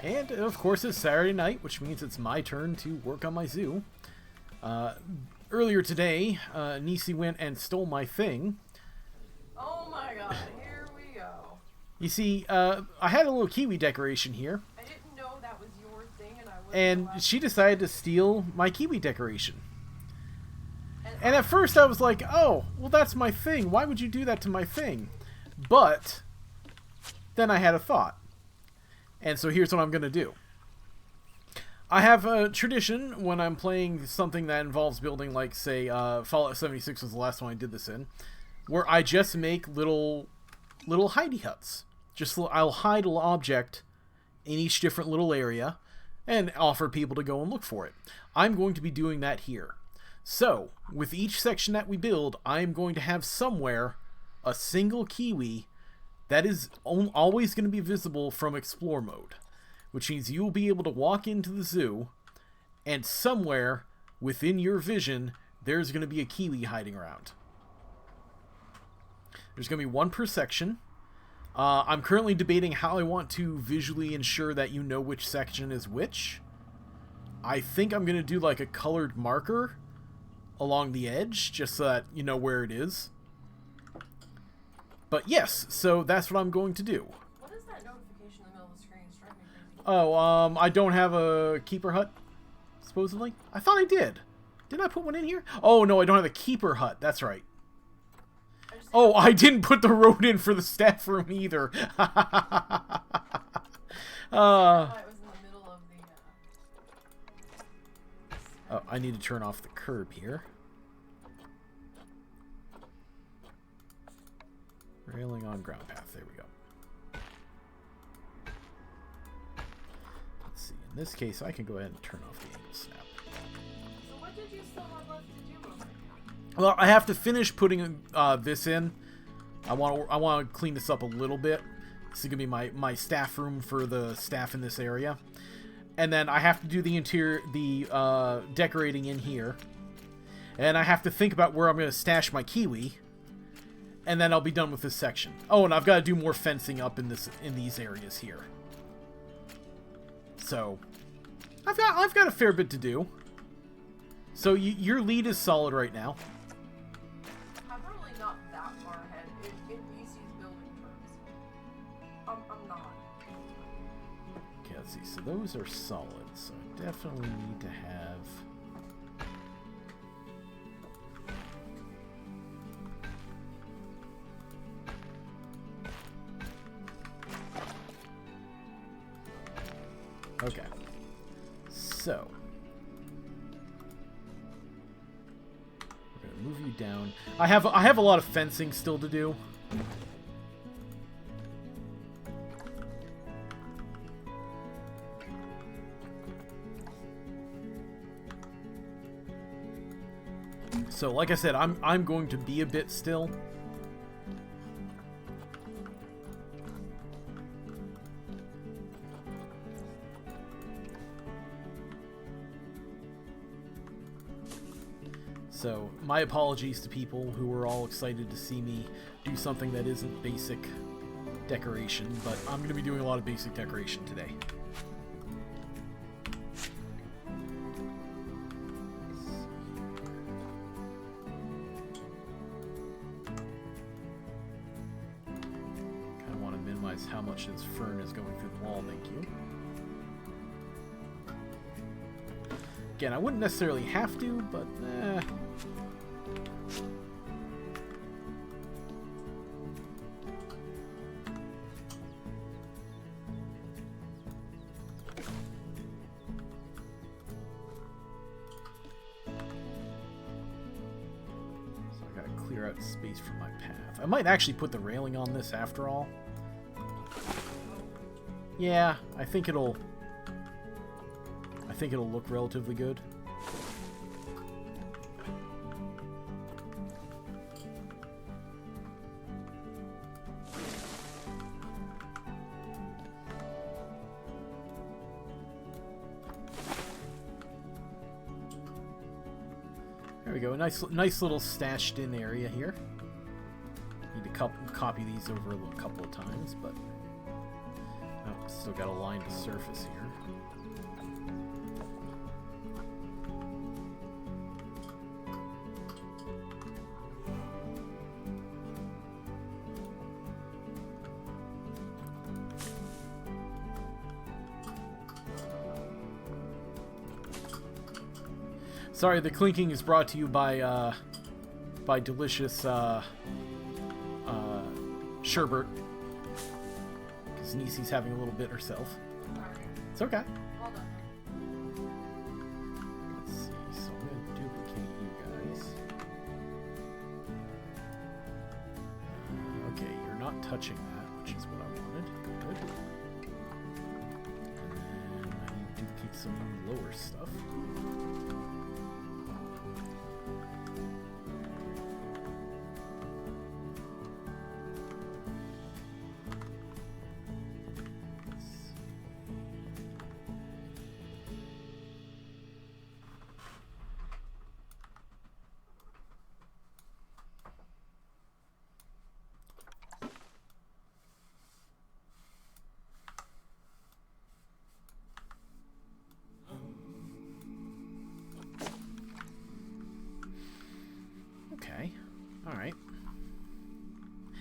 And, of course, it's Saturday night, which means it's my turn to work on my zoo. Earlier today, Nisey went and stole my thing. Oh my god, here we go. You see, I had a little kiwi decoration here. I didn't know that was your thing, and she decided to steal my kiwi decoration. And at first I was like, oh, well, that's my thing. Why would you do that to my thing? But then I had a thought. And so here's what I'm going to do. I have a tradition when I'm playing something that involves building, like, say, Fallout 76 was the last one I did this in, where I just make little hidey huts. I'll hide an object in each different little area and offer people to go and look for it. I'm going to be doing that here. So, with each section that we build, I'm going to have somewhere a single kiwi that is always going to be visible from Explore mode. Which means you will be able to walk into the zoo, and somewhere within your vision, there's going to be a kiwi hiding around. There's going to be one per section. I'm currently debating how I want to visually ensure that you know which section is which. I think I'm going to do like a colored marker along the edge, just so that you know where it is. But yes, so that's what I'm going to do. What is that notification in the middle of the screen? It's driving me crazy. Oh, I don't have a keeper hut, supposedly. I thought I did. Didn't I put one in here? Oh, no, I don't have a keeper hut. That's right. Oh, I didn't put the road in for the staff room either. Oh, I need to turn off the curb here. Railing on ground path. There we go. Let's see. In this case, I can go ahead and turn off the angle snap. So what did you still have left to do over here? Well, I have to finish putting this in. I want to clean this up a little bit. This is gonna be my staff room for the staff in this area, and then I have to do the decorating in here, and I have to think about where I'm gonna stash my kiwi. And then I'll be done with this section. Oh, and I've got to do more fencing up in these areas here. So, I've got a fair bit to do. So your lead is solid right now. I'm really not that far ahead in Nisey's building terms. I'm not. Okay, let's see. So those are solid. So I definitely need to have. Okay, so we're gonna move you down. I have a lot of fencing still to do. So, like I said, I'm going to be a bit still. So, my apologies to people who were all excited to see me do something that isn't basic decoration, but I'm going to be doing a lot of basic decoration today. Kind of want to minimize how much this fern is going through the wall, thank you. Again, I wouldn't necessarily have to, but So I gotta clear out space from my path. I might actually put the railing on this after all. Yeah, I think it'll look relatively good. There we go. Nice little stashed in area here. Need to copy these over a couple of times, but Still got a line to surface here. Sorry, the clinking is brought to you by delicious sherbet. Because Nisey's having a little bit herself. Sorry. It's okay. Well done. Let's see. So I'm going to duplicate you guys. Okay, you're not touching that, which is what I wanted. Good. And then I need to duplicate some lower stuff. Okay. Alright.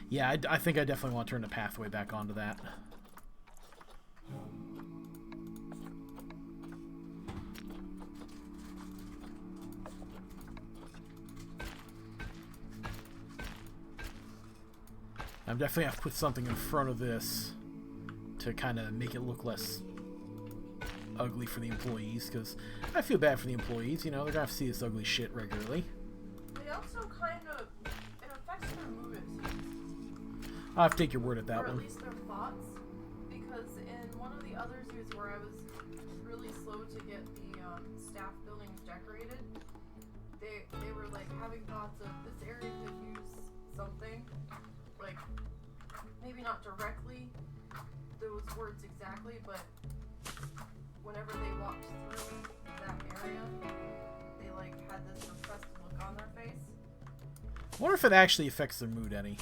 Yeah, I think I definitely want to turn the pathway back onto that. I'm definitely have to put something in front of this to kind of make it look less ugly for the employees, because I feel bad for the employees, you know, they're gonna have to see this ugly shit regularly. They also kind of, it affects their mood, it seems. I'll have to take your word at that or at one. least their thoughts, because in one of the other zoos where I was really slow to get the staff buildings decorated, they were like having thoughts of this area could use something, like maybe not directly those words exactly, but whenever they walked through that area, they like had this repressed look on their face. I wonder if it actually affects their mood any.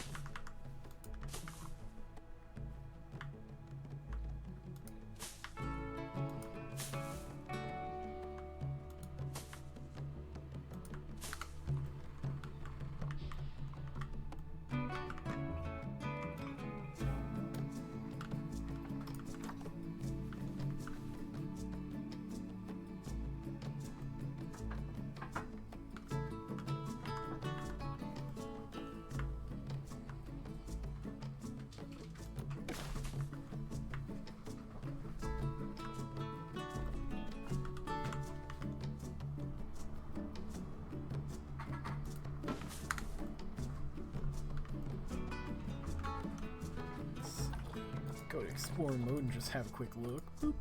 Go to explore mode and just have a quick look. Boop.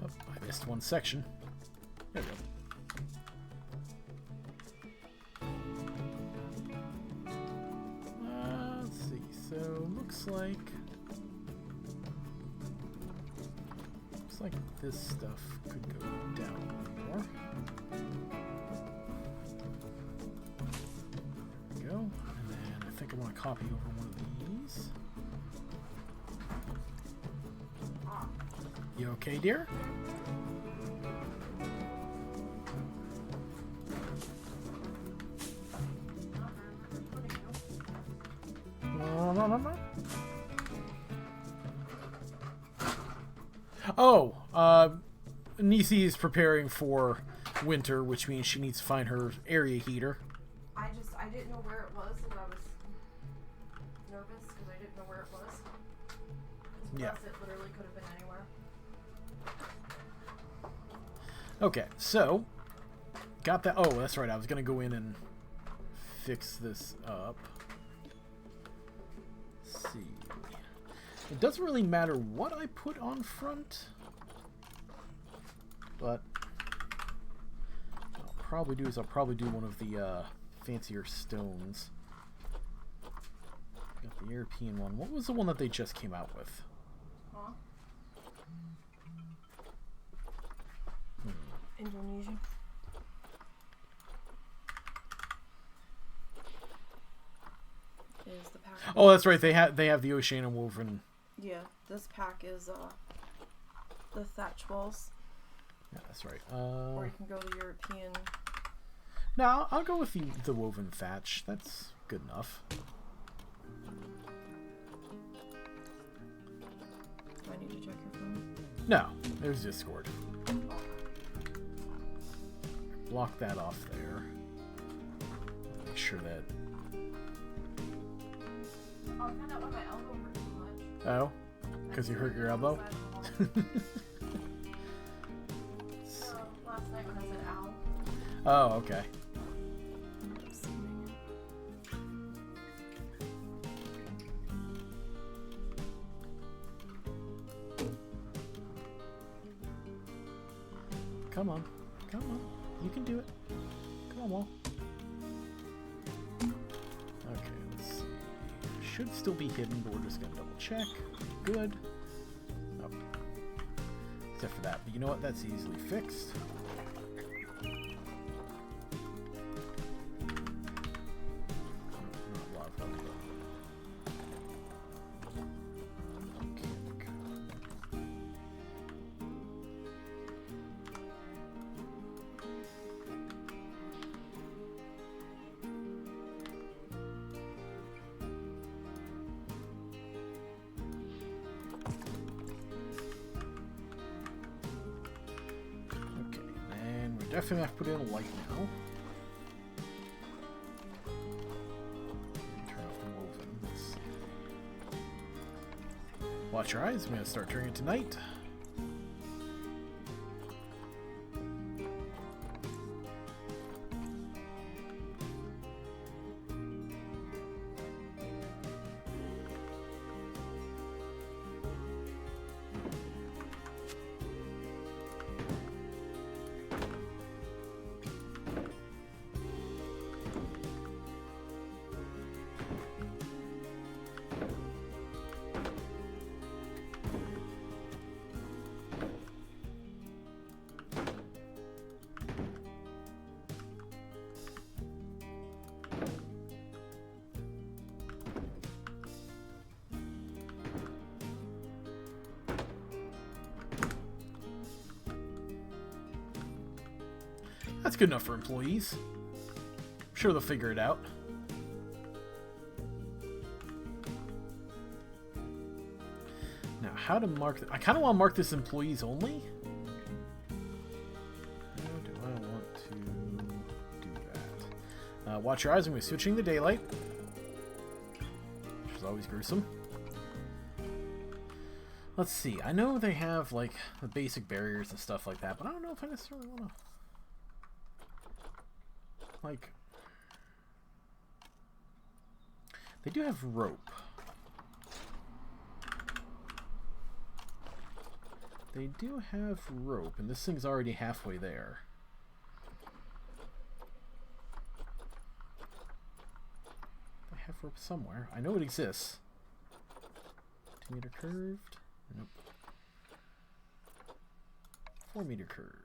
Oh, I missed one section. There we go. Let's see. So looks like this stuff could go down more. There we go. And then I think I want to copy over one of these. You okay, dear? Oh, Nisey is preparing for winter, which means she needs to find her area heater. I didn't know where it was, and I was nervous because I didn't know where it was. Yeah. It literally could have been anywhere. Okay, so got that. Oh, that's right. I was gonna go in and fix this up. Let's see. It doesn't really matter what I put on front, but what I'll probably do is I'll probably do one of the fancier stones. Got the European one. What was the one that they just came out with? Huh? Indonesia. is the pack. Oh, that's right. They have the Oceania woven. Yeah, this pack is the thatch walls. Yeah, that's right. Or you can go the European. No, I'll go with the woven thatch. That's good enough. Do I need to check your phone? No, it was Discord. Block that off there. Make sure that. Oh, I found out why my elbow hurt too much. Oh, because you hurt your elbow. Last night when I said ow. Oh, okay. Come on. Come on. You can do it. Come on, Wall. Okay, let's see. Should still be hidden, but we're just going to double check. Good. Oh. Except for that. But you know what? That's easily fixed. Definitely have to put in a light now. Turn off the woven. Let's see. Watch your eyes. I'm going to start turning it to night. That's good enough for employees. I'm sure they'll figure it out. Now, how to mark... I kind of want to mark this employees only. How do I want to do that? Watch your eyes. I'm going to be switching the daylight. Which is always gruesome. Let's see. I know they have, like, the basic barriers and stuff like that, but I don't know if I necessarily want to... Like, they do have rope. They do have rope, and this thing's already halfway there. They have rope somewhere. I know it exists. 2 meter curved. Nope. 4 meter curved.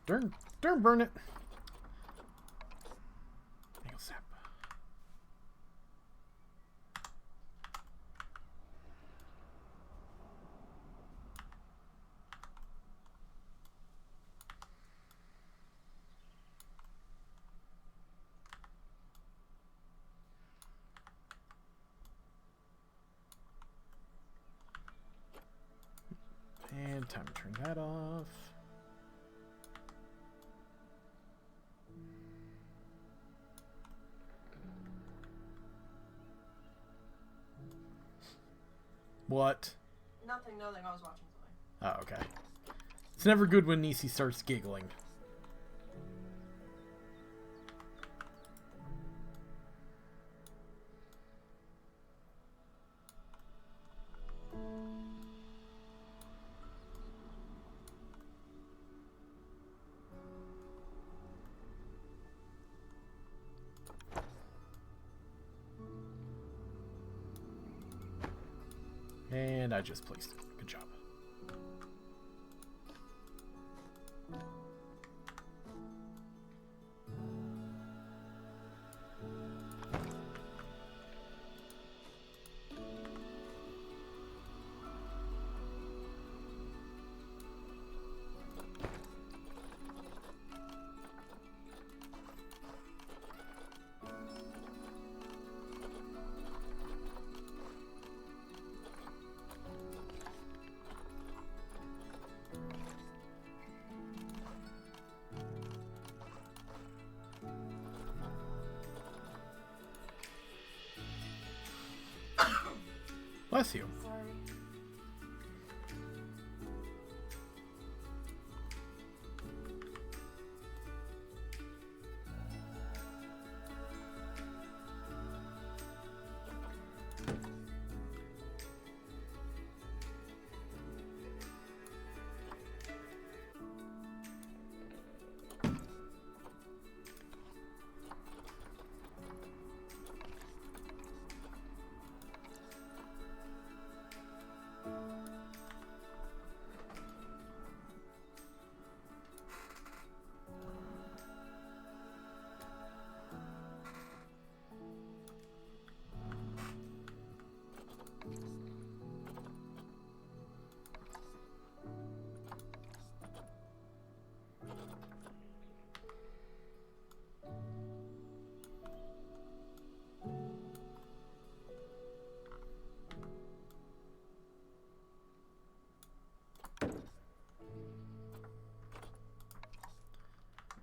Darn, burn it. Nail sap. And time to turn that off. What? Nothing, I was watching something. Oh, okay. It's never good when Nisey starts giggling. And I just placed it. Good job. Bless you. Sorry.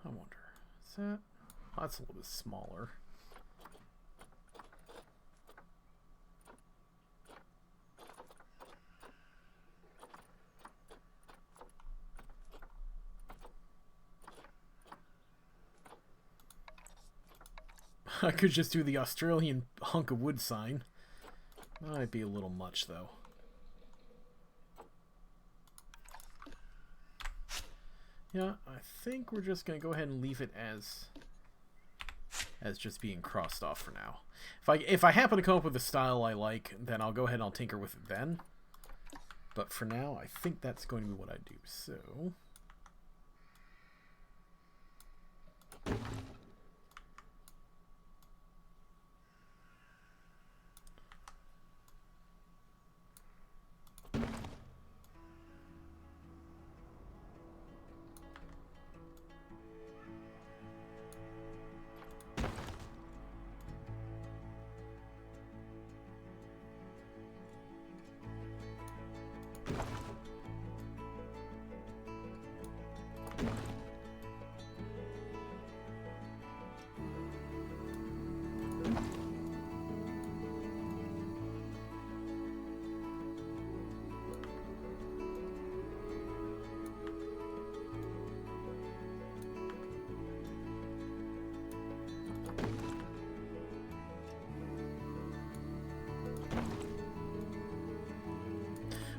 I wonder, is that... Oh, that's a little bit smaller. I could just do the Australian hunk of wood sign. That might be a little much, though. Yeah, I think we're just going to go ahead and leave it as just being crossed off for now. If I happen to come up with a style I like, then I'll go ahead and I'll tinker with it then. But for now, I think that's going to be what I do. So...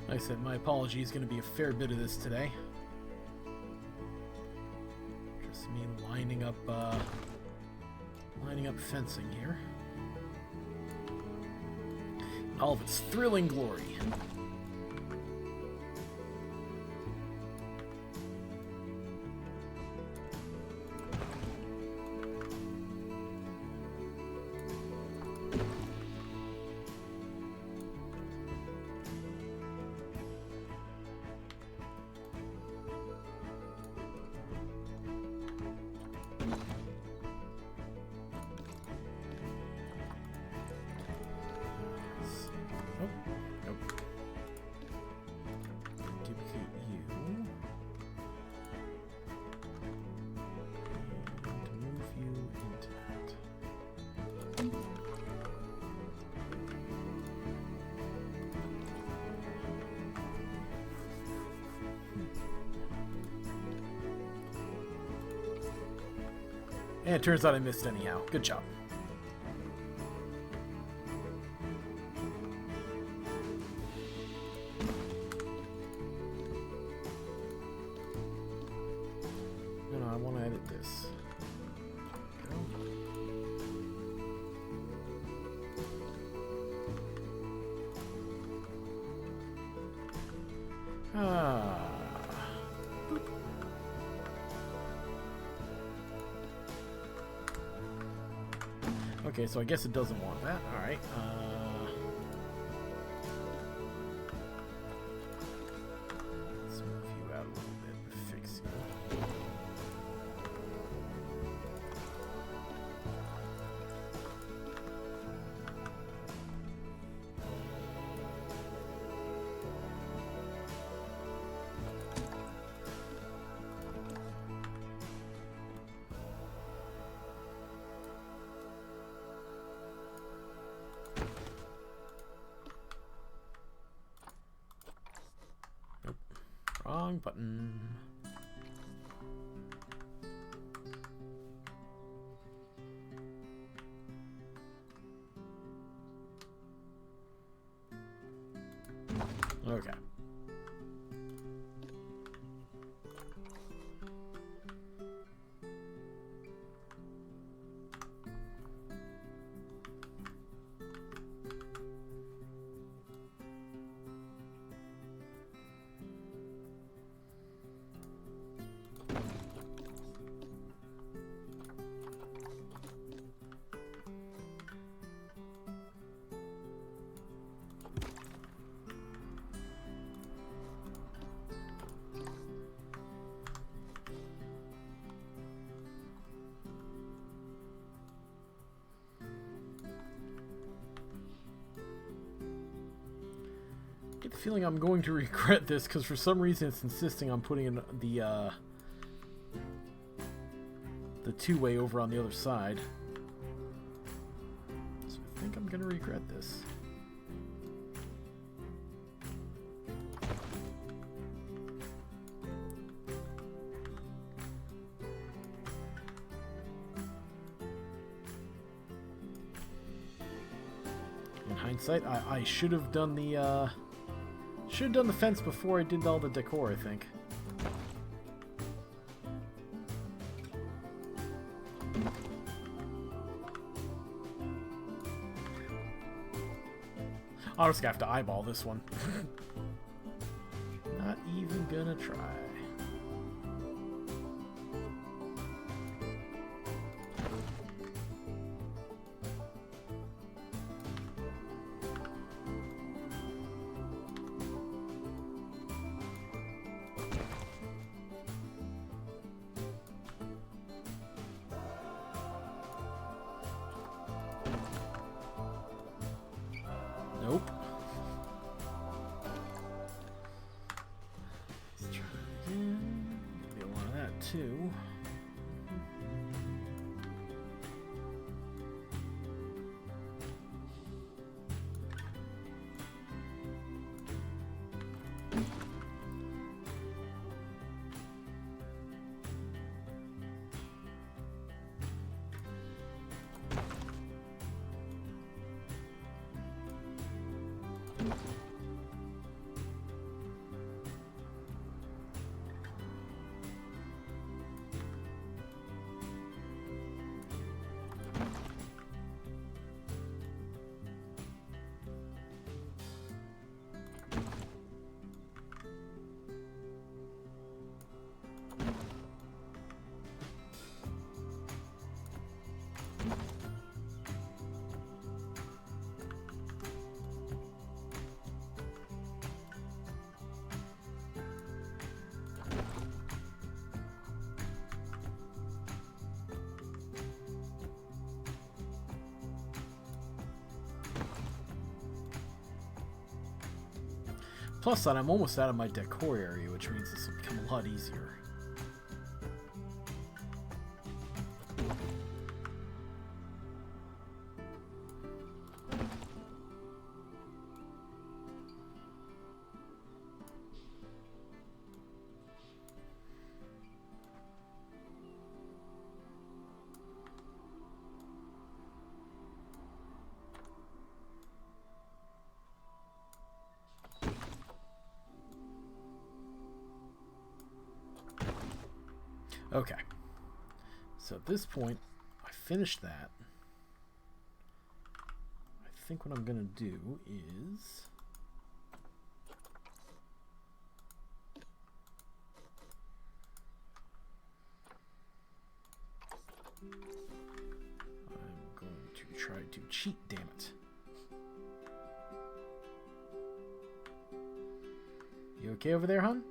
Like I said, my apologies, going to be a fair bit of this today. Just me lining up fencing here. In all of its thrilling glory. And it turns out I missed anyhow. Good job. No, I want to edit this. Boop. Okay, so I guess it doesn't want that. Alright. Let's move you out a little bit and fix you. Wrong button. Okay. I get the feeling I'm going to regret this because for some reason it's insisting on putting in the two-way over on the other side. So I think I'm going to regret this. In hindsight, I should have done the fence before I did all the decor, I think. I'm just gonna have to eyeball this one. Not even gonna try. Nope. Let's try it again. Maybe one of that too. Plus that I'm almost out of my decor area, which means this will become a lot easier. Okay, so at this point, I finished that. I think what I'm going to do is... tried to cheat, damn it. You okay over there, hon?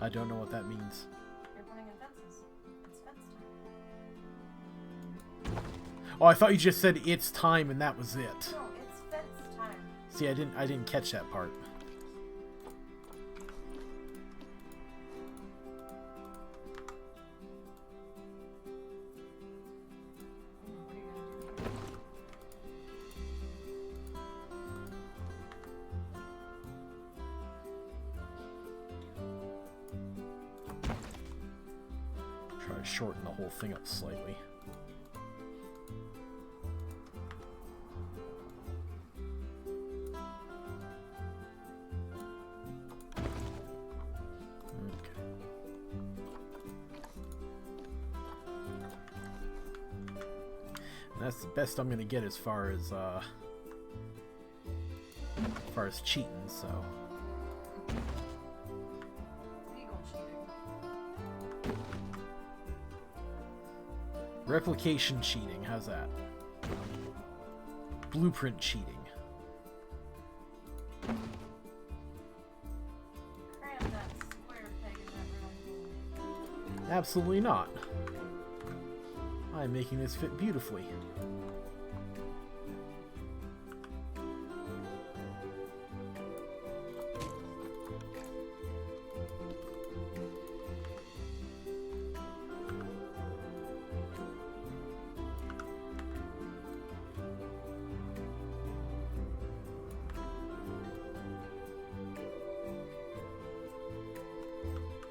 I don't know what that means. You're putting in fences. It's fence time. Oh, I thought you just said it's time and that was it. No, it's fence time. See, I didn't catch that part. What are you gonna do? Try to shorten the whole thing up slightly. That's the best I'm gonna get as far as cheating, so. Legal cheating. Replication cheating, how's that? Blueprint cheating. Cram that square peg in that round hole. Absolutely not. I'm making this fit beautifully.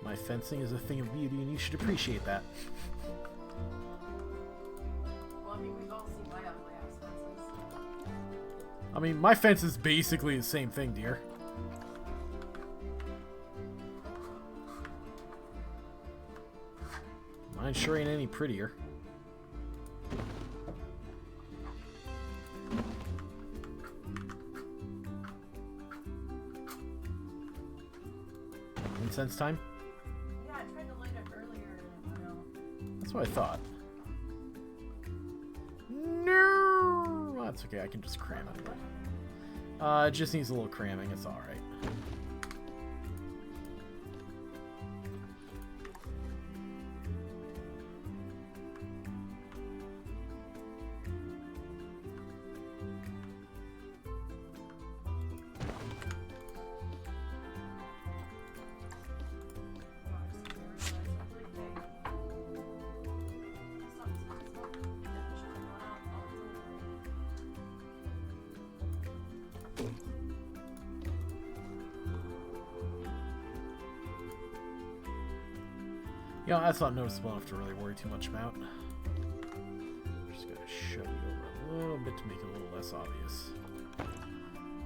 My fencing is a thing of beauty and you should appreciate that. Well, I mean, we've all seen my ugly ass fences. I mean, my fence is basically the same thing, dear. Mine sure ain't any prettier. Incense time? Yeah, I tried to light it earlier and it went out. That's what I thought. No! Well, that's okay, I can just cram it. It just needs a little cramming, it's alright. You know, that's not noticeable enough to really worry too much about. Just gotta shove you over a little bit to make it a little less obvious.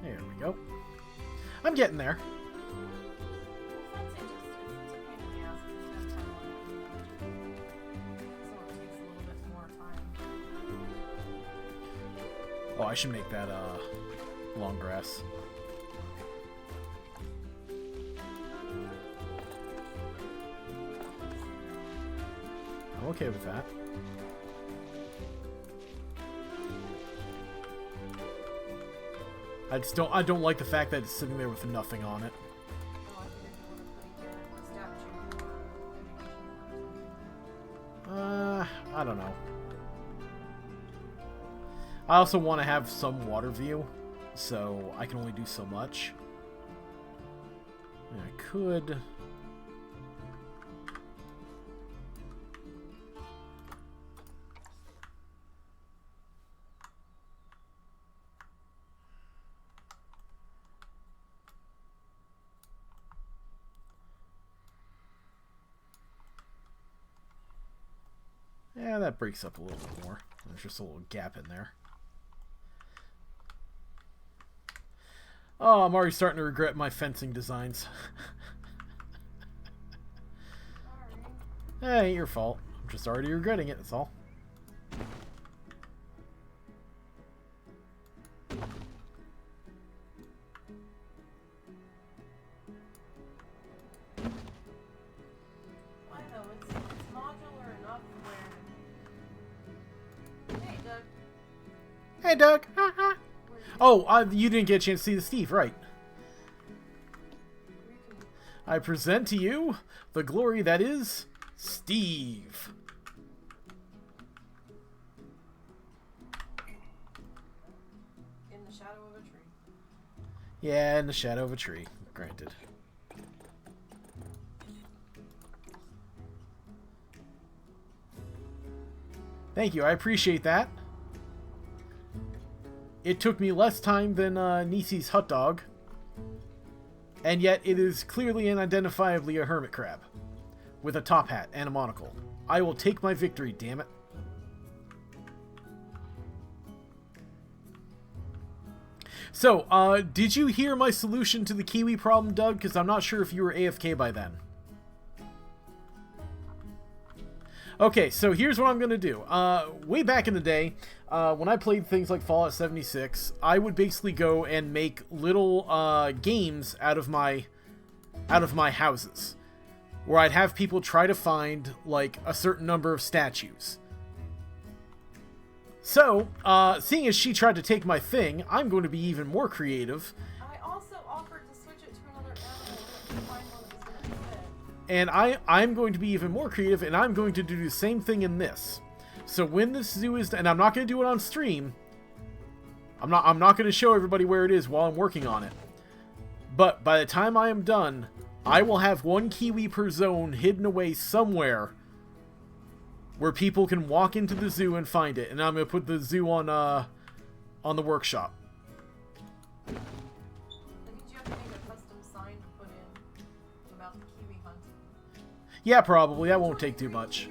There we go. I'm getting there. Fencing just, it's a pain in the ass if you spend time on it. So it takes a little bit more time. Oh, I should make that, long grass. I'm okay with that. I don't like the fact that it's sitting there with nothing on it. Oh, I figured you would have put either a statue or I don't know. I also want to have some water view, so I can only do so much. And I could... Yeah, that breaks up a little bit more. There's just a little gap in there. Oh, I'm already starting to regret my fencing designs. Ain't your fault. I'm just already regretting it, that's all. Why though? It's modular enough where... Hey, Doug. Hey, Doug! Oh, you didn't get a chance to see the Steve, right? I present to you the glory that is Steve. In the shadow of a tree. Yeah, in the shadow of a tree. Granted. Thank you, I appreciate that. It took me less time than Nisey's hot dog. And yet, it is clearly and identifiably a hermit crab. With a top hat and a monocle. I will take my victory, damn it. So, did you hear my solution to the kiwi problem, Doug? Because I'm not sure if you were AFK by then. Okay, so here's what I'm going to do. Way back in the day, when I played things like Fallout 76, I would basically go and make little games out of my houses. Where I'd have people try to find, like, a certain number of statues. So, seeing as she tried to take my thing, I'm going to be even more creative. I also offered to switch it to another animal to find one that was going to fit. And I'm going to be even more creative, and I'm going to do the same thing in this. So when this zoo is... And I'm not going to do it on stream. I'm not going to show everybody where it is while I'm working on it. But by the time I am done, I will have one kiwi per zone hidden away somewhere where people can walk into the zoo and find it. And I'm going to put the zoo on the workshop. I think you have to make a custom sign to put in about the kiwi hunt. Yeah, probably. That won't take too much.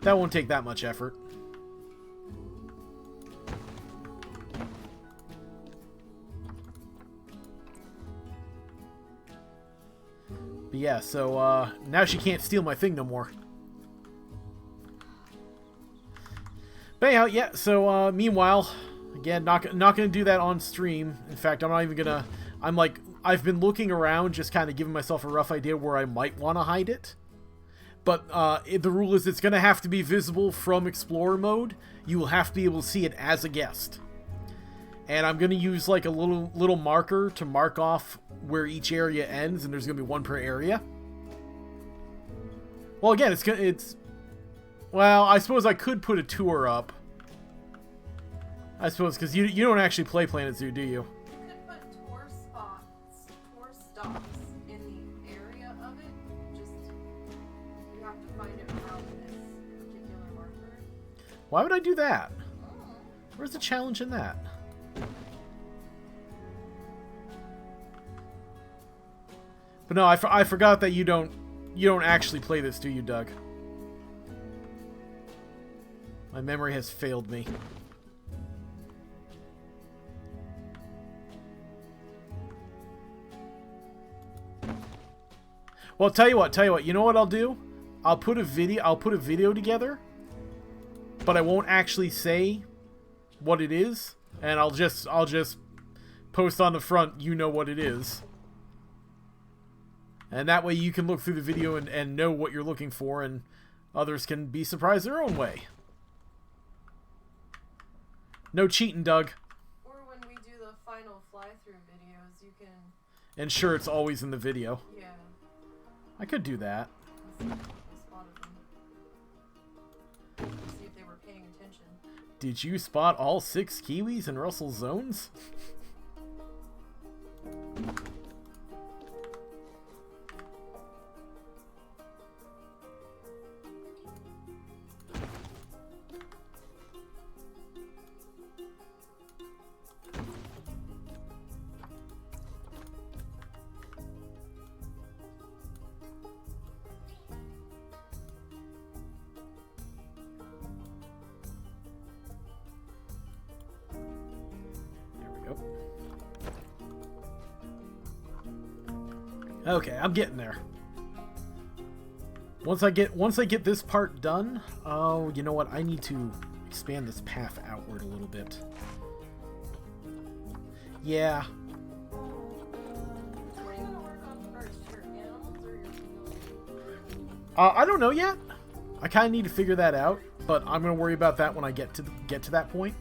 That won't take that much effort. But yeah, so now she can't steal my thing no more. But anyhow, yeah, so meanwhile, again, not gonna do that on stream. In fact, I'm not even gonna... I've been looking around, just kind of giving myself a rough idea where I might want to hide it. But the rule is it's gonna have to be visible from Explorer mode. You will have to be able to see it as a guest. And I'm gonna use like a little marker to mark off where each area ends, and there's gonna be one per area. Well, again, it's well, I suppose I could put a tour up. I suppose, because you don't actually play Planet Zoo, do you? You could put tour stops in the area of it. Just you have to find it around this particular marker. Why would I do that? Oh. Where's the challenge in that? But no, I forgot that you don't actually play this, do you, Doug? My memory has failed me. Well, tell you what. You know what I'll do? I'll put a video together, but I won't actually say what it is, and I'll just post on the front, you know what it is. And that way you can look through the video and know what you're looking for, and others can be surprised their own way. No cheating, Doug. Or when we do the final fly-through videos, you can... Ensure it's always in the video. Yeah. I could do that. Let's see if we spotted them. See if they were paying attention. Did you spot all 6 kiwis in Russell's zones? There we go. Okay, I'm getting there. Once I get this part done, oh, you know what? I need to expand this path outward a little bit. Yeah. What are you gonna work on first? Your animals or your people? I don't know yet. I kind of need to figure that out, but I'm gonna worry about that when I get to that point.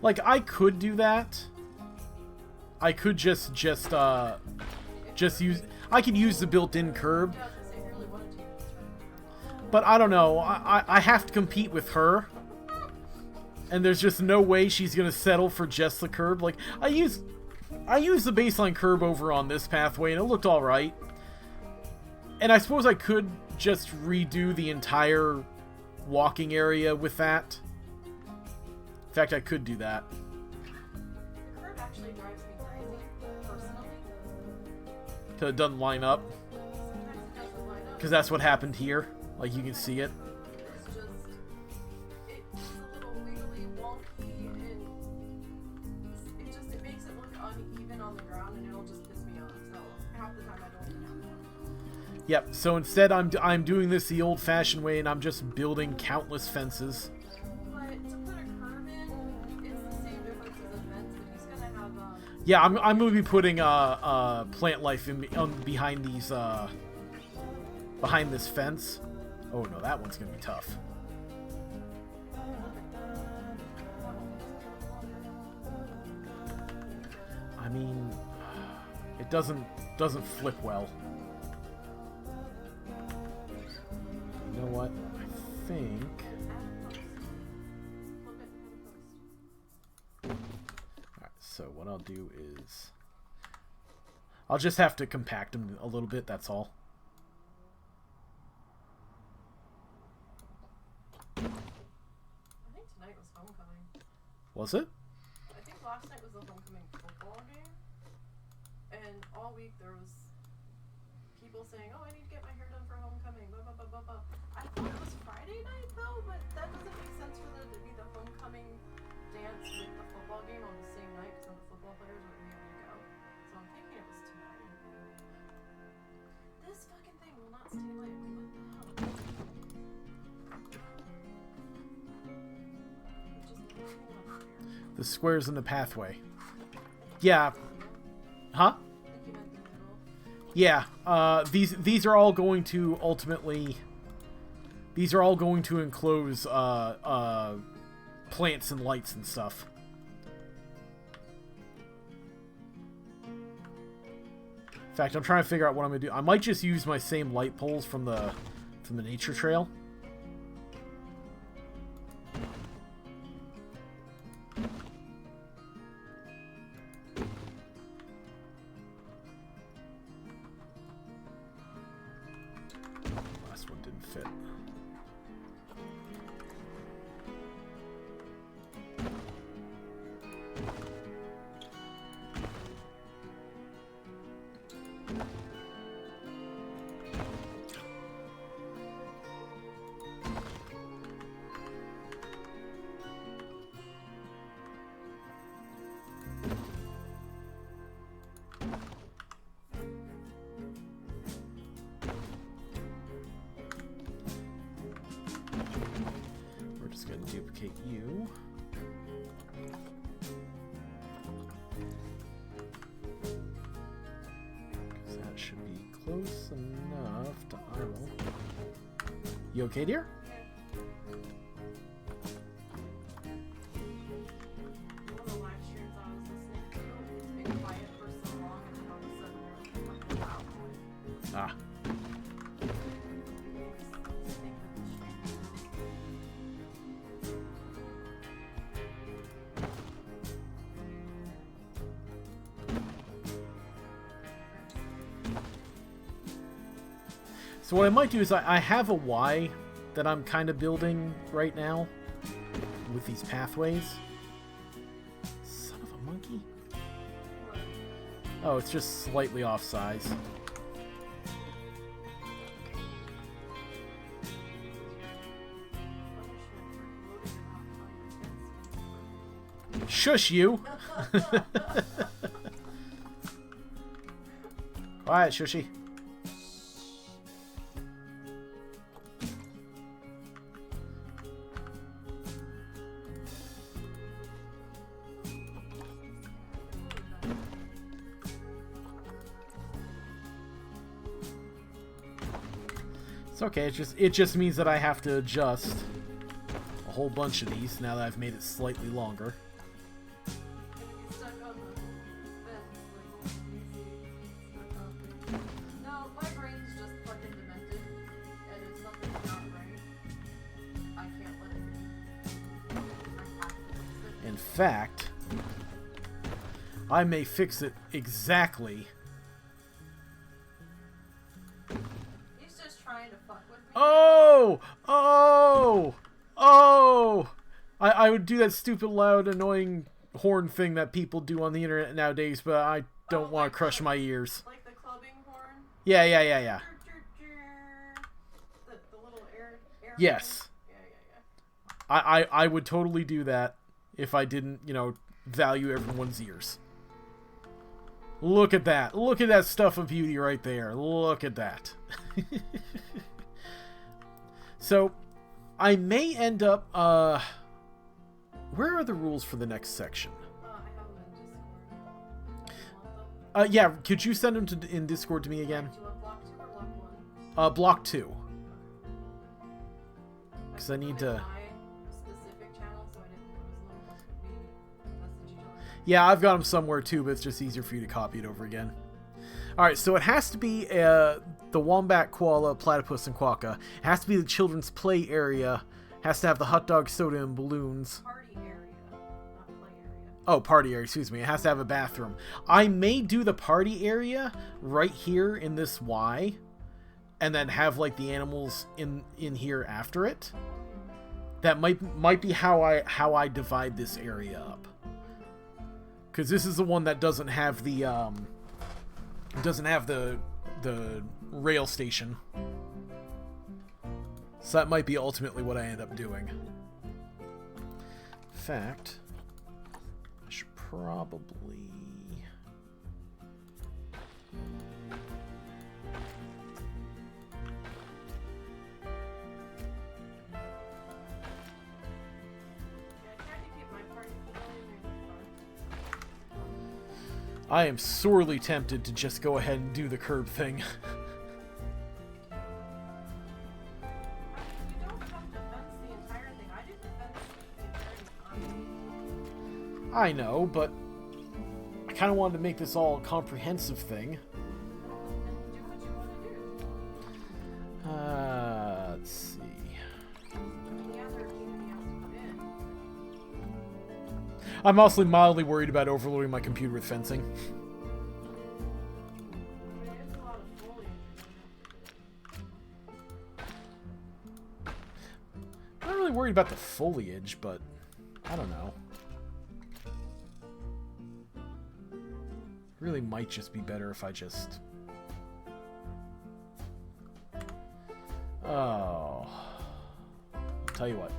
Like, I could do that. I could just use... I could use the built-in curb. But I don't know. I have to compete with her. And there's just no way she's gonna settle for just the curb. Like, I used the baseline curb over on this pathway, and it looked alright. And I suppose I could just redo the entire walking area with that. In fact, I could do that. The curb actually drives me crazy, personally. Because it doesn't line up. Sometimes it doesn't line up. Because that's what happened here. Like, you can see it. It's just... It's a little wiggly, wonky, and... It makes it look uneven on the ground, and it'll just piss me off. So, half the time I don't even have one. Yep, so instead I'm doing this the old-fashioned way, and I'm just building countless fences. Yeah, I'm gonna be putting plant life in behind these behind this fence. Oh no, that one's gonna be tough. I mean, it doesn't flip well. You know what? I think. So what I'll do is I'll just have to compact them a little bit, that's all. I think tonight was homecoming. Was it? I think last night was the homecoming football game. And all week there was people saying, oh, I need to get my hair done for homecoming, blah, blah, blah, blah, blah. I thought it was Friday night though, but that doesn't make sense for there to be the homecoming dance with the football game on the same night, because then the football players wouldn't be able to go. So I'm thinking it was tonight. This fucking thing will not stay lit. What the hell? The squares in the pathway. Yeah. Huh? Yeah. These are all going to ultimately. These are all going to enclose plants and lights and stuff. In fact, I'm trying to figure out what I'm gonna do. I might just use my same light poles from the nature trail. Last one didn't fit. Duplicate you. Because that should be close enough to eyeball. You okay, dear? One of the live streams I was listening to, it's been quiet for so long, and then all of a sudden there's like a loud noise. Ah. So what I might do is I have a Y that I'm kind of building right now with these pathways. Son of a monkey. Oh, it's just slightly off size. Shush you! Quiet, Shushy. It's okay, it just means that I have to adjust a whole bunch of these now that I've made it slightly longer. No, my brain's just fucking demented, and if something's not right, I can't let it be. I have to fix it. In fact, I may fix it exactly. He's just trying to fuck with me. Oh! Oh! Oh! I would do that stupid, loud, annoying horn thing that people do on the internet nowadays, but I don't want to crush my ears. Like the clubbing horn? Yeah. The little air Yes. Yeah. I would totally do that if I didn't, you know, value everyone's ears. Look at that. Look at that stuff of beauty right there. Look at that. So, I may end up, where are the rules for the next section? I have them in Discord. Do you want them? Yeah, could you send them in Discord to me again? Do you want block 2 or block 1? Block 2. Because I need to... My specific channel, so I didn't lose them. We message each other. Yeah, I've got them somewhere too, but it's just easier for you to copy it over again. Alright, so it has to be the Wombat, Koala, Platypus, and Quokka. It has to be the children's play area. It has to have the hot dog, soda, and balloons. Party area, not play area. Oh, party area, excuse me. It has to have a bathroom. I may do the party area right here in this Y, and then have like the animals in here after it. That might be how I divide this area up. Because this is the one that doesn't have the rail station. So that might be ultimately what I end up doing. In fact, I should probably... I am sorely tempted to just go ahead and do the curb thing. You don't have to fence the entire thing. I did the fence the entire time. I know, but I kind of wanted to make this all a comprehensive thing. Do what you want to do. Let's see. I mean, yeah, there are community else to put in. I'm also mildly worried about overloading my computer with fencing. I mean, it's a lot of foliage. I'm not really worried about the foliage, but I don't know. Really might just be better if I just... Oh. I'll tell you what.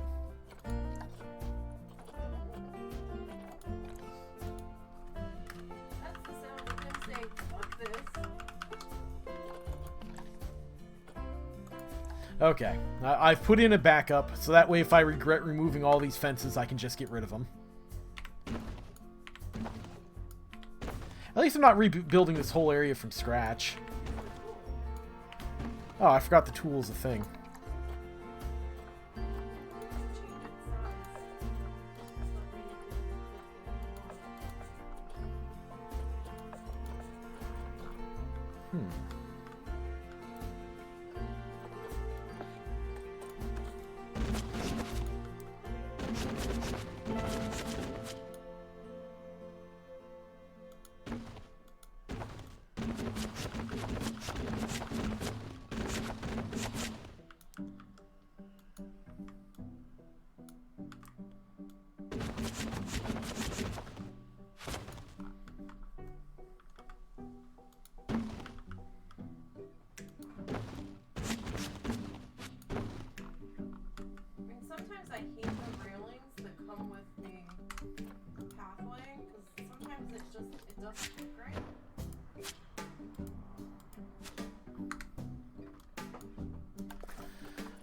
That's the sound of him saying, fuck this. Okay. I've put in a backup, so that way if I regret removing all these fences, I can just get rid of them. At least I'm not rebuilding this whole area from scratch. Oh, I forgot the tool's a thing.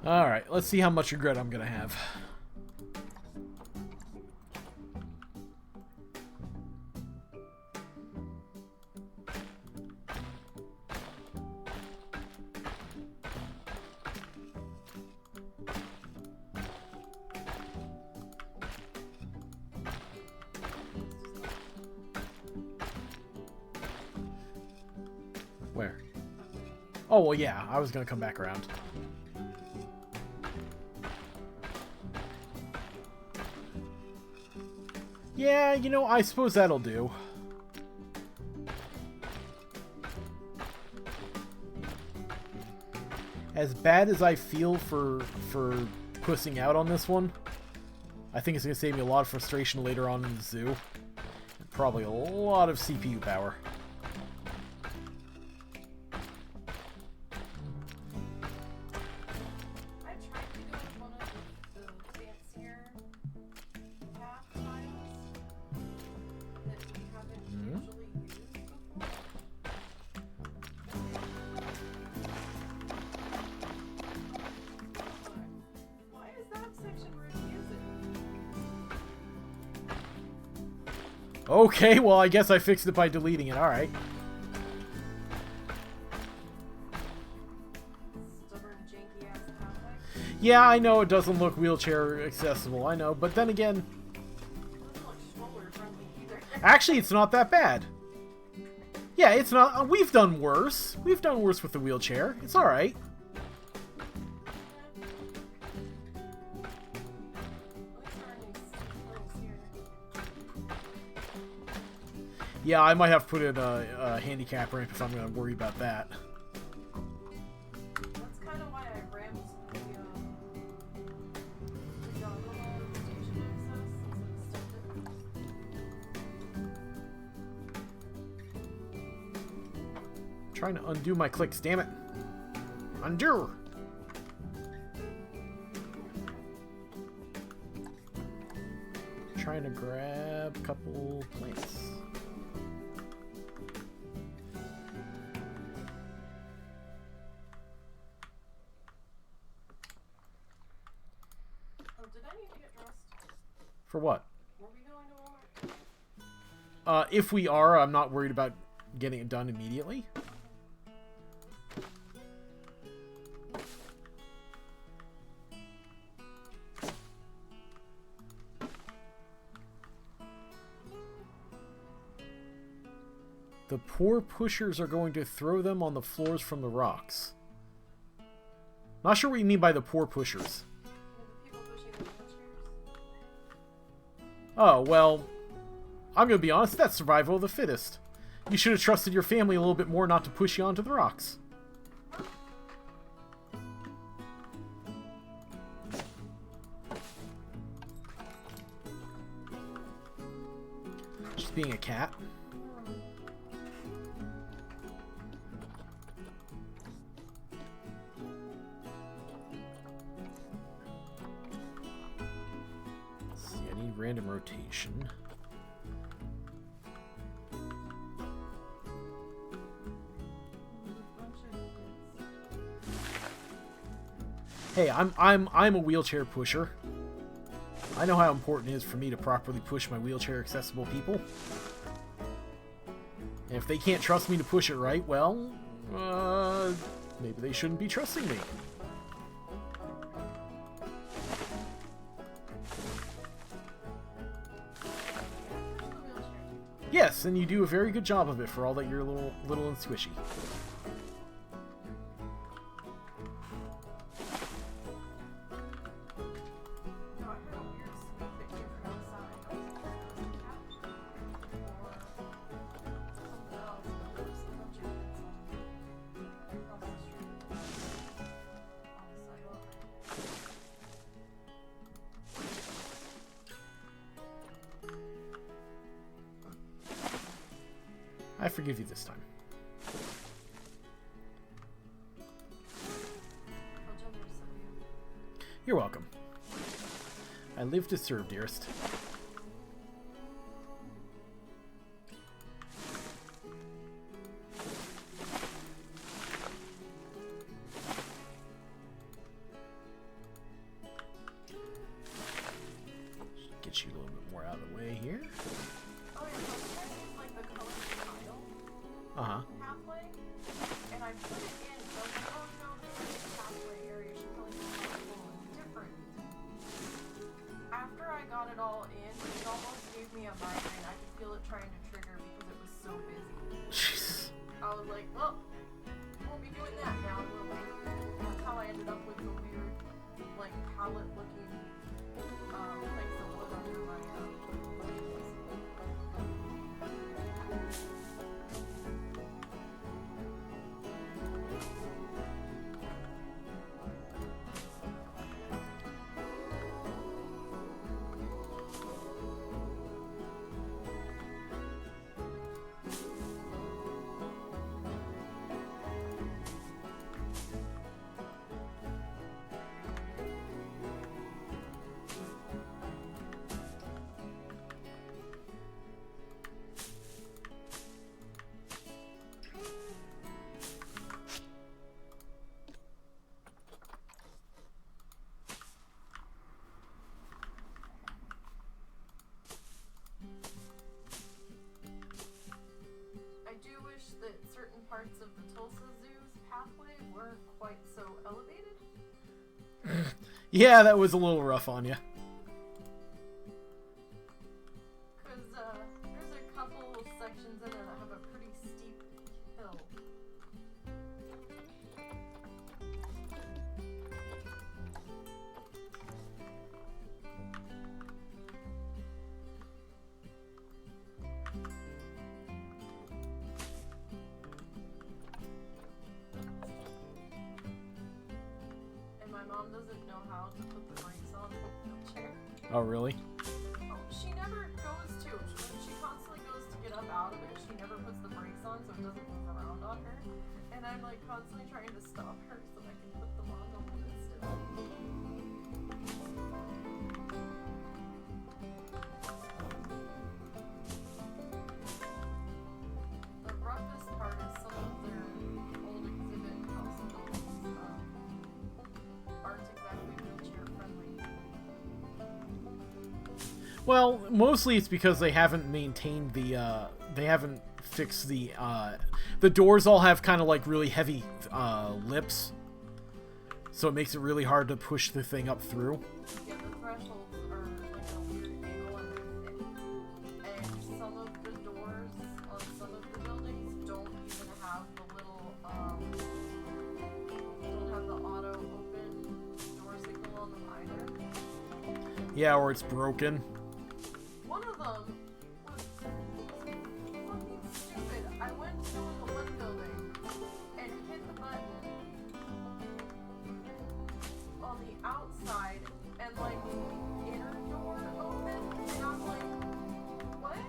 Alright, let's see how much regret I'm gonna have. Where? Oh, well, yeah, I was gonna come back around. Yeah, you know, I suppose that'll do. As bad as I feel for pussing out on this one, I think it's going to save me a lot of frustration later on in the zoo. And probably a lot of CPU power. Okay, well, I guess I fixed it by deleting it. Alright. Yeah, I know it doesn't look wheelchair accessible, I know, but then again... Actually, it's not that bad. Yeah, it's not... we've done worse. We've done worse with the wheelchair. It's alright. Yeah, I might have put in a handicap ramp if I'm going to worry about that. That's kind of why I rammed the station access. Trying to undo my clicks, damn it. Undo! Trying to grab a couple plants. For what? Were we going to Walmart? If we are, I'm not worried about getting it done immediately. The poor pushers are going to throw them on the floors from the rocks. Not sure what you mean by the poor pushers. Oh, well, I'm going to be honest, that's survival of the fittest. You should have trusted your family a little bit more not to push you onto the rocks. Just being a cat. Random rotation. Hey, I'm a wheelchair pusher. I know how important it is for me to properly push my wheelchair accessible people. And if they can't trust me to push it right, well, maybe they shouldn't be trusting me. Yes, and you do a very good job of it for all that you're little and squishy. I forgive you this time. You're welcome. I live to serve, dearest. get you a little bit more out of the way here. Oh yeah, so I use like the color tile pathway, and I put it in. So I was like, oh no, this is the pathway area. Should probably be colorful and different. After I got it all in, it almost gave me a migraine. I could feel it trying to trigger because it was so busy. Jeez. I was like, well, won't be doing that now, will we? That's how I ended up with the weird, like, palette-looking planks of wood under my that certain parts of the Tulsa Zoo's pathway weren't quite so elevated. Yeah, that was a little rough on you. Because there's a couple sections in there that have a pretty steep hill. My mom doesn't know how to put the brakes on the wheelchair. Oh, really? Oh, she never goes to. She constantly goes to get up out of it. She never puts the brakes on so it doesn't move around on her. And I'm like constantly trying to stop her so I can put them on the limit still. The roughest part is some of their old exhibit house buildings. Aren't exactly wheelchair friendly. Well, mostly it's because they haven't maintained the, they haven't fixed the doors all have kind of like really heavy, lips. So it makes it really hard to push the thing up through. Yeah, the thresholds are like a weird angle and they're thick. And some of the doors on some of the buildings don't even have the little, don't have the auto open door signal on them either. Yeah, or it's broken. One of them was fucking stupid. I went to the one building and hit the button on the outside and like the inner door opened and I'm like, what?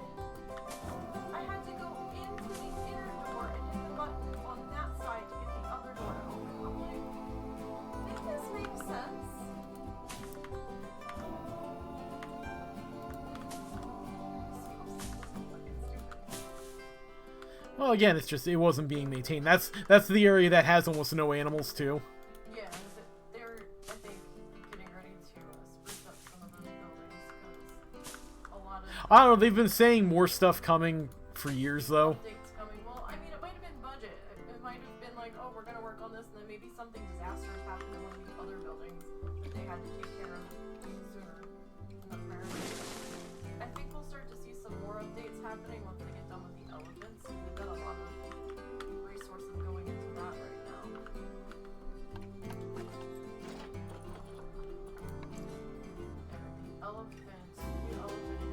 I had to go into the inner door and hit the button on that side to get the other door to open. I'm like, make this make sense? Well, again, it's just, it wasn't being maintained. That's the area that has almost no animals, too. Yeah, they're, I think, getting ready to spruce up some of those buildings because a lot of I don't know, they've been saying more stuff coming for years, though. updates coming. Well, I mean, it might have been budget. It might have been like, oh, we're going to work on this, and then maybe something disastrous happened in one of these other buildings that they had to take care of sooner than apparently. I think we'll start to see some more updates happening once they get done with the elephants. We've got a lot of resources going into that right now. New elephant exhibit's supposed to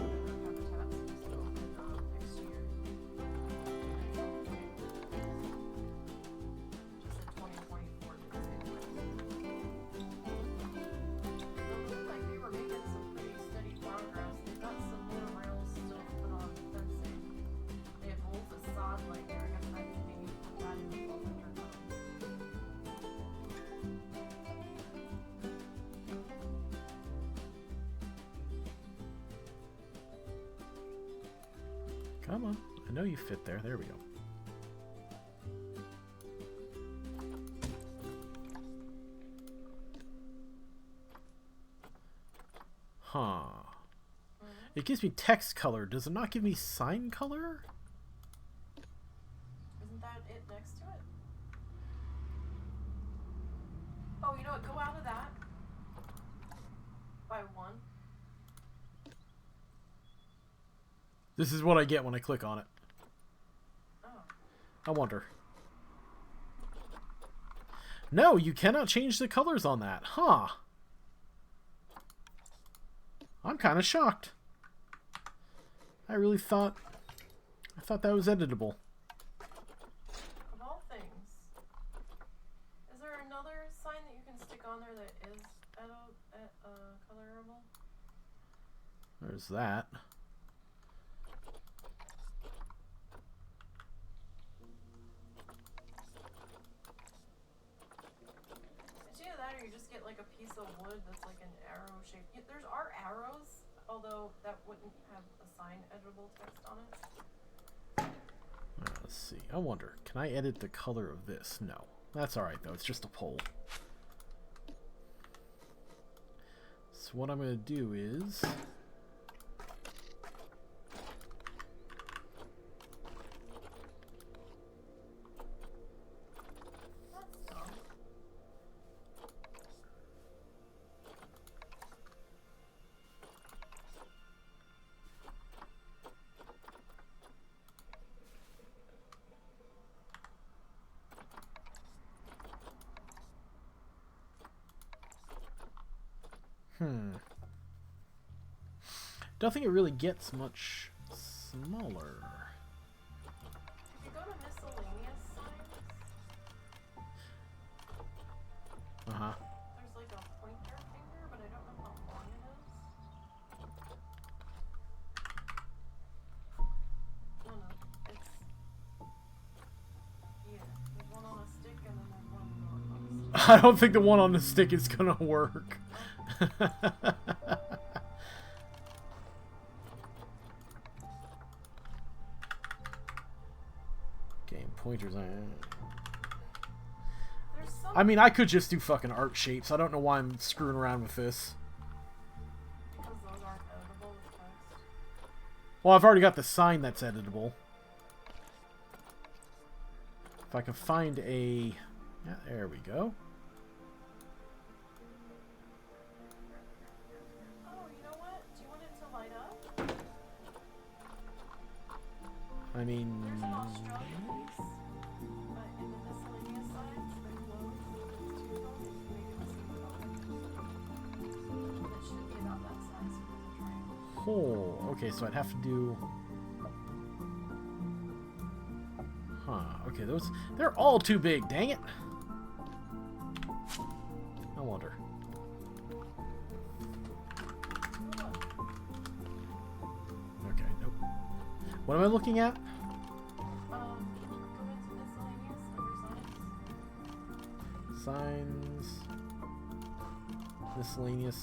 open their habitat supposed to open next year. Just in 2024 to say. It looked like they were making some pretty steady progress. They've got some more rails still to put on fencing. They have rolls of sod like they're gonna have to maybe put that in before winter comes. Come on. I know you fit there. There we go. Huh. It gives me text color. Does it not give me sign color? Isn't that it next to it? Oh, you know what? Go out of that. By 1. This is what I get when I click on it. Oh. I wonder. No, you cannot change the colors on that. Huh. I'm kind of shocked. I really thought... I thought that was editable. Of all things. Is there another sign that you can stick on there that is colorable? There's that. It's either that or you just get like a piece of wood that's like an arrow shape. There are arrows, although that wouldn't have a sign editable text on it. Let's see. I wonder, can I edit the color of this? No. That's alright though, it's just a poll. So what I'm going to do is... That's dumb. Don't think it really gets much smaller. If you go to miscellaneous signs, there's like a pointer finger, but I don't know how long it is. No, it's... Yeah, there's one on a stick and then there's one on a stick. I don't think the one on the stick is gonna work. Game pointers. I mean, I could just do fucking art shapes. I don't know why I'm screwing around with this. Because those aren't editable with text. Well, I've already got the sign that's editable. If I can find a... Yeah, there we go. Oh, you know what? Do you want it to light up? I mean... There's an Australian piece, but in the miscellaneous signs, the glow is two-tone, if you make it the same color. And it should be about that size for the triangle. Oh, okay, so I'd have to do... Huh, okay, those... They're all too big, dang it! I wonder. Okay, nope. What am I looking at? Go into miscellaneous under signs. Signs. Miscellaneous.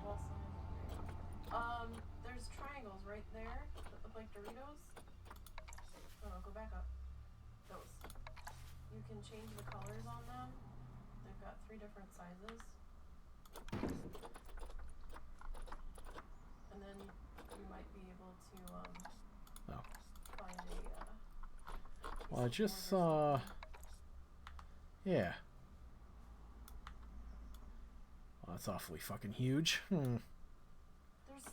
Well, there's triangles right there that look like Doritos. No, go back up. Those. You can change the colors on them. They've got 3 different sizes. And then you might be able to find a Well, I just saw... Yeah. Well, that's awfully fucking huge. There's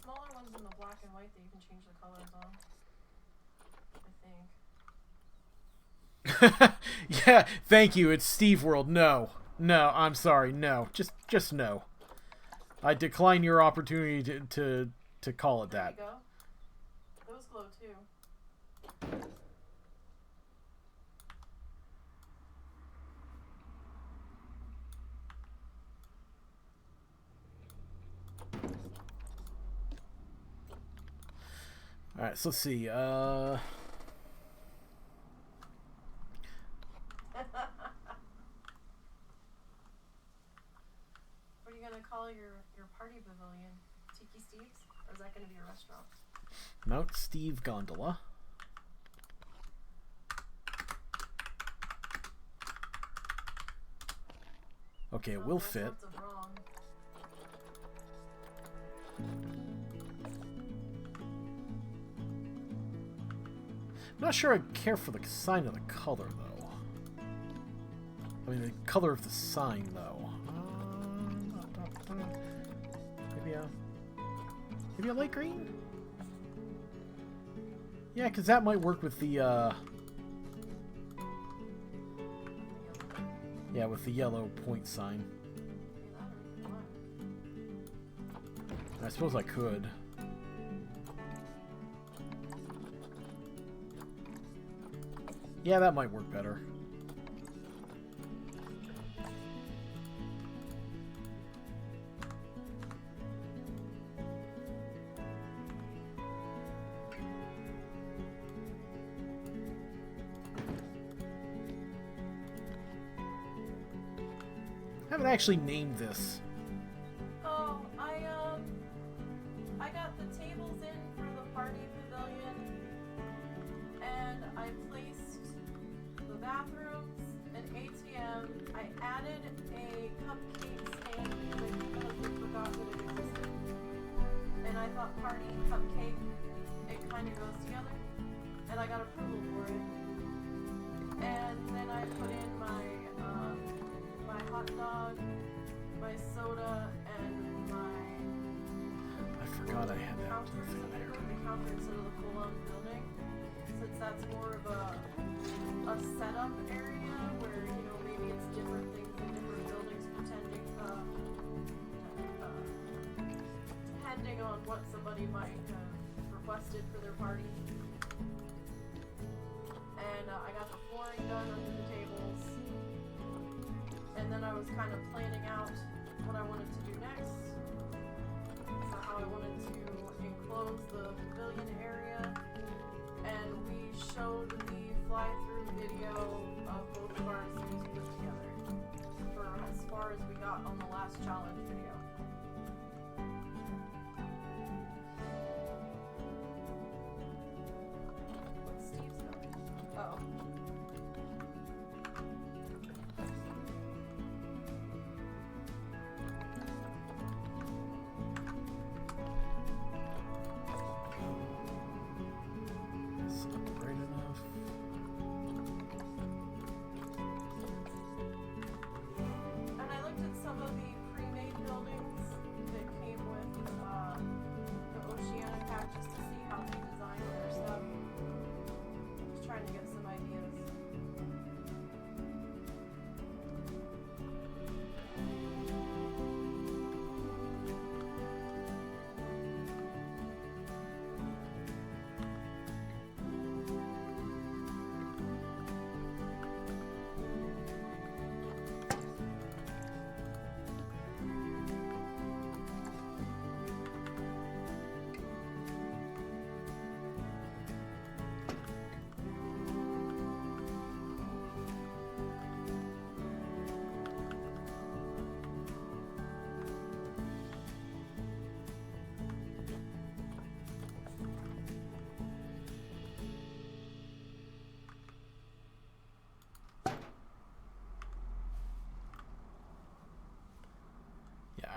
smaller ones in the black and white that you can change the colors on. I think. Yeah, thank you. It's Steve World. No. No, I'm sorry. No. Just no. I decline your opportunity to call it that. There you go. Those glow too. Alright, so let's see. What are you gonna call your party pavilion? Tiki Steve's? Or is that gonna be a restaurant? Mount Steve Gondola. Okay, it will fit. Lots of wrong. I'm not sure I care for the sign of the color, though. I mean, the color of the sign, though. Maybe a light green? Yeah, because that might work with the, yeah, with the yellow point sign. I suppose I could. Yeah, that might work better. I haven't actually named this. Oh, I got the tables in for the party pavilion, and I placed the bathrooms, an ATM. I added a cupcake stand because my husband forgot that it existed, and I thought party cupcake, it kind of goes together, and I got approval for it. And then I put in my hot dog, my soda, and my... I forgot I had that counter. thing I there. put the counter instead of the full-on building, since that's more of a setup area where, you know, maybe it's different things in different buildings depending on what somebody might have requested for their party. And I got the flooring done under the tables. And then I was kind of planning out what I wanted to do next, for how I wanted to enclose the pavilion area, and we showed the fly-through video of both of our zoos put together, for as far as we got on the last challenge video. What's Steve's note? Oh.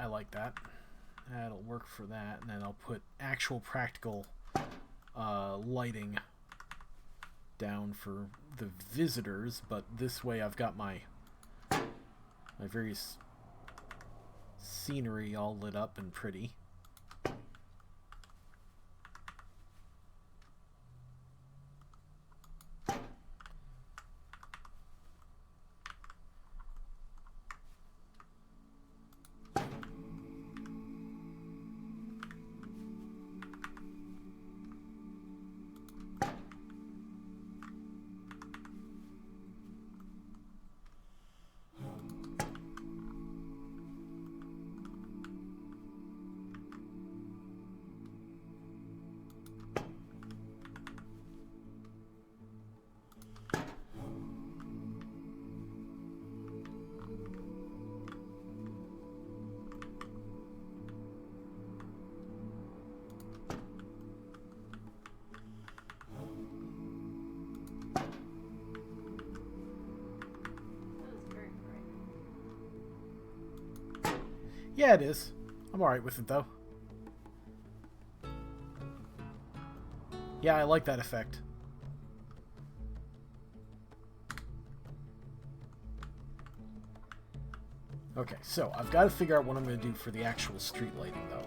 I like that. That'll work for that. And then I'll put actual practical lighting down for the visitors, but this way I've got my various scenery all lit up and pretty. Yeah, it is. I'm alright with it, though. Yeah, I like that effect. Okay, so I've got to figure out what I'm going to do for the actual street lighting, though.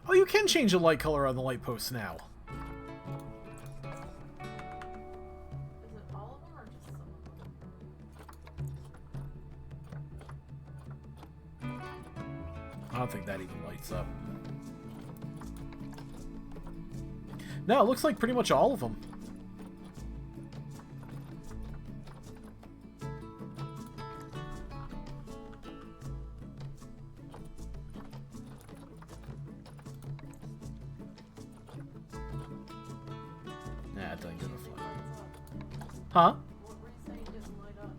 Oh, you can change the light color on the light posts now. Is it all of them or just some of them? I don't think that even lights up. No, it looks like pretty much all of them. Nah, it doesn't give a fuck. Huh? What were you saying didn't light up?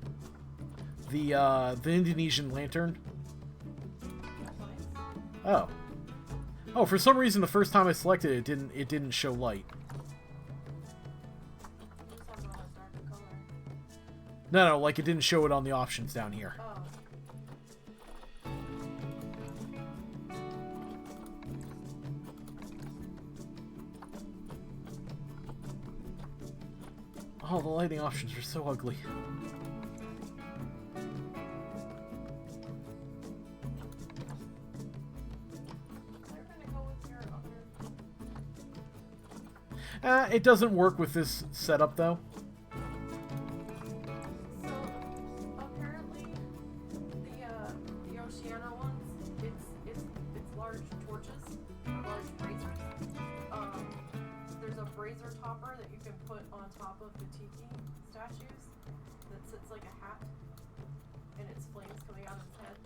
The Indonesian lantern. Lights? Oh. Oh, for some reason the first time I selected it, it didn't show light. Just have a darker color. No, like it didn't show it on the options down here. Oh. Oh, the lighting options are so ugly. They're gonna go with your other. It doesn't work with this setup, though. So apparently, the Oceania ones, it's large torches, large brazers. There's a brazier topper that you can put on top of the tiki statues that sits like a hat, and it's flames coming out of its head.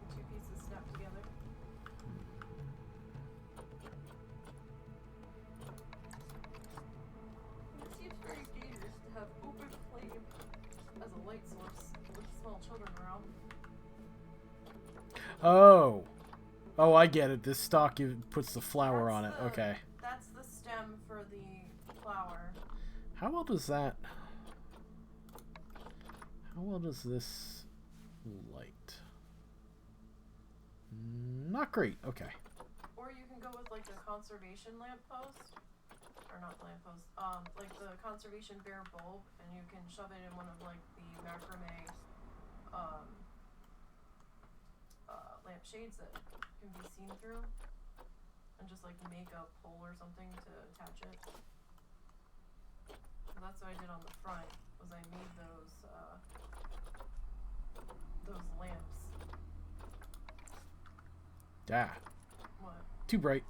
The two pieces snap together. It seems very dangerous to have open flame as a light source with small children around. Oh. Oh, I get it. This stock puts the flower on it. Okay. That's the stem for the flower. How well does that... How well does this light? Not great. Okay. Or you can go with like the conservation lamppost. Or not lamppost. Like the conservation bare bulb, and you can shove it in one of like the macrame lampshades that can be seen through, and just like make a pole or something to attach it. So that's what I did on the front. Was I made those lamps. Yeah. What? Too bright.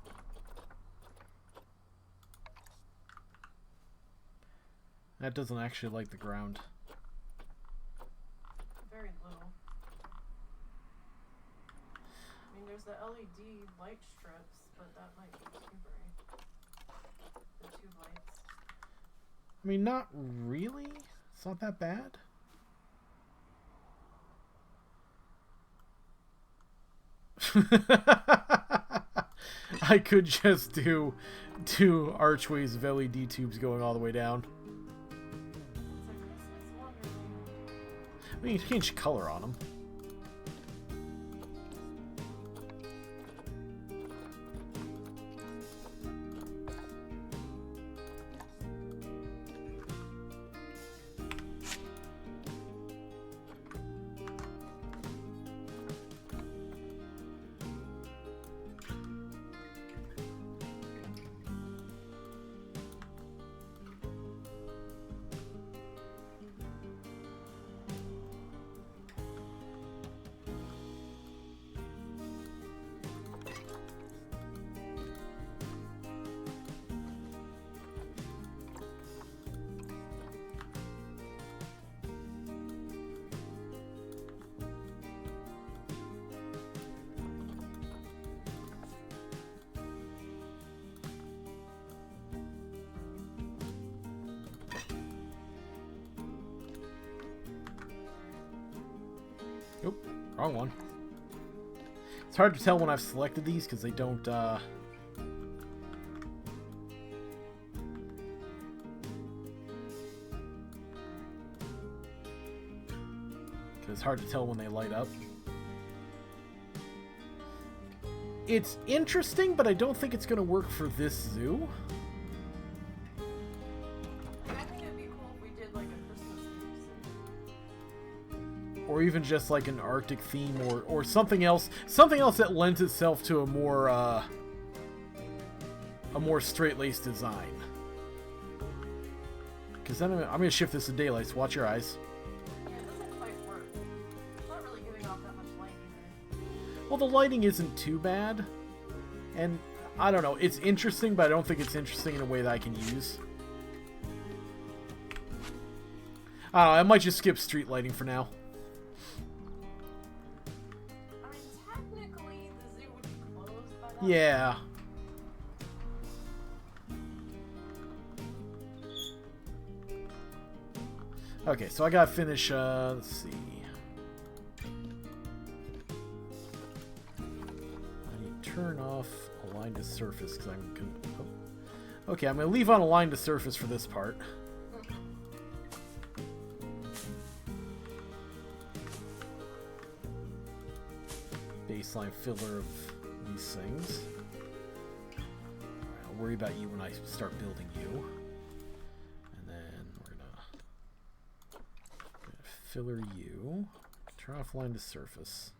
That doesn't actually light the ground. Very little. I mean, there's the LED light strips, but that might be too bright. The tube lights. I mean, not really. It's not that bad. I could just do two archways of LED tubes going all the way down. It's like Christmas Wonderland. I mean, you can change color on them. Nope, wrong one. It's hard to tell when I've selected these because they don't, it's hard to tell when they light up. It's interesting, but I don't think it's going to work for this zoo. I think it'd be cool if we did like a Christmas theme. Or even just like an Arctic theme, or something else that lends itself to a more straight-laced design. Because then I'm going to shift this to daylight, so watch your eyes. Yeah, it doesn't quite work. It's not really giving off that much light either. Well, the lighting isn't too bad. And, I don't know, it's interesting, but I don't think it's interesting in a way that I can use. I don't know, I might just skip street lighting for now. I mean, technically, the zoo would be closed by that. Yeah. Okay, so I gotta finish, let's see. I need to turn off align to surface, because I'm gonna... Oh. Okay, I'm gonna leave on align to surface for this part. Baseline filler of these things. I'll worry about you when I start building you. Filler you. Turn off line to surface.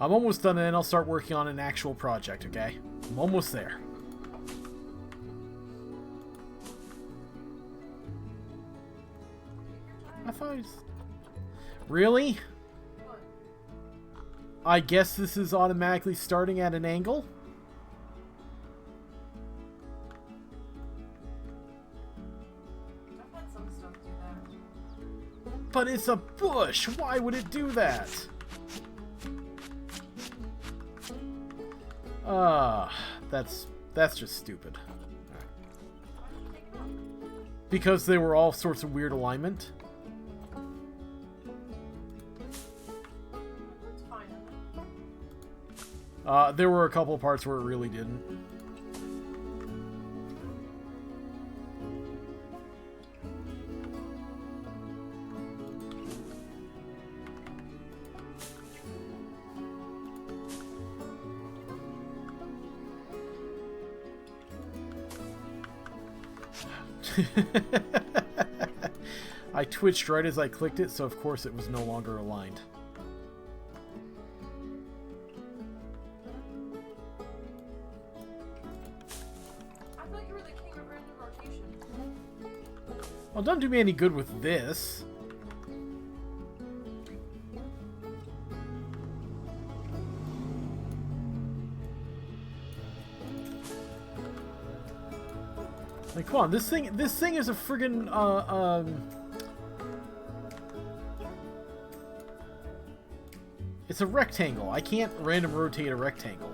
I'm almost done, and then I'll start working on an actual project, okay? I'm almost there. I thought I was... Really? What? I guess this is automatically starting at an angle? I've had some stuff do that. But it's a bush! Why would it do that? That's just stupid. Why did you take it off? Because they were all sorts of weird alignment. That's fine, isn't it? There were a couple of parts where it really didn't. I twitched right as I clicked it, so of course it was no longer aligned. I thought you were the king of random rotation. Well, don't do me any good with this. Like, come on, this thing is a friggin' it's a rectangle. I can't random rotate a rectangle.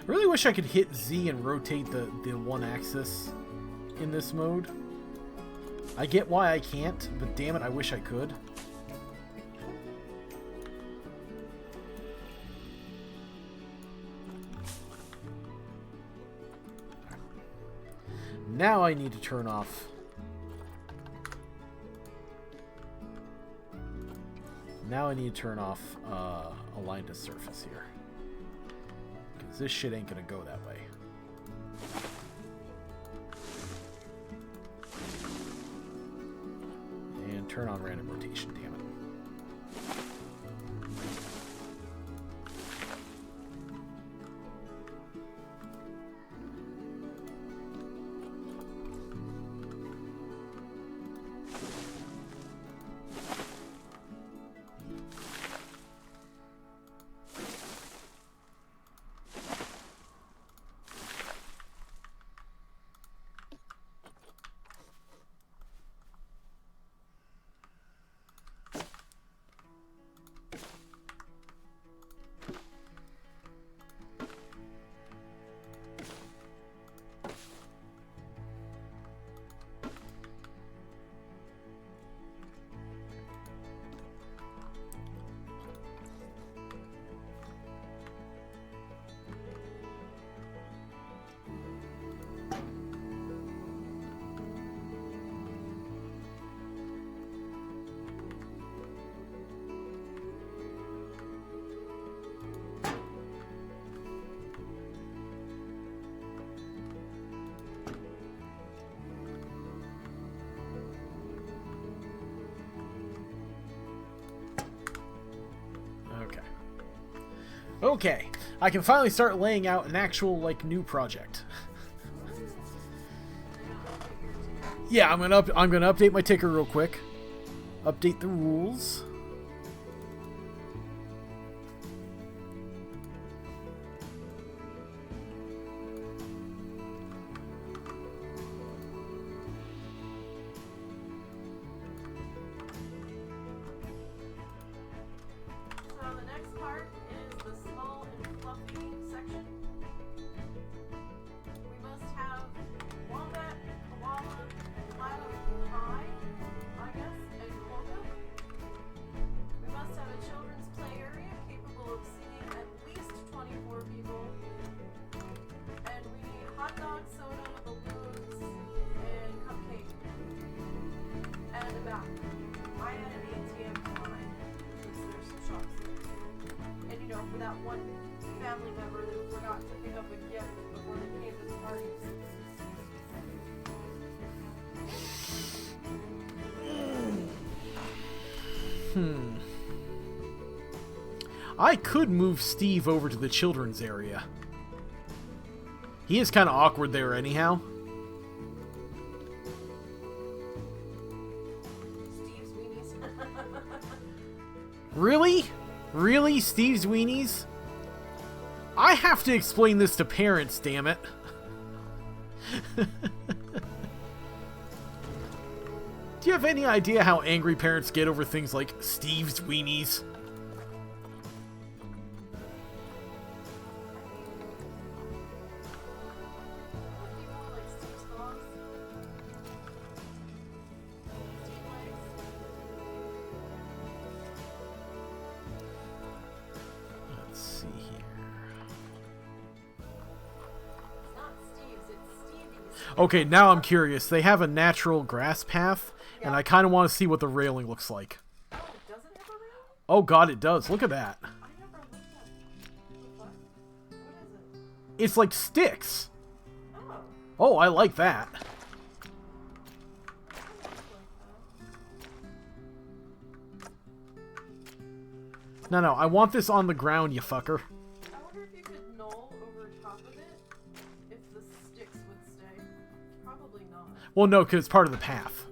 I really wish I could hit Z and rotate the one axis in this mode. I get why I can't, but damn it, I wish I could. Now I need to turn off. Now I need to turn off align to surface here. Because this shit ain't gonna go that way. And turn on random rotation, damn it. Okay, I can finally start laying out an actual, like, new project. Yeah, I'm gonna update my ticker real quick. Update the rules. I could move Steve over to the children's area. He is kind of awkward there anyhow. Steve's weenies. Really? Really, Steve's weenies? I have to explain this to parents, damn it. Do you have any idea how angry parents get over things like Steve's weenies? Okay, now I'm curious. They have a natural grass path, and I kind of want to see what the railing looks like. Oh, does it have a railing? Oh god, it does. Look at that. I never looked at it. What is it? It's like sticks. Oh. Oh, I like that. No, I want this on the ground, you fucker. I wonder if you could knoll over top of it, if the sticks would stay. Probably not. Well, no, because it's part of the path.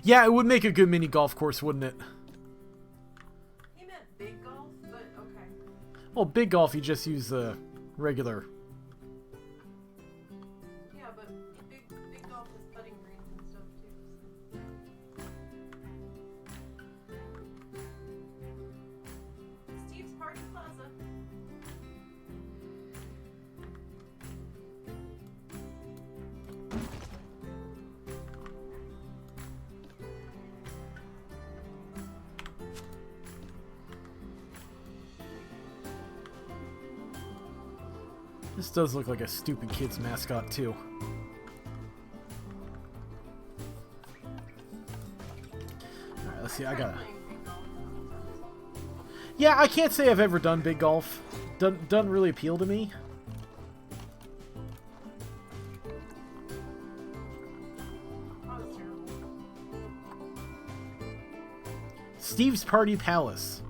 Yeah, it would make a good mini golf course, wouldn't it? He meant big golf, but okay. Well, big golf, you just use the regular. Yeah, but big golf is putting greens and stuff too. Steve's Party Plaza. This does look like a stupid kid's mascot, too. Alright, let's see, I gotta... Yeah, I can't say I've ever done big golf. Doesn't really appeal to me. Steve's Party Palace.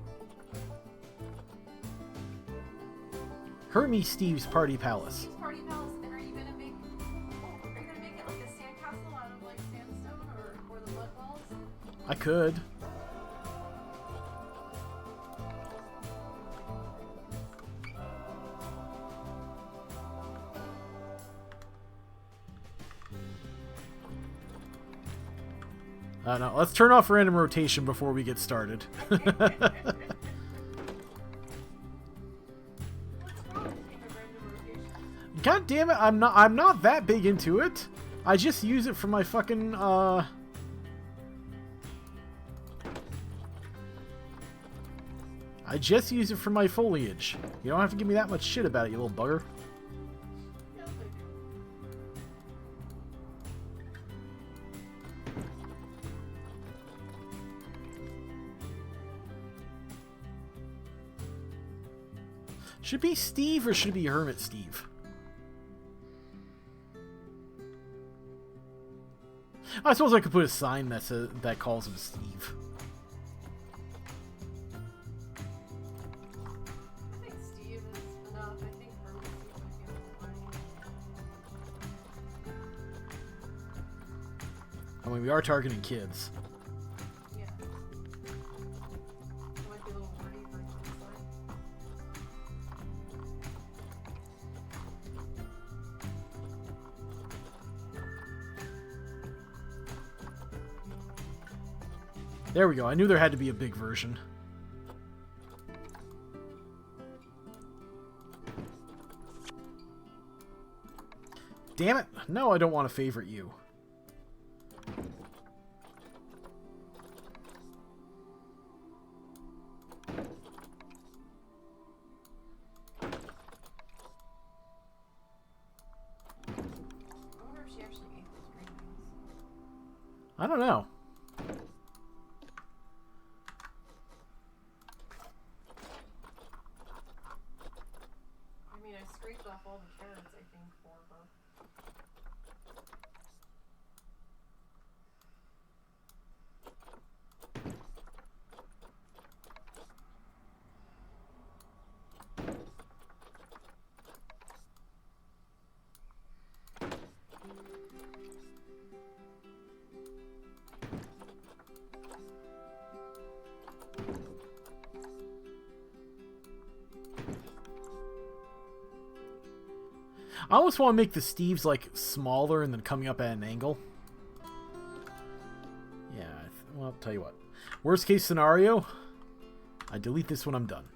Hermie Steve's Party Palace. Steve's Party Palace, and are you gonna make it like a sandcastle out of like sandstone or the mud walls? I could. No, let's turn off random rotation before we get started. God damn it, I'm not that big into it. I just use it for my fucking I just use it for my foliage. You don't have to give me that much shit about it, you little bugger. Should it be Steve or should it be Hermit Steve? I suppose I could put a sign that calls him Steve. I think Steve is enough. I think Hermit Steve might be I mean, we are targeting kids. yeah. It might be a little wordy for this line. There we go. I knew there had to be a big version. Damn it. No, I don't want to favorite you. I wonder if she actually ate those green beans. I don't know. I mean, I scraped off all the carrots, I think, for her. I almost want to make the Steves, like, smaller and then coming up at an angle. Yeah, well, I'll tell you what. Worst case scenario, I delete this when I'm done.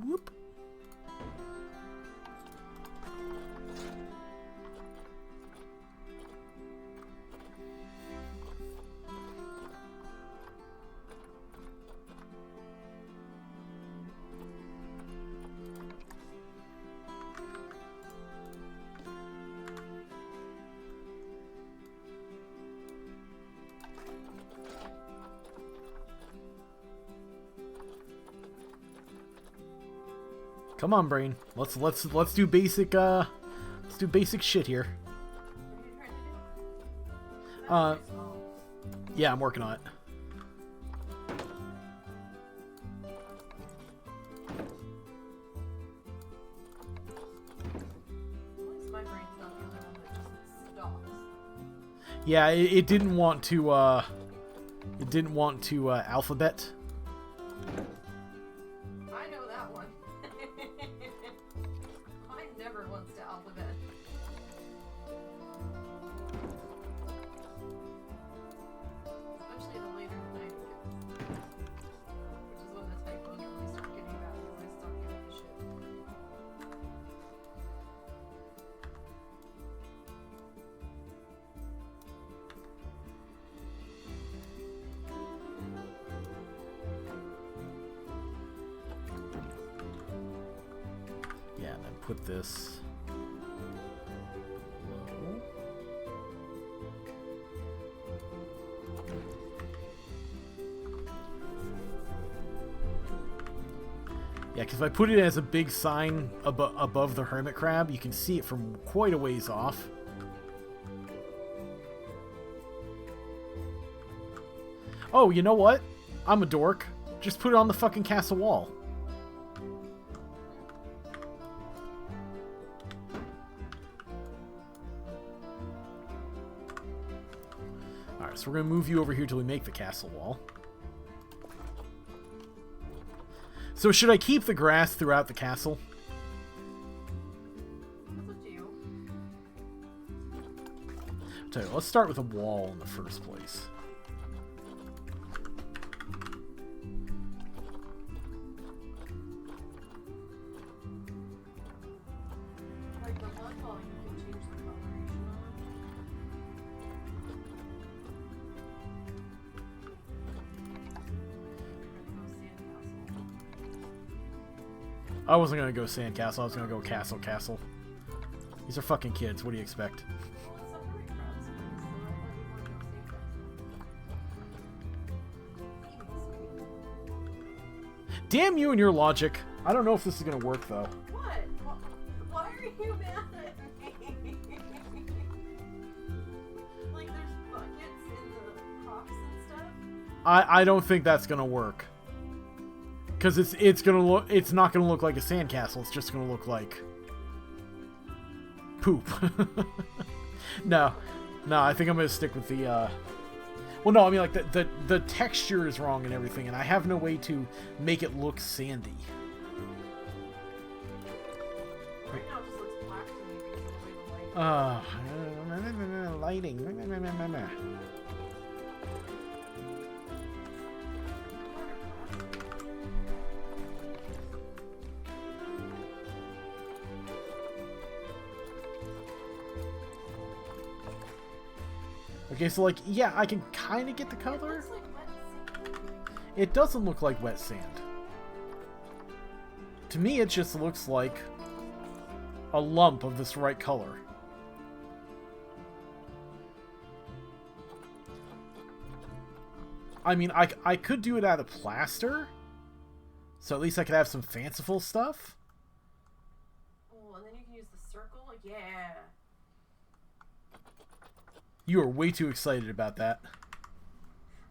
Whoop. Come on, brain. Let's do basic shit here. What are you trying to do? Yeah, I'm working on it. At least my brain's not the only one that just stops. Yeah, it didn't want to alphabet. I know that one. Mine never wants to alphabet. Especially the later the night it gets. Which is when the typos really start getting bad because I stop giving a shit. Yeah, and then put this low. Yeah, because if I put it as a big sign above the hermit crab, you can see it from quite a ways off. Oh, you know what? I'm a dork. Just put it on the fucking castle wall. Alright, so we're going to move you over here till we make the castle wall. So should I keep the grass throughout the castle? That's up to you. I'll tell you, let's start with a wall in the first place. Like the mud ball, you can change the coloration on. I wasn't going to go sandcastle, I was going to go castle. These are fucking kids, what do you expect? Well, it's a hermit crab, so I thought you wanted to go Damn you and your logic. I don't know if this is going to work, though. What? you mad at me? Like, there's buckets in the props and stuff? I don't think that's gonna work. Because it's not gonna look like a sandcastle, it's just gonna look like poop. No, I think I'm gonna stick with the well, no, I mean, like, the texture is wrong and everything, and I have no way to make it look sandy. Right now it just looks black to me because of the way the light. Lighting. Okay, so, like, yeah, I can kind of get the color. It looks like wet sand. It doesn't look like wet sand. To me, it just looks like a lump of this right color. I mean, I could do it out of plaster. So at least I could have some fanciful stuff. Oh, and then you can use the circle? Yeah. You are way too excited about that.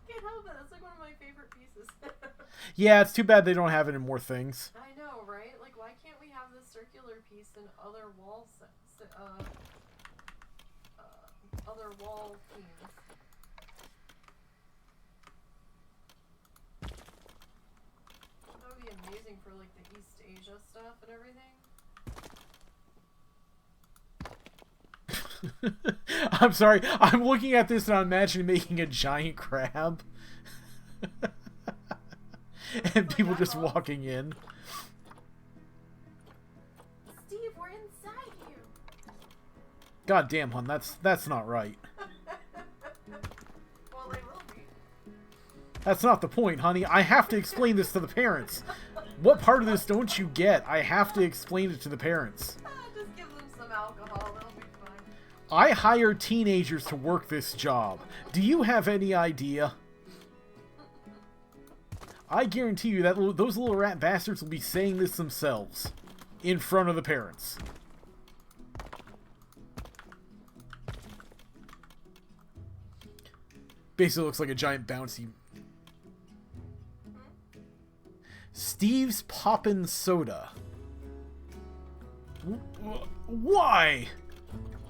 Can't help it. That's like one of my favorite pieces. Yeah, it's too bad they don't have it in more things. I know, right? Like, why can't we have this circular piece in other wall themes? That would be amazing for, like, the East Asia stuff and everything. I'm sorry. I'm looking at this and I'm imagining making a giant crab. And people just walking in. Steve, we're inside you. God damn, hon, that's not right. Well, they will be. That's not the point, honey. I have to explain this to the parents. What part of this don't you get? I have to explain it to the parents. Just give them some alcohol. They'll be fine. I hire teenagers to work this job. Do you have any idea? I guarantee you that those little rat bastards will be saying this themselves. In front of the parents. Basically looks like a giant bouncy. Steve's Poppin' Soda. Why?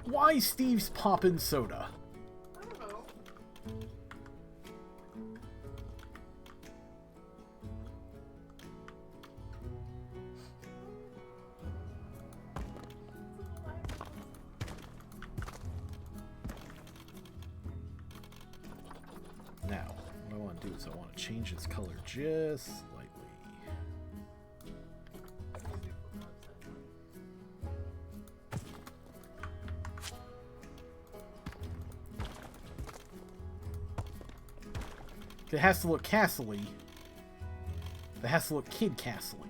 Why Steve's Poppin' Soda? I don't know. Now, what I want to do is I want to change its color just slightly. It has to look castle-y. It has to look kid castle-y.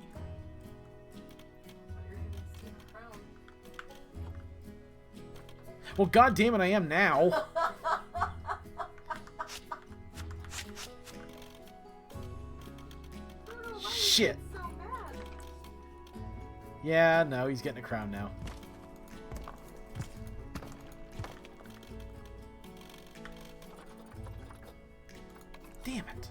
Well, god damn it, I am now. Shit. So bad. Yeah, no, he's getting a crown now. Damn it.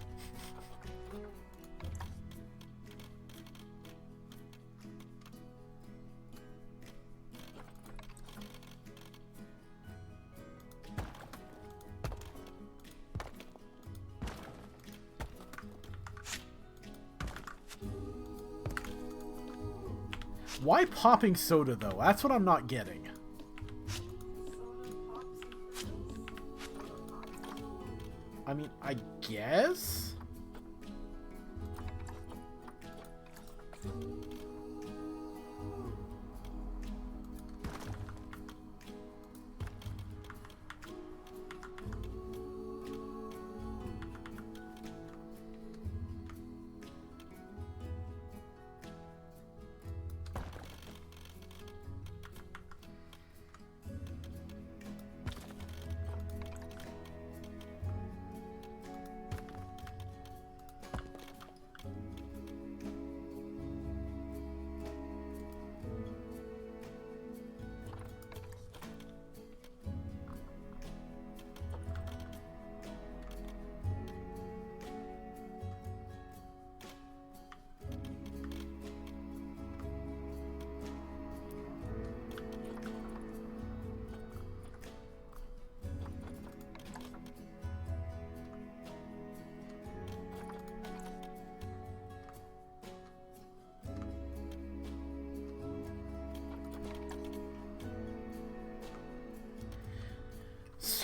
Why popping soda, though? That's what I'm not getting. I mean, I guess?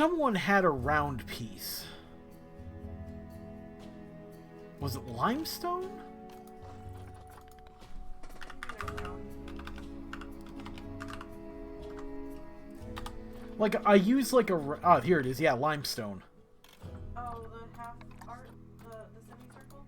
someone had a round piece. Was it limestone? Like, I use like a... Oh, here it is. Yeah, limestone. Oh, the half art? The semicircle?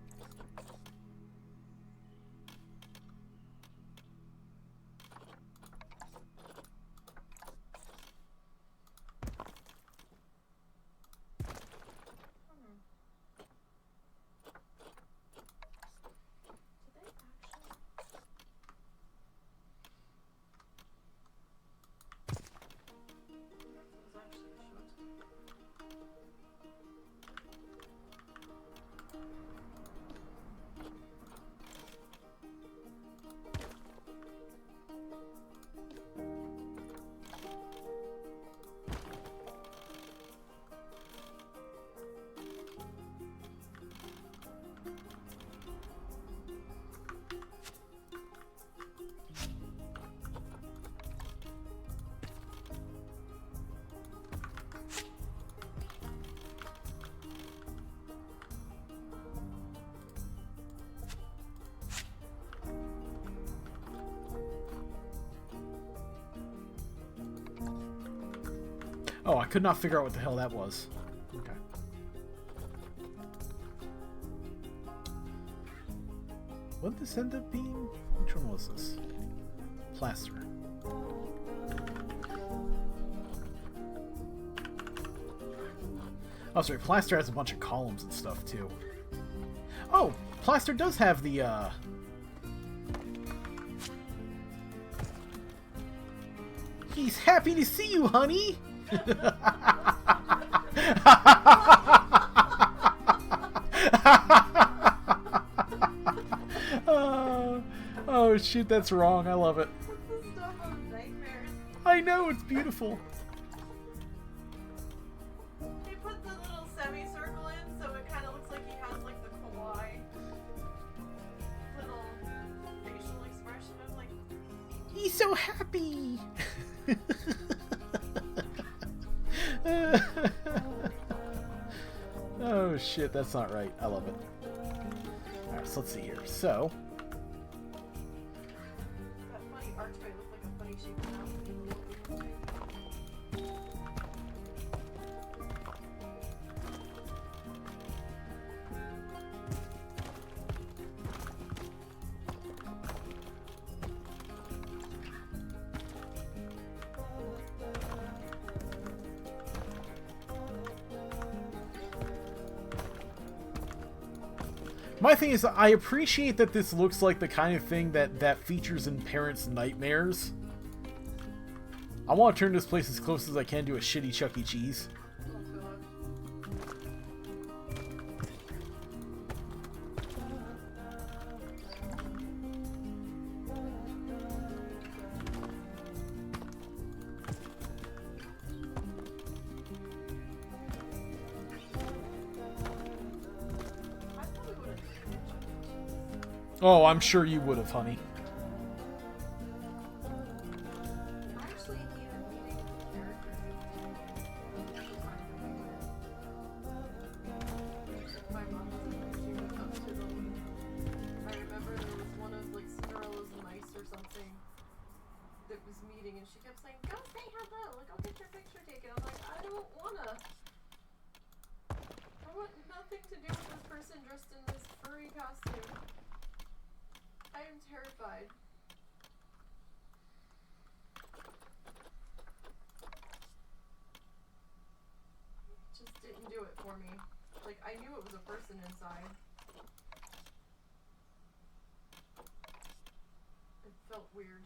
Oh, I could not figure out what the hell that was. Okay. What did this end up being? Which one was this? Plaster. Oh, sorry. Plaster has a bunch of columns and stuff, too. Oh! Plaster does have the, He's happy to see you, honey! Oh shit, that's wrong. I love it. What's the stuff of nightmares? I know, it's beautiful. He put the little semicircle in so it kind of looks like he has like the kawaii little facial expression of like... He's so happy! Oh shit, that's not right. I love it. Alright, so let's see here. So... That funny archway looked like a funny shaped mouth. My thing is, I appreciate that this looks like the kind of thing that features in parents' nightmares. I want to turn this place as close as I can to a shitty Chuck E. Cheese. Oh, I'm sure you would have, honey. I actually hated meeting the characters. My mom was in she would come to them. I remember there was one of like Cinderella's mice or something that was meeting and she kept saying, "Go say hello, like I'll get your picture taken." I'm like, I don't wanna. I want nothing to do with this person dressed in this furry costume. I am terrified. It just didn't do it for me. Like, I knew it was a person inside. It felt weird.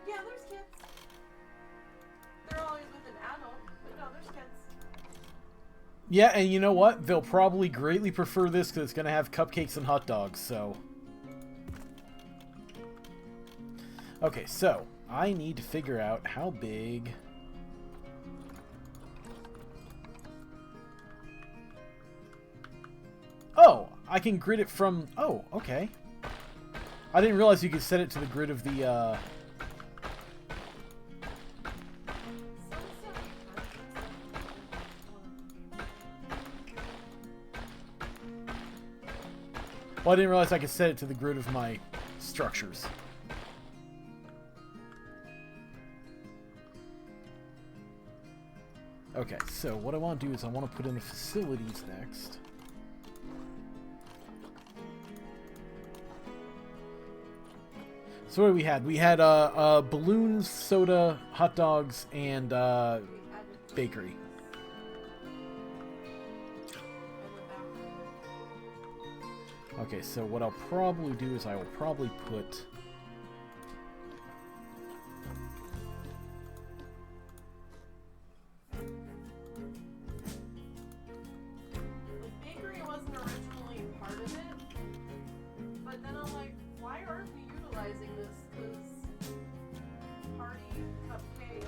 Yeah, there's kids. They're always with an adult, but no, there's kids. Yeah, and you know what? They'll probably greatly prefer this because it's going to have cupcakes and hot dogs, so... Okay, so, I need to figure out how big I can grid it from... Oh, okay. I didn't realize you could set it to the grid of the, Well, I didn't realize I could set it to the grid of my structures. Okay, so what I want to do is I want to put in the facilities next. So what do we had? We had balloons, soda, hot dogs, and bakery. Okay, so what I'll probably do is I will probably put... Bakery wasn't originally part of it, but then I'm like, why aren't we utilizing this? Because party cupcake.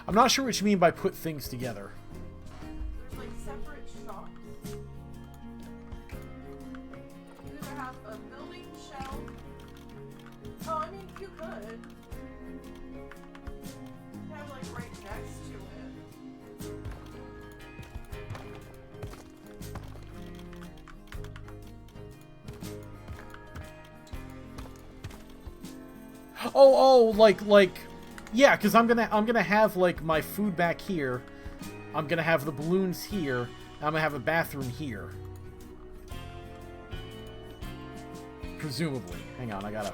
I'm not sure what you mean by put things together. There's like separate shops. You either have a building shell. Oh, I mean, you could. You have like right next to it. Oh, like, yeah, because I'm gonna have like my food back here. I'm gonna have the balloons here. And I'm gonna have a bathroom here. Presumably. Hang on, I gotta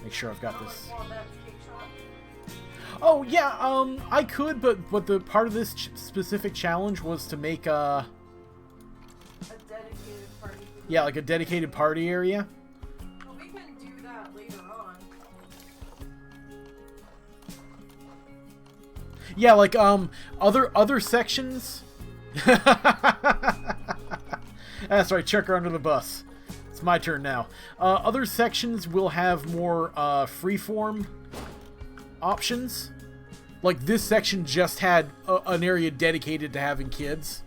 make sure I've got this. Wombat's cake shop. Oh yeah, I could, but the part of this specific challenge was to make A dedicated party. yeah, like a dedicated party area. Well, we can do that later on. Yeah, like other sections. That's right, chuck her under the bus. It's my turn now. Other sections will have more freeform options. Like this section just had an area dedicated to having kids.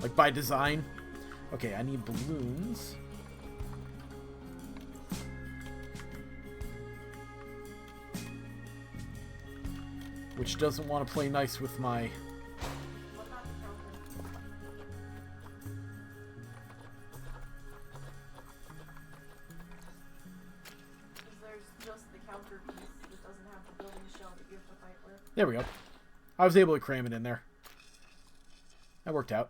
Like by design. Okay, I need balloons. Which doesn't want to play nice with my... What about the counter? Because there's just the counter piece that doesn't have the building shell that you have to fight with. There we go. I was able to cram it in there. That worked out.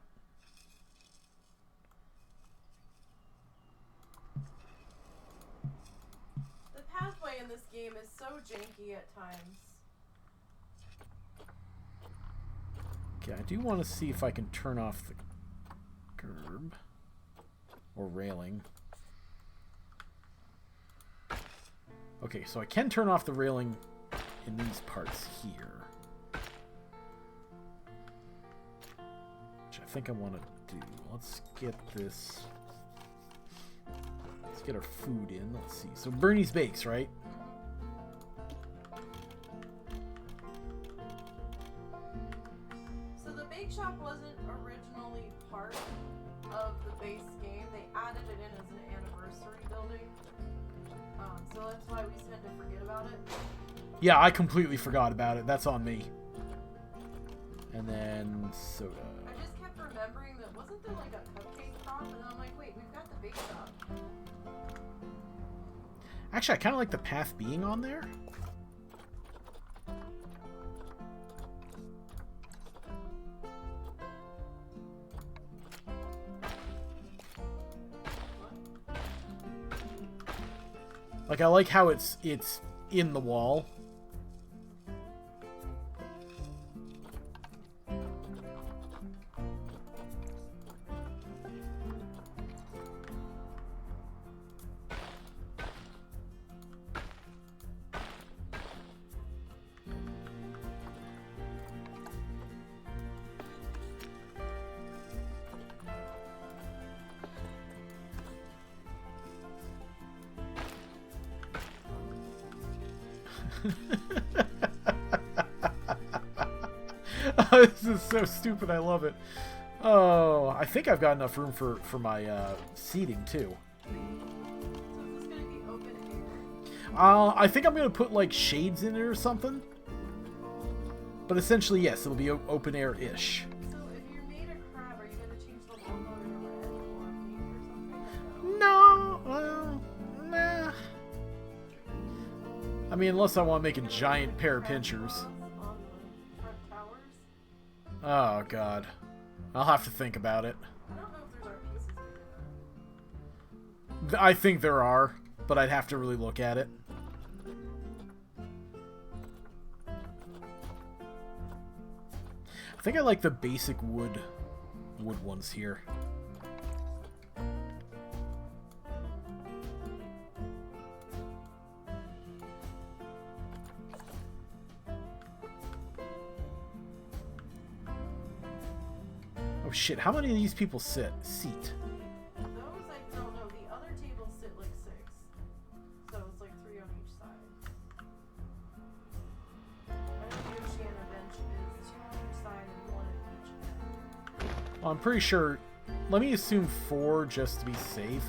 The pathway in this game is so janky at times. Okay, I do want to see if I can turn off the curb. Or railing. Okay, so I can turn off the railing in these parts here. Which I think I want to do. Let's get this... Let's get our food in. Let's see. So Bernie's Bakes, right? So the bake shop wasn't originally part of the base game. They added it in as an anniversary building. So that's why we tend to forget about it. Yeah, I completely forgot about it. That's on me. And then soda. I just kept remembering that wasn't there like a cupcake shop? And I'm like, wait, we've got the bake shop. Actually, I kind of like the path being on there. Like, I like how it's in the wall. This is so stupid. I love it. Oh, I think I've got enough room for my seating too. So is this gonna be open air? I think I'm gonna put like shades in it or something. But essentially, yes, it'll be open air-ish. So if you made a crab, are you gonna change the logo to red or pink or something? No, well, nah. I mean, unless I want to make a giant pair of pinchers. On the front towers? Oh god, I'll have to think about it. I don't know if there's art pieces to do that. I think there are, but I'd have to really look at it. I think I like the basic wood ones here. Oh shit, how many of these people seat? Those, I don't know. The other tables sit like 6. So it's like 3 on each side. I know the Oceania bench is 2 on each side and 1 at each end. Well, I'm pretty sure... Let me assume 4 just to be safe.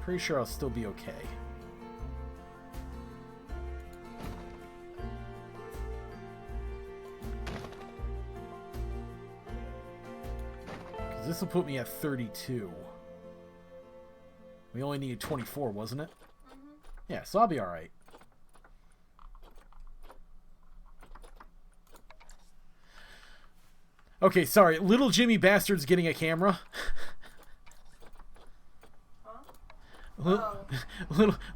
Pretty sure I'll still be okay. Because this will put me at 32. We only needed 24, wasn't it? Mm-hmm. Yeah, so I'll be alright. Okay, sorry. Little Jimmy Bastard's getting a camera. Huh?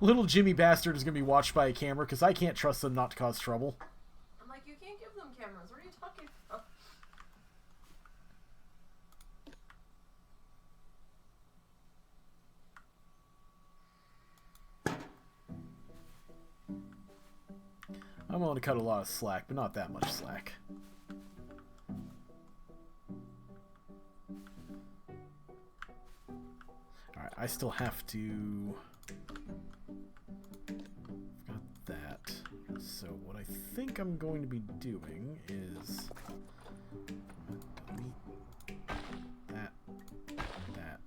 Little Jimmy Bastard is going to be watched by a camera because I can't trust them not to cause trouble. I'm like, you can't give them cameras. What are you talking about? I'm willing to cut a lot of slack, but not that much slack. Alright, I still have to... Got that. So what I think I'm going to be doing is... delete that, that.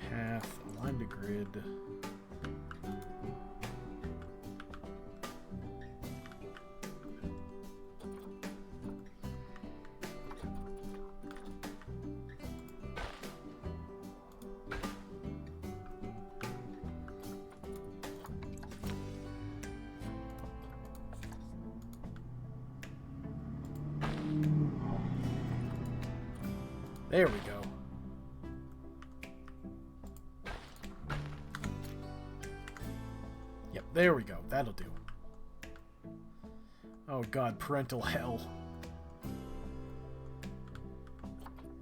Path, align to grid. There we go. Yep, there we go. That'll do. Oh god, parental hell.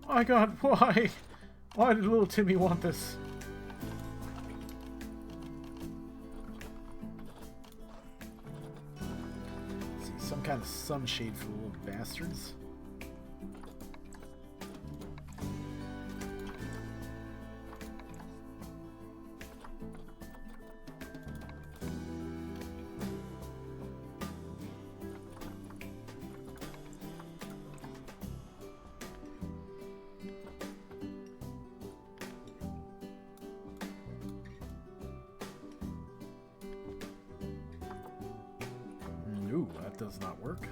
My god, why? Why did little Timmy want this? Let's see, some kind of sunshade for the little bastards. Ooh, that does not work.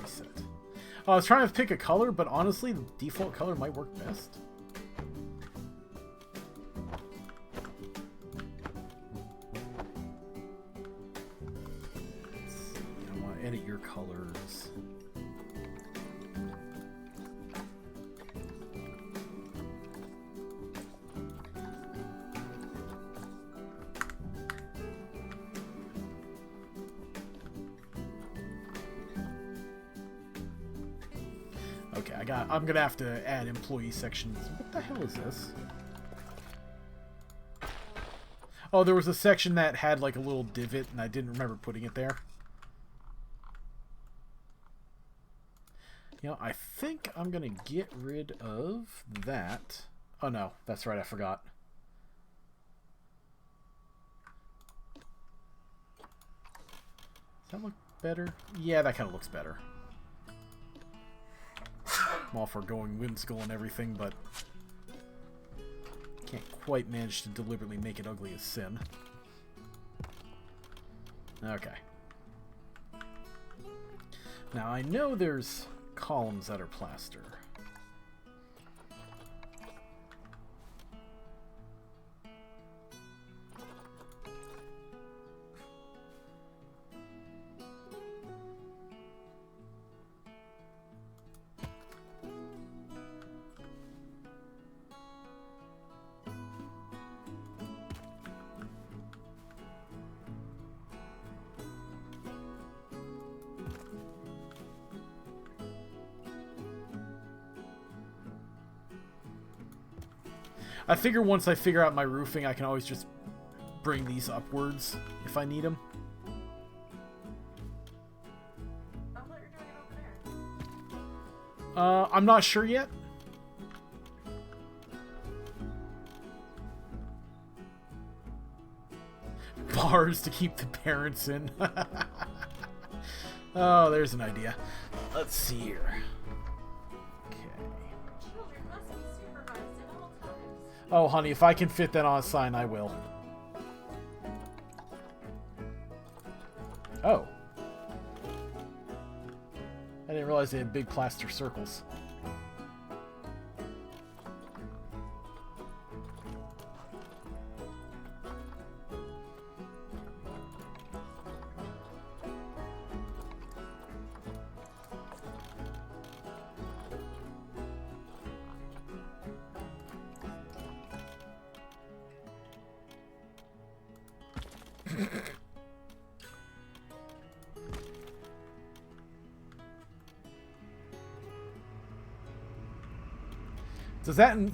Reset. I was trying to pick a color, but honestly, the default color might work best. Let's see, I want to edit your colors. Okay, I'm gonna have to add employee sections. What the hell is this? Oh, there was a section that had like a little divot, and I didn't remember putting it there. You know, I think I'm gonna get rid of that. Oh no, that's right, I forgot. Does that look better? Yeah, that kind of looks better. I'm all for going whimsical and everything, but can't quite manage to deliberately make it ugly as sin. Okay. Now I know there's columns that are plaster. I figure once I figure out my roofing, I can always just bring these upwards if I need them. I thought you were doing it over there. I'm not sure yet. Bars to keep the parents in. Oh, there's an idea. Let's see here. Children must be supervised at all times. Oh, honey, if I can fit that on a sign, I will. Oh. I didn't realize they had big plaster circles.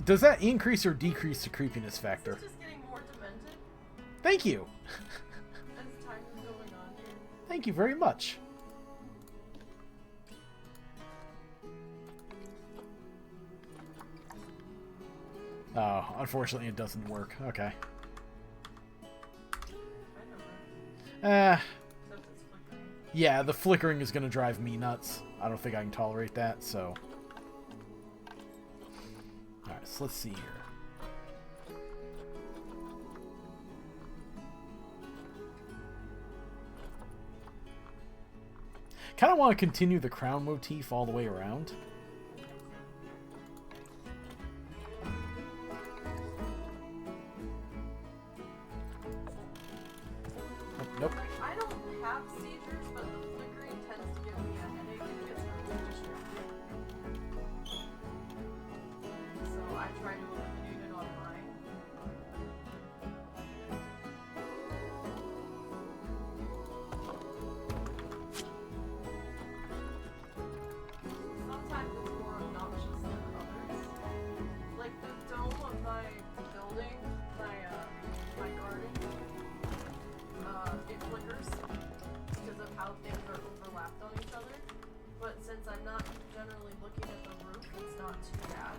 Does that increase or decrease the creepiness factor? It's just getting more demented Thank you. as time is going on here. Thank you very much. Oh, unfortunately it doesn't work. Okay. Except it's flickering. Yeah, the flickering is going to drive me nuts. I don't think I can tolerate that, so... Alright, so let's see here. Kind of want to continue the crown motif all the way around. Nope. I don't have seizures, but the flickering tends to give me a headache and it gets really distracting. So I try to eliminate it on mine. Sometimes it's more obnoxious than others. Like the dome of my building, my garden. It flickers because of how things are overlapped on each other. But since I'm not generally looking at the roof, it's not too bad.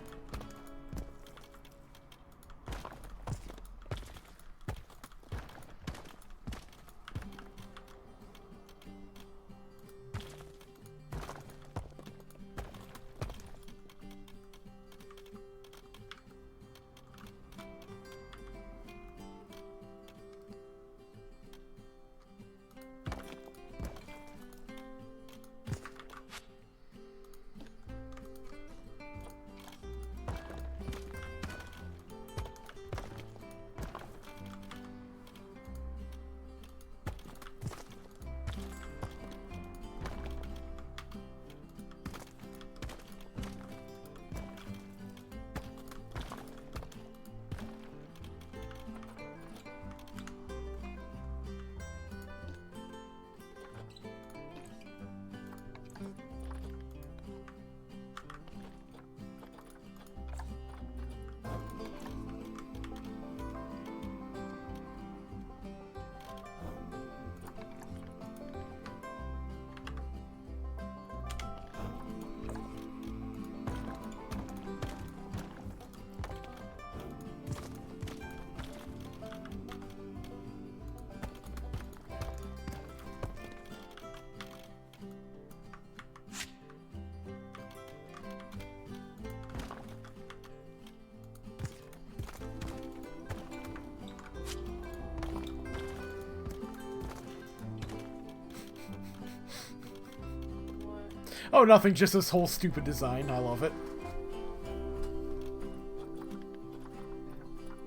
Oh, nothing, just this whole stupid design. I love it.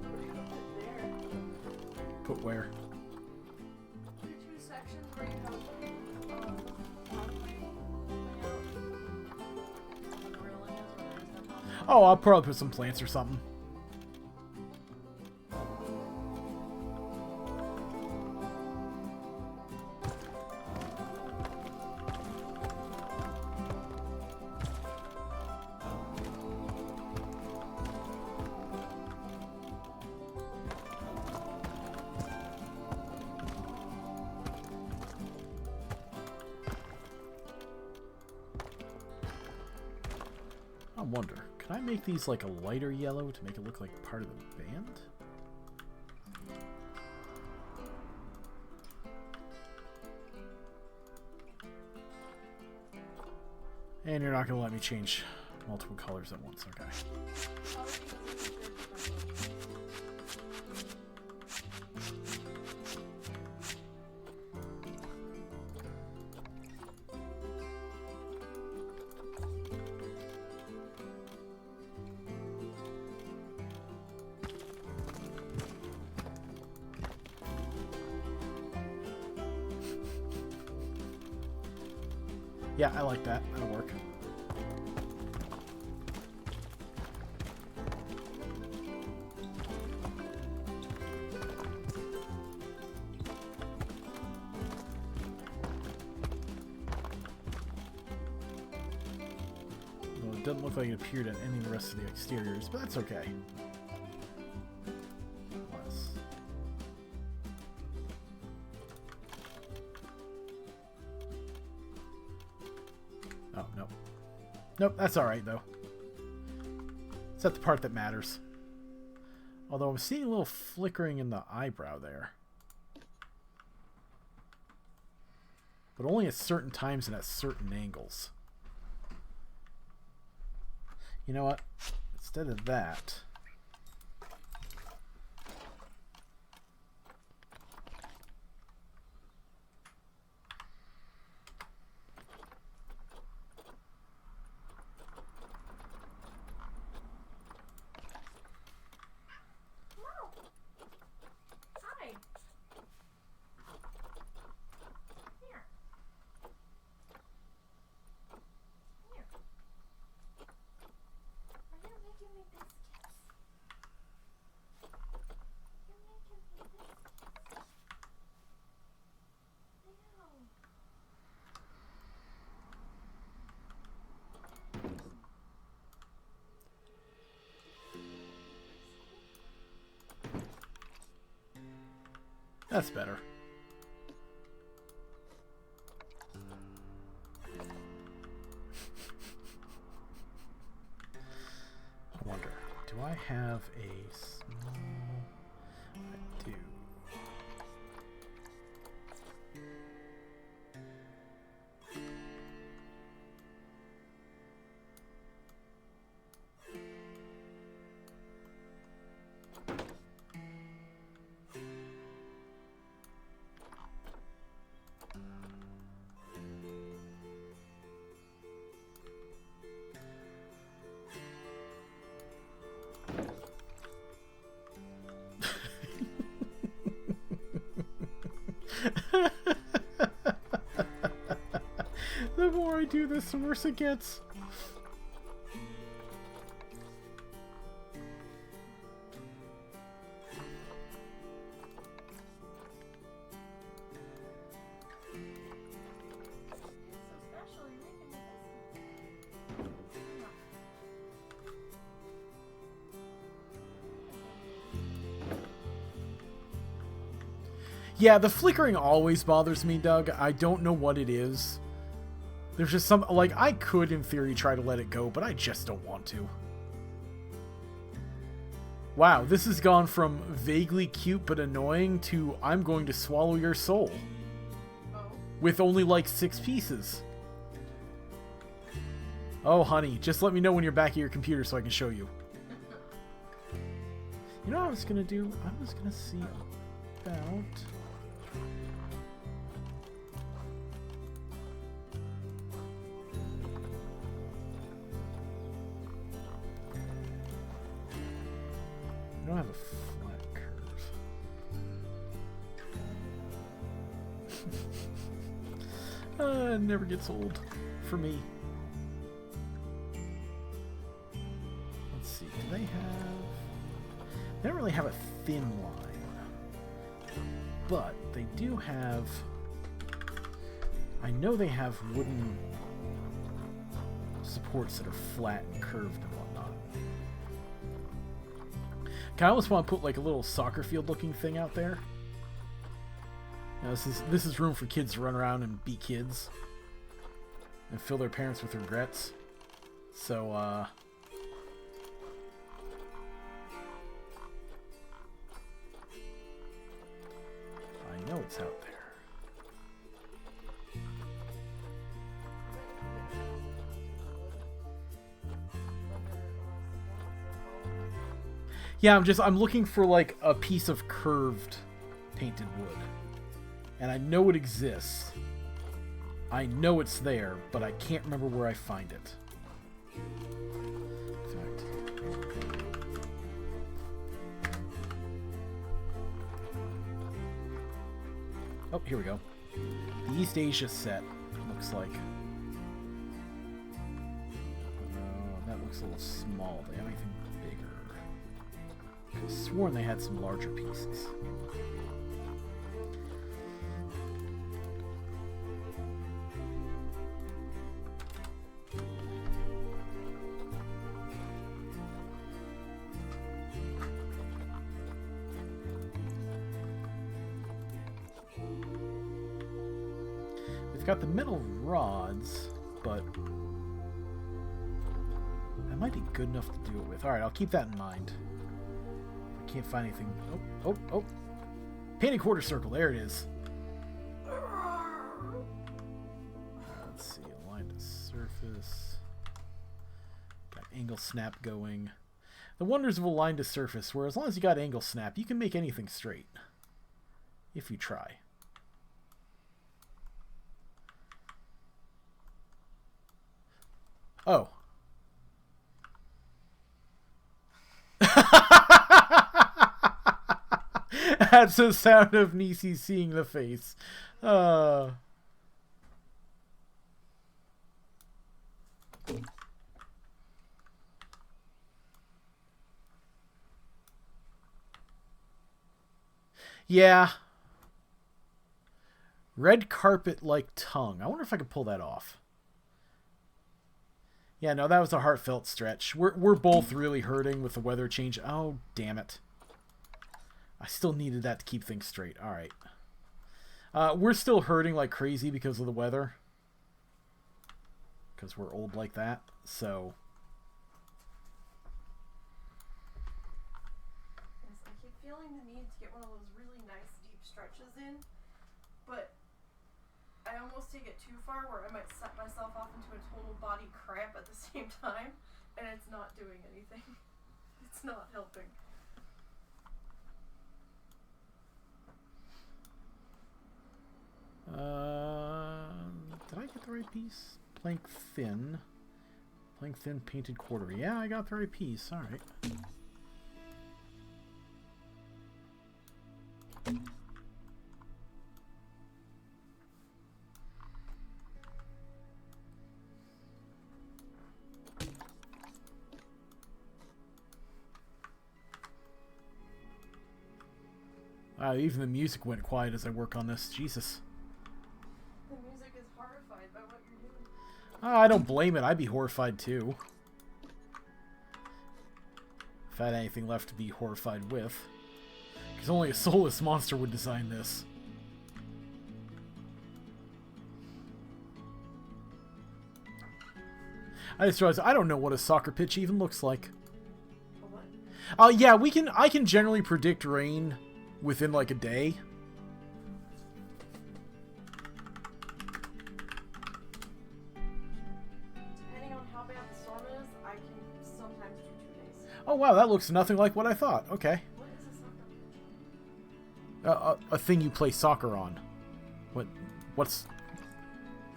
What are you gonna put there? Put where? Your two sections where you have pathway going out. Oh, I'll probably put some plants or something. I wonder, can I make these like a lighter yellow to make it look like part of the band? And you're not going to let me change multiple colors at once, okay. Yeah, I like that. That'll work. Well, it doesn't look like it appeared on any of the rest of the exteriors, but that's okay. Oh, no. Nope, that's alright, though. It's not the part that matters. Although I'm seeing a little flickering in the eyebrow there. But only at certain times and at certain angles. You know what? Instead of that... That's better. I wonder, do I have a small... I do. The more I do this, the worse it gets. Yeah, the flickering always bothers me, Doug. I don't know what it is. There's just some... Like, I could, in theory, try to let it go, but I just don't want to. Wow, this has gone from vaguely cute but annoying to I'm going to swallow your soul. Oh. With only, like, 6 pieces. Oh, honey, just let me know when you're back at your computer so I can show you. You know what I was going to do? I was going to see about... have a flat curve. It never gets old for me. Let's see, do they have... They don't really have a thin line, but they do have... I know they have wooden supports that are flat and curved and whatnot. I almost want to put like a little soccer field looking thing out there. Now, this is room for kids to run around and be kids and fill their parents with regrets. So I know it's out there. Yeah, I'm looking for like a piece of curved painted wood. And I know it exists. I know it's there, but I can't remember where I find it. In fact, oh, here we go. The East Asia set looks like. Oh, that looks a little small. Do they have anything bigger? I could have sworn they had some larger pieces. They've got the metal rods, but that might be good enough to do it with. Alright, I'll keep that in mind. If I can't find anything... Oh! Painted quarter circle, there it is. Let's see, align to surface. Got angle snap going. The wonders of align to surface, where as long as you got angle snap, you can make anything straight. If you try. Oh. That's the sound of Nisey seeing the face. Yeah. Red carpet like tongue. I wonder if I could pull that off. Yeah, no, that was a heartfelt stretch. We're both really hurting with the weather change. Oh, damn it. I still needed that to keep things straight. All right. We're still hurting like crazy because of the weather. Because we're old like that. So. Yes, I keep feeling the need to get one of those really nice deep stretches in. But I almost take it too far where I might set myself off into a total body cramp at the same time, and it's not doing anything. It's not helping. Did I get the right piece? Plank thin. Plank thin painted quarter. Yeah, I got the right piece. All right. Even the music went quiet as I work on this. Jesus. The music is horrified by what you're doing. I don't blame it. I'd be horrified too. If I had anything left to be horrified with. Because only a soulless monster would design this. I just realized I don't know what a soccer pitch even looks like. What? Yeah, I can generally predict rain within like a day. Depending on how bad the storm is, I can sometimes do 2 days. Oh wow, that looks nothing like what I thought. Okay. What is a soccer pitch? A thing you play soccer on. What's... That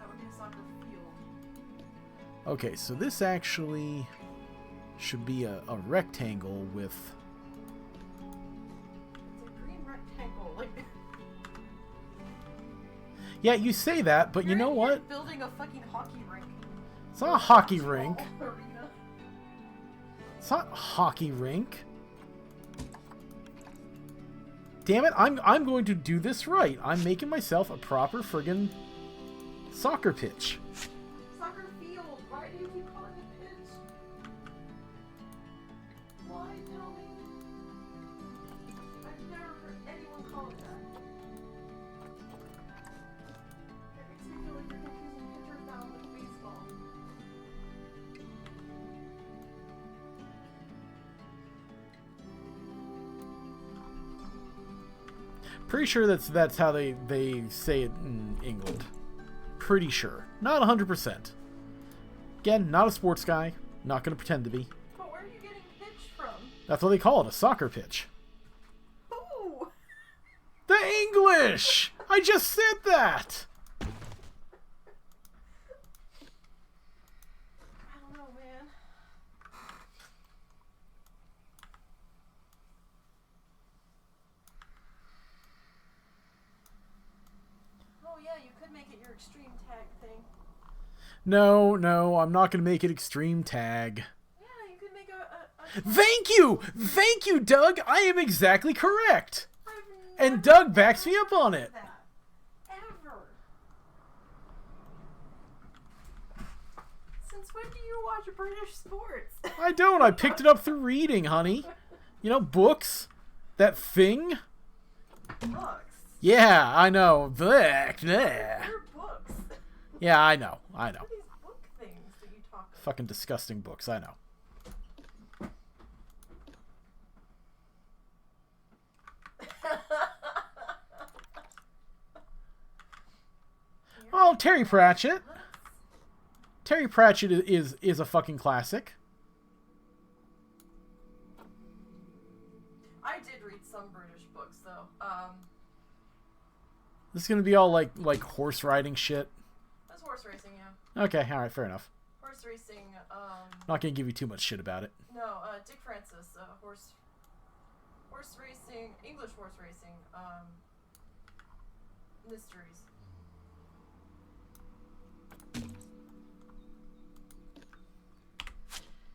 would be a soccer field. Okay, so this actually should be a rectangle with Yeah, you say that, but you know what? Building a fucking hockey rink. It's not a hockey rink. Arena. It's not a hockey rink. Damn it, I'm going to do this right. I'm making myself a proper friggin' soccer pitch. Soccer field. Why do you keep calling it pitch? Why tell me? I've never heard anyone call it that. It makes me feel like you're confusing pitchers now with baseball. Pretty sure that's how they say it in England. Pretty sure. Not 100%. Again, not a sports guy. Not going to pretend to be. But where are you getting pitch from? That's what they call it, a soccer pitch. Who? The English! I just said that! I don't know, man. Oh yeah, you could make it your extreme tag thing. No, I'm not going to make it extreme tag. Yeah, you could make a Thank you! Thank you, Doug! I am exactly correct! I've And never Doug backs me up on it. that. Ever. Since when do you watch British sports? I don't. I picked it up through reading, honey. You know, books. That thing. Books. Yeah, I know. Blech, blech. They're books. Yeah, I know. What are these book things that you talk about? Fucking disgusting books, I know. Oh, Terry Pratchett. Terry Pratchett is a fucking classic. I did read some British books though. This is gonna be all like horse riding shit. That's horse racing, yeah. Okay, alright, fair enough. Horse racing, Not gonna give you too much shit about it. no, Dick Francis, horse racing, English horse racing, mysteries.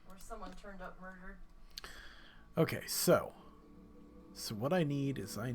Where someone turned up murdered. Okay, so what I need is I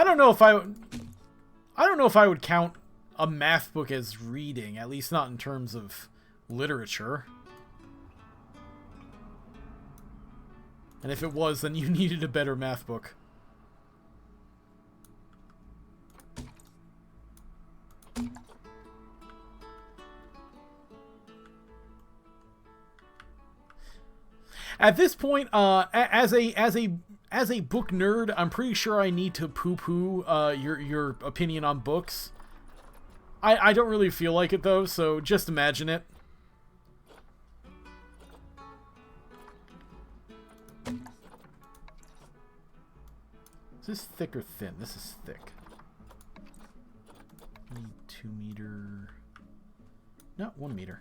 don't know if I don't know if I would count a math book as reading, at least not in terms of literature. And if it was, then you needed a better math book. At this point, as a book nerd, I'm pretty sure I need to poo-poo your opinion on books. I don't really feel like it though, so just imagine it. Is this thick or thin? This is thick. Need 2 meter. No, 1 meter.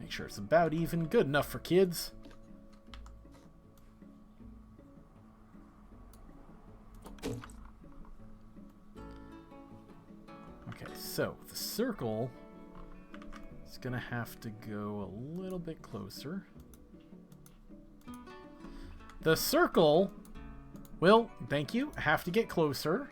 Make sure it's about even. Good enough for kids. Okay, so the circle is gonna have to go a little bit closer. The circle will, thank you, have to get closer.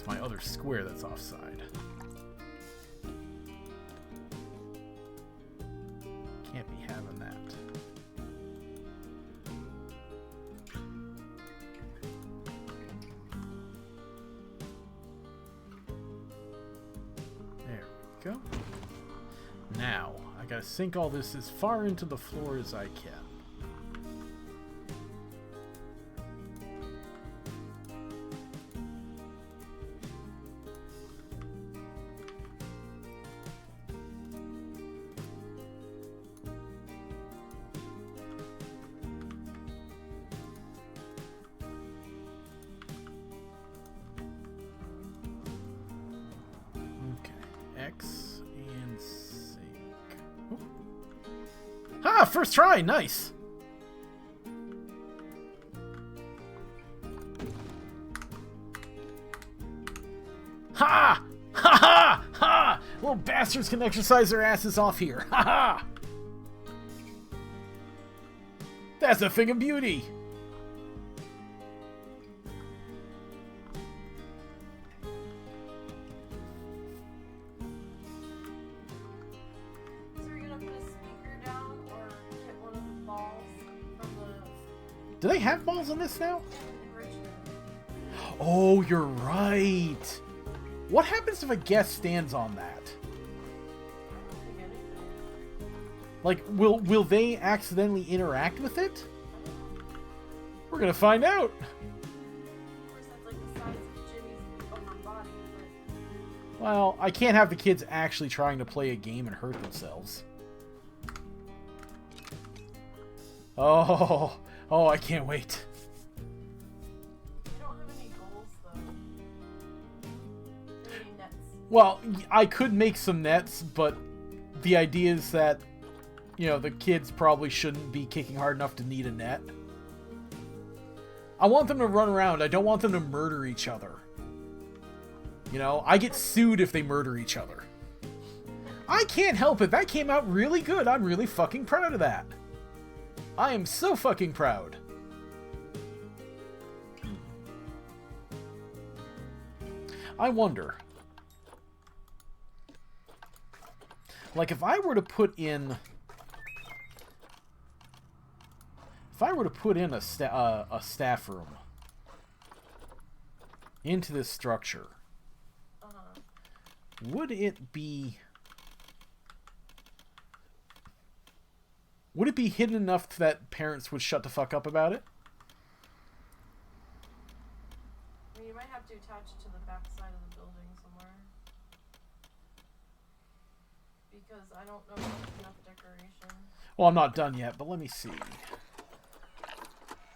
my other square that's offside. Can't be having that. There we go. Now, I gotta sink all this as far into the floor as I can. X and sync. Oop. Ah, first try, nice. Ha! Ha ha! Ha! Little bastards can exercise their asses off here. Ha ha! That's a thing of beauty. Do they have balls in this now? Oh, you're right. What happens if a guest stands on that? Like, will they accidentally interact with it? We're gonna find out. Well, I can't have the kids actually trying to play a game and hurt themselves. Oh, I can't wait. You don't have any goals, though. Any nets. Well, I could make some nets, but the idea is that, you know, the kids probably shouldn't be kicking hard enough to need a net. I want them to run around. I don't want them to murder each other. You know, I get sued if they murder each other. I can't help it. That came out really good. I'm really fucking proud of that. I am so fucking proud. I wonder. Like, if I were to put in... If I were to put in a staff room into this structure, would it be... Would it be hidden enough that parents would shut the fuck up about it? I mean, you might have to attach it to the back side of the building somewhere. Because I don't know if there's enough decoration. Well, I'm not done yet, but let me see.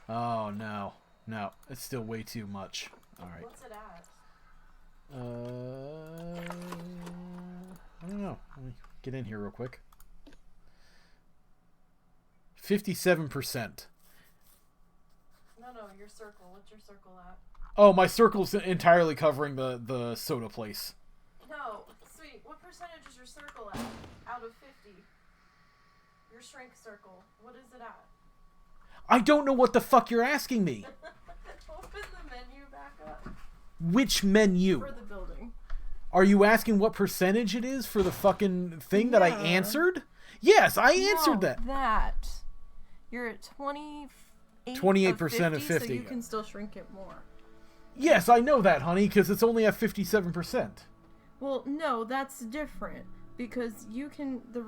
Oh, no. No, it's still way too much. Alright. What's it at? I don't know. Let me get in here real quick. 57%. No, your circle. What's your circle at? Oh, my circle's entirely covering the soda place. No, sweet. What percentage is your circle at? Out of 50. Your shrink circle. What is it at? I don't know what the fuck you're asking me. Open the menu back up. Which menu? For the building. Are you asking what percentage it is for the fucking thing that I answered? Yes, I answered that. You're at 28% of 50. So you can still shrink it more. Yes, I know that, honey, because it's only at 57%. Well, no, that's different. Because you can, the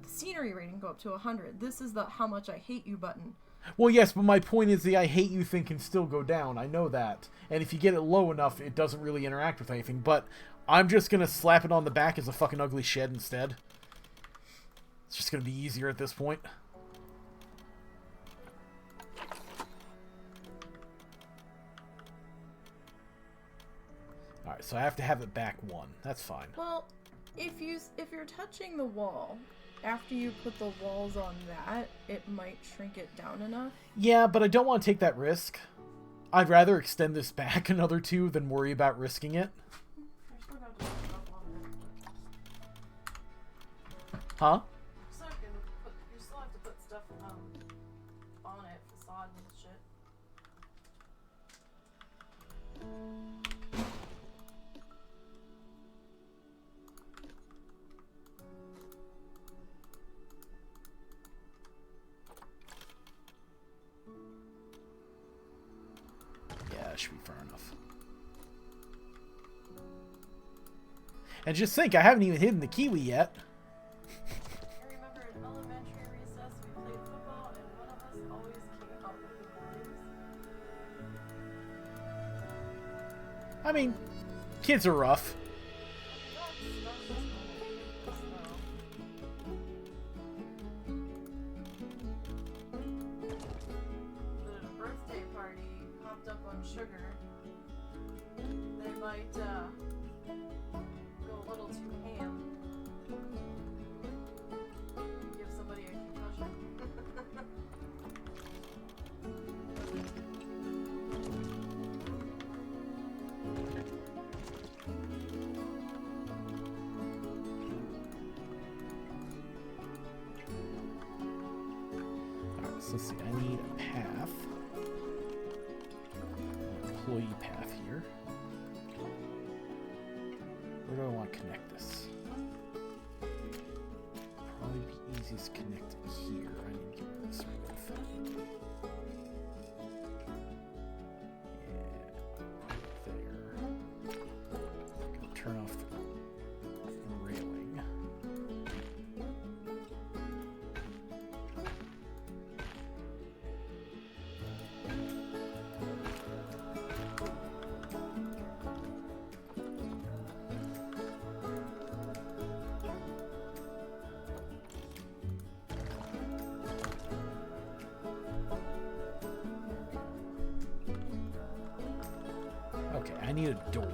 scenery rating can go up to 100. This is the how much I hate you button. Well, yes, but my point is the I hate you thing can still go down. I know that. And if you get it low enough, it doesn't really interact with anything. But I'm just going to slap it on the back as a fucking ugly shed instead. It's just going to be easier at this point. Alright, so I have to have it back 1. That's fine. Well, if you're touching the wall, after you put the walls on that, it might shrink it down enough. Yeah, but I don't want to take that risk. I'd rather extend this back another 2 than worry about risking it. Huh? You still have to put stuff on it, facade and shit. And just think, I haven't even hidden the kiwi yet. I remember in elementary recess we played football and one of us always came up with the blues. I mean, kids are rough. The birthday party hopped up on sugar. They might go a little too ham. Give somebody a concussion. Alright, so let's see. I need a path. An employee path here. Where do I want to connect this? Probably be easiest to connect it here. I need to get rid of this roof. Yeah, put it there. Gonna turn off the railing. Okay, I need a door.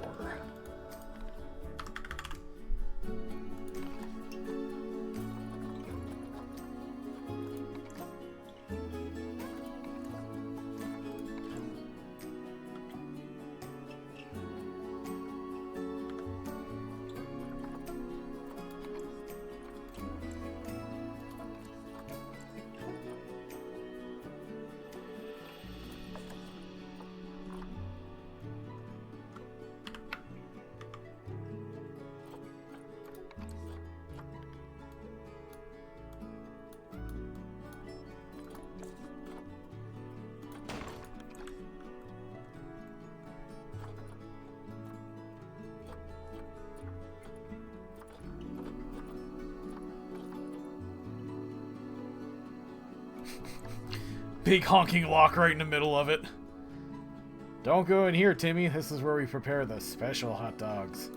Big honking lock right in the middle of it. Don't go in here, Timmy. This is where we prepare the special hot dogs.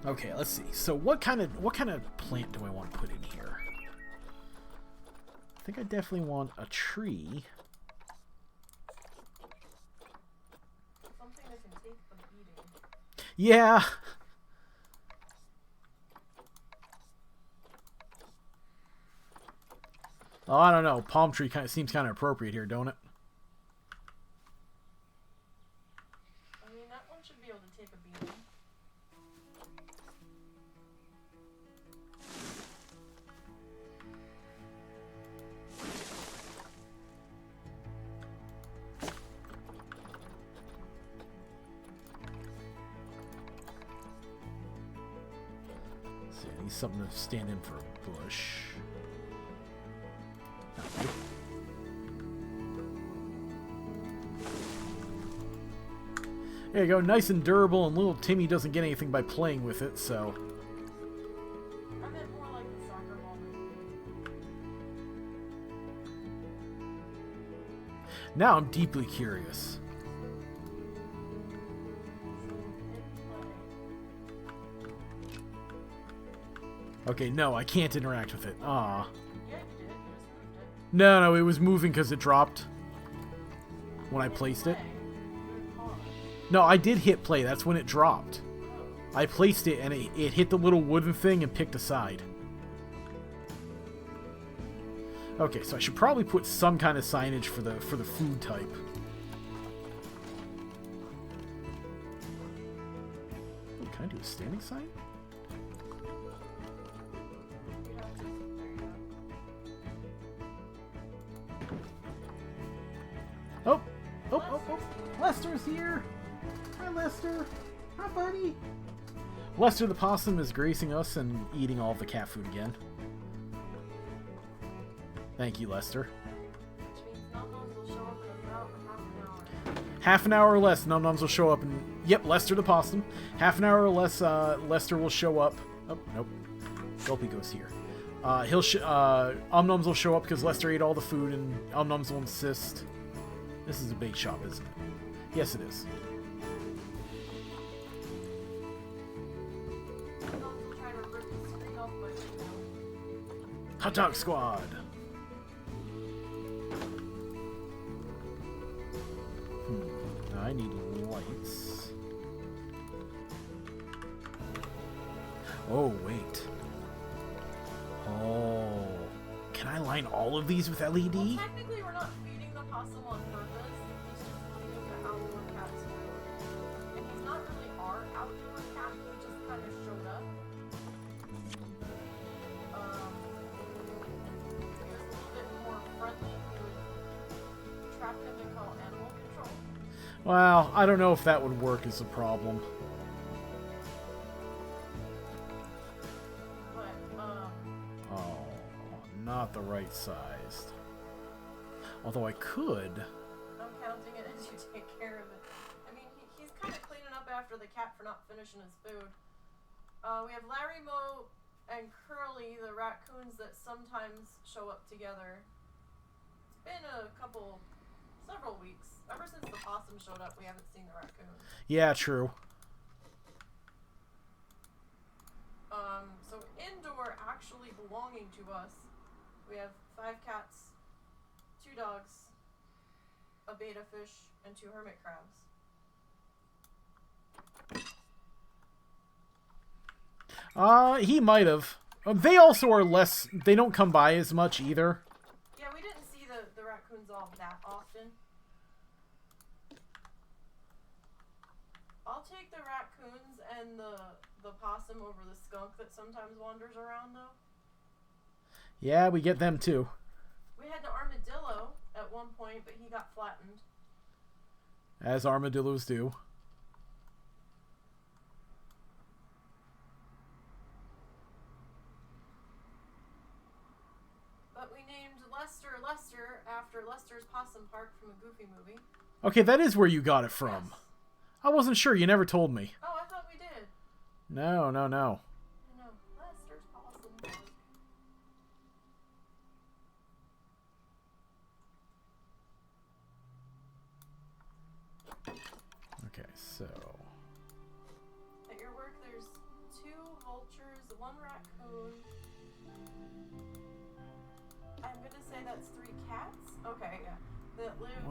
Okay, let's see. So what kind of plant do I want to put in here? I think I definitely want a tree. Something that can take a beating. Yeah. Oh, I don't know. Palm tree seems kind of appropriate here, don't it? I mean, that one should be able to take a beating. Let's see, I need something to stand in for a bush. There you go, nice and durable, and little Timmy doesn't get anything by playing with it, so... I meant more like the soccer ball movie. Now I'm deeply curious. Okay, no, I can't interact with it. Aw. Yeah, you did. You just moved it. No, it was moving because it dropped when I placed it. No, I did hit play. That's when it dropped. I placed it and it hit the little wooden thing and picked a side. Okay, so I should probably put some kind of signage for the food type. Ooh, can I do a standing sign? Oh! Lester's here! Hi, Lester! Hi, buddy! Lester the possum is gracing us and eating all of the cat food again. Thank you, Lester. Which means Numbos will show up in about half an hour. Half an hour or less, Num Nums will show up, and yep, Lester the possum. Half an hour or less, Lester will show up. Oh, nope. Gulpy goes here. Nums will show up because Lester ate all the food, and Nums will insist. This is a bait shop, isn't it? Yes, it is. Hot Dog Squad. I need lights. Oh, wait. Oh. Can I line all of these with LED? Well, technically, we're not feeding the possum on purpose. He's just feeding the outdoor cat's food. And he's not really our outdoor cat. He just kind of showed up. He was a little bit more friendly. We would trap him and call animal control. Well, I don't know if that would work as a problem. Oh, not the right sized. Although I could. I'm counting it as you take care of it. I mean, he's kind of cleaning up after the cat for not finishing his food. We have Larry, Mo, and Curly, the raccoons that sometimes show up together. It's been several weeks. Ever since the possum showed up, we haven't seen the raccoons. Yeah, true. So indoor, actually belonging to us, we have 5 cats, 2 dogs, a betta fish, and 2 hermit crabs. He might have. They also are less. They don't come by as much either. Yeah, we didn't see the raccoons all that often. I'll take the raccoons and the possum over the skunk that sometimes wanders around, though. Yeah, we get them too. We had an armadillo at one point, but he got flattened. As armadillos do. But we named Lester after Lester's Possum Park from a Goofy movie. Okay, that is where you got it from. Yes. I wasn't sure. You never told me. Oh, I thought we did. No. I know. Lester's Possum Park. Okay, so... At your work, there's 2 vultures, 1 raccoon. I'm gonna say that's 3 cats? Okay, yeah. That live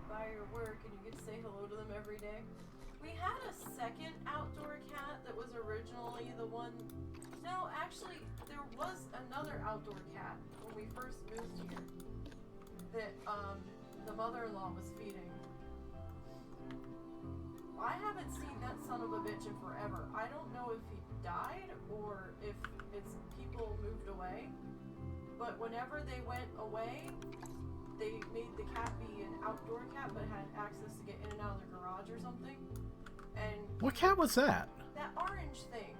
by your work, and you get to say hello to them every day. We had a second outdoor cat that was originally the one... No, actually, there was another outdoor cat when we first moved here that the mother-in-law was feeding. I haven't seen that son of a bitch in forever. I don't know if he died or if it's people moved away. But whenever they went away, they made the cat be an outdoor cat but had access to get in and out of the garage or something. And what cat was that? that orange thing.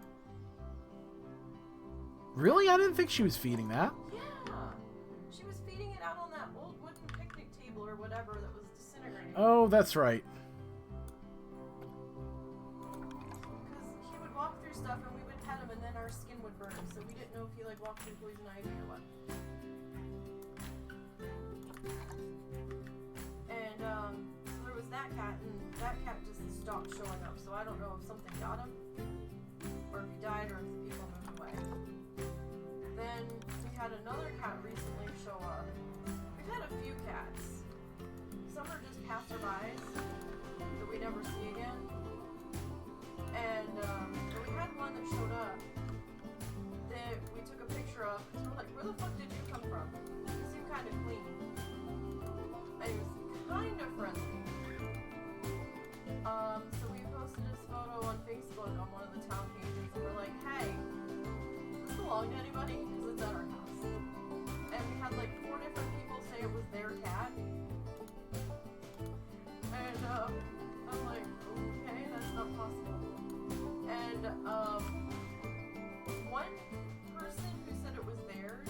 Really? I didn't think she was feeding that. Yeah. She was feeding it out on that old wooden picnic table or whatever that was disintegrating. Oh, that's right. Because he would walk through stuff and we would pet him and then our skin would burn. So we didn't know if he like walked through poison ivy or what. And so there was that cat, and that cat just stopped showing up. So I don't know if something got him, or if he died, or if the people moved away. Then we had another cat recently show up. We've had a few cats. Some are just passerbys that we never see again. And but we had one that showed up that we took a picture of because we're like, where the fuck did you come from? He seemed kind of clean. And he was kind of friendly. So we posted his photo on Facebook on one of the town pages, and we're like, hey, does this belong to anybody? Because it's at our house. And we had like 4 different people say it was their cat. And I'm like, okay, that's not possible. And one person who said it was theirs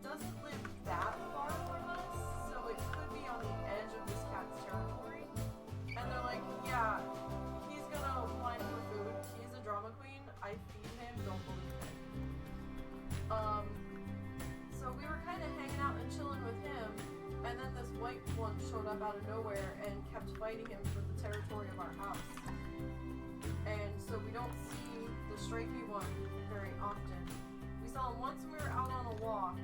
doesn't live that far from us, so it could be on the edge of this cat's territory. white one showed up out of nowhere and kept fighting him for the territory of our house. And so we don't see the stripy one very often. We saw him once when we were out on a walk,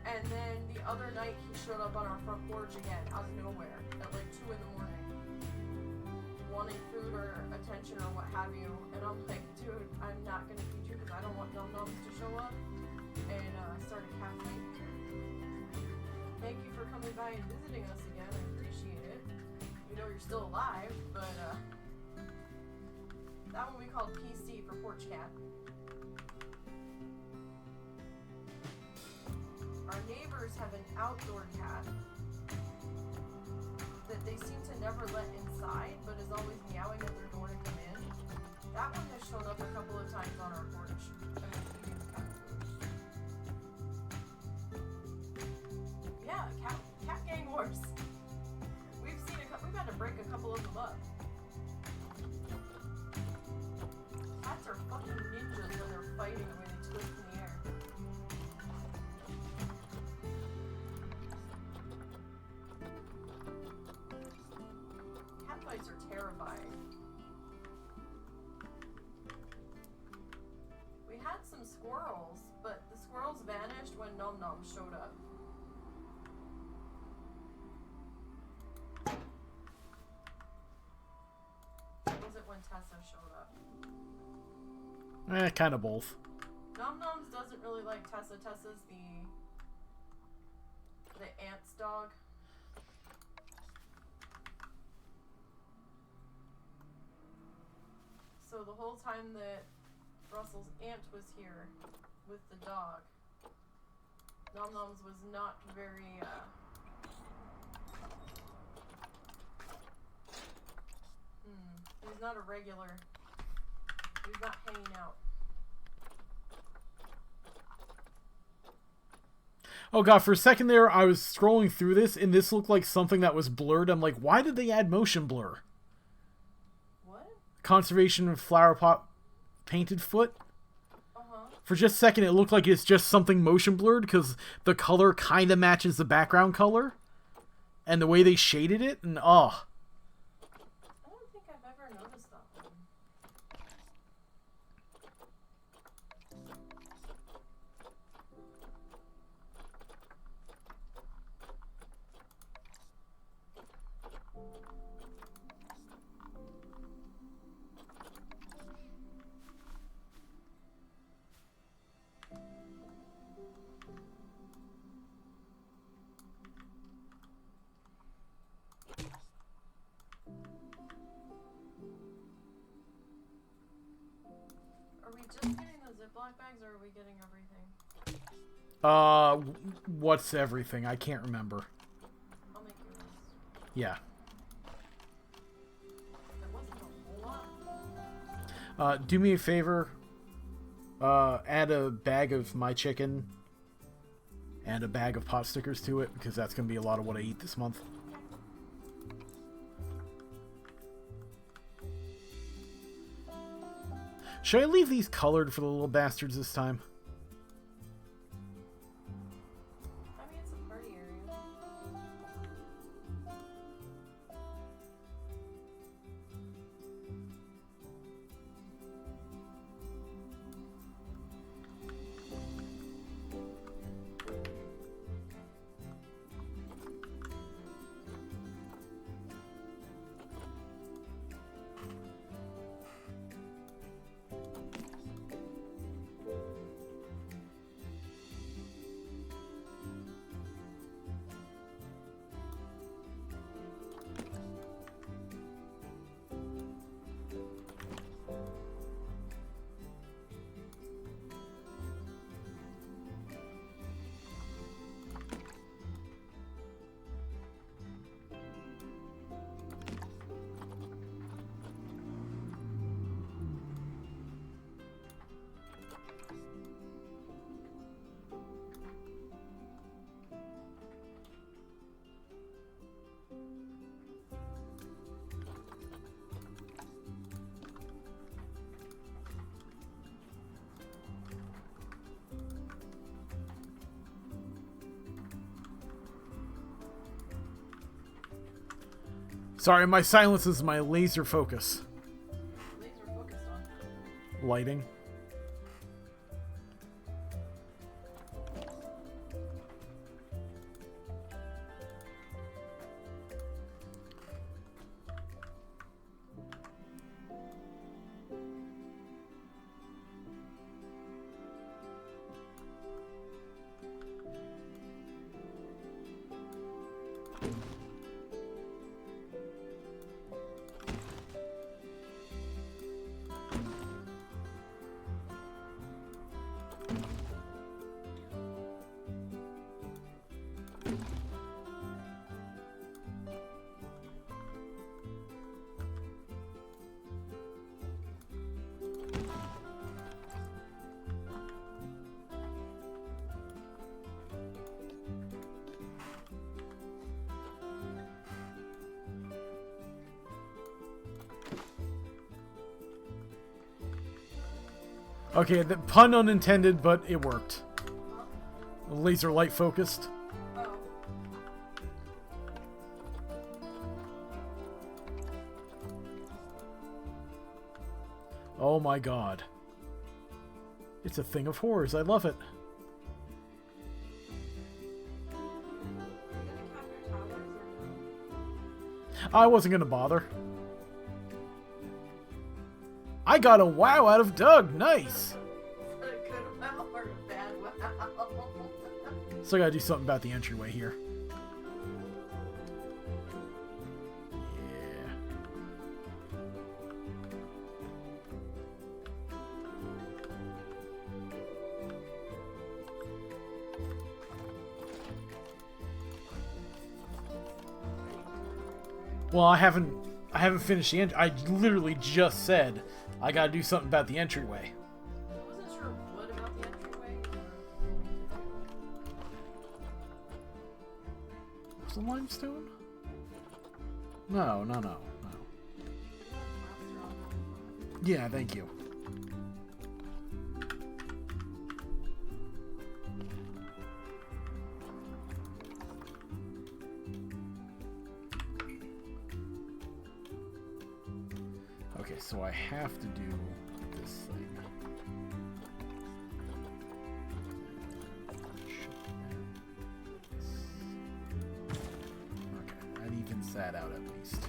and then the other night he showed up on our front porch again out of nowhere at like 2 in the morning, wanting food or attention or what have you. And I'm like, dude, I'm not gonna feed you because I don't want num-nums to show up. And started catfighting. Thank you for coming by and visiting us again. I appreciate it. We know you're still alive, but that one we called PC for porch cat. Our neighbors have an outdoor cat that they seem to never let inside, but is always meowing at their door to come in. That one has shown up a couple of times on our porch. Yeah, cat gang wars. We've had to break a couple of them up. Cats are fucking ninjas when they're fighting the way they twist in the air. Cat fights are terrifying. We had some squirrels, but the squirrels vanished when Nom Nom showed up. When Tessa showed up. Kind of both. Nom Noms doesn't really like Tessa. Tessa's the aunt's dog. So the whole time that Russell's aunt was here with the dog, Nom Noms was not very he's not a regular. He's not hanging out. Oh god, for a second there, I was scrolling through this, and this looked like something that was blurred. I'm like, why did they add motion blur? What? Conservation of flower pot painted foot? Uh-huh. For just a second, it looked like it's just something motion blurred, because the color kind of matches the background color. And the way they shaded it, and oh. Bags, or are we getting everything? What's everything? I can't remember. I'll make you a list. Yeah. There wasn't a whole lot. Do me a favor. Add a bag of my chicken and a bag of pot stickers to it, because that's going to be a lot of what I eat this month. Should I leave these colored for the little bastards this time? I mean, it's a party area. Sorry, my silence is my laser focus. Laser focused on. Lighting. Okay, the pun unintended, but it worked. Laser light focused. Oh. Oh my god. It's a thing of horrors. I love it. I wasn't gonna bother. I got a wow out of Doug. Nice. A good wow or a bad wow? So I gotta do something about the entryway here. Yeah. Well, I haven't finished the I literally just said I gotta do something about the entryway. I wasn't sure what about the entryway. Was it limestone? No. Yeah, thank you. Okay, so I have to do this thing. Okay, that evens that out at least.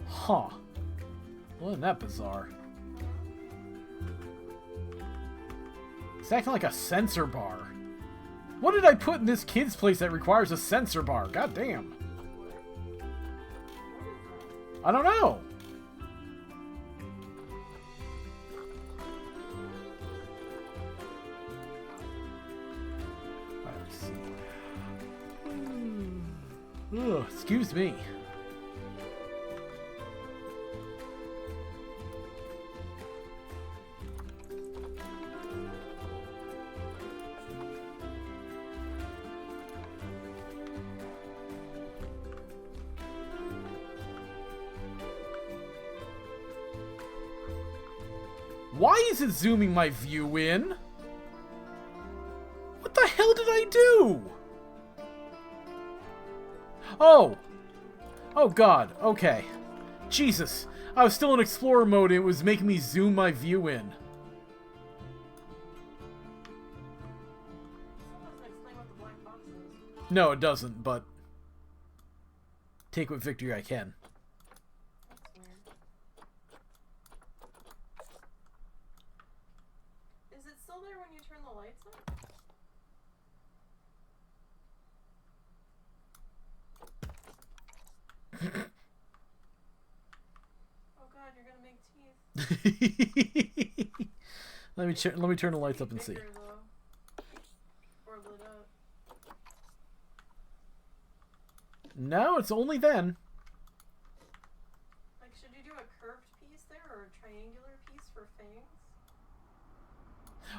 Huh. Wasn't that bizarre? It's acting like a sensor bar. What did I put in this kid's place that requires a sensor bar? God damn. I don't know. Let's see. Ugh, excuse me. Why is it zooming my view in? What the hell did I do? Oh. Oh god, okay. Jesus. I was still in Explorer mode and it was making me zoom my view in. No, it doesn't, but take what victory I can. Oh god, you're gonna make teeth. let me turn the lights up and see. Or lit up. No, it's only then. Like, should you do a curved piece there or a triangular piece for fangs?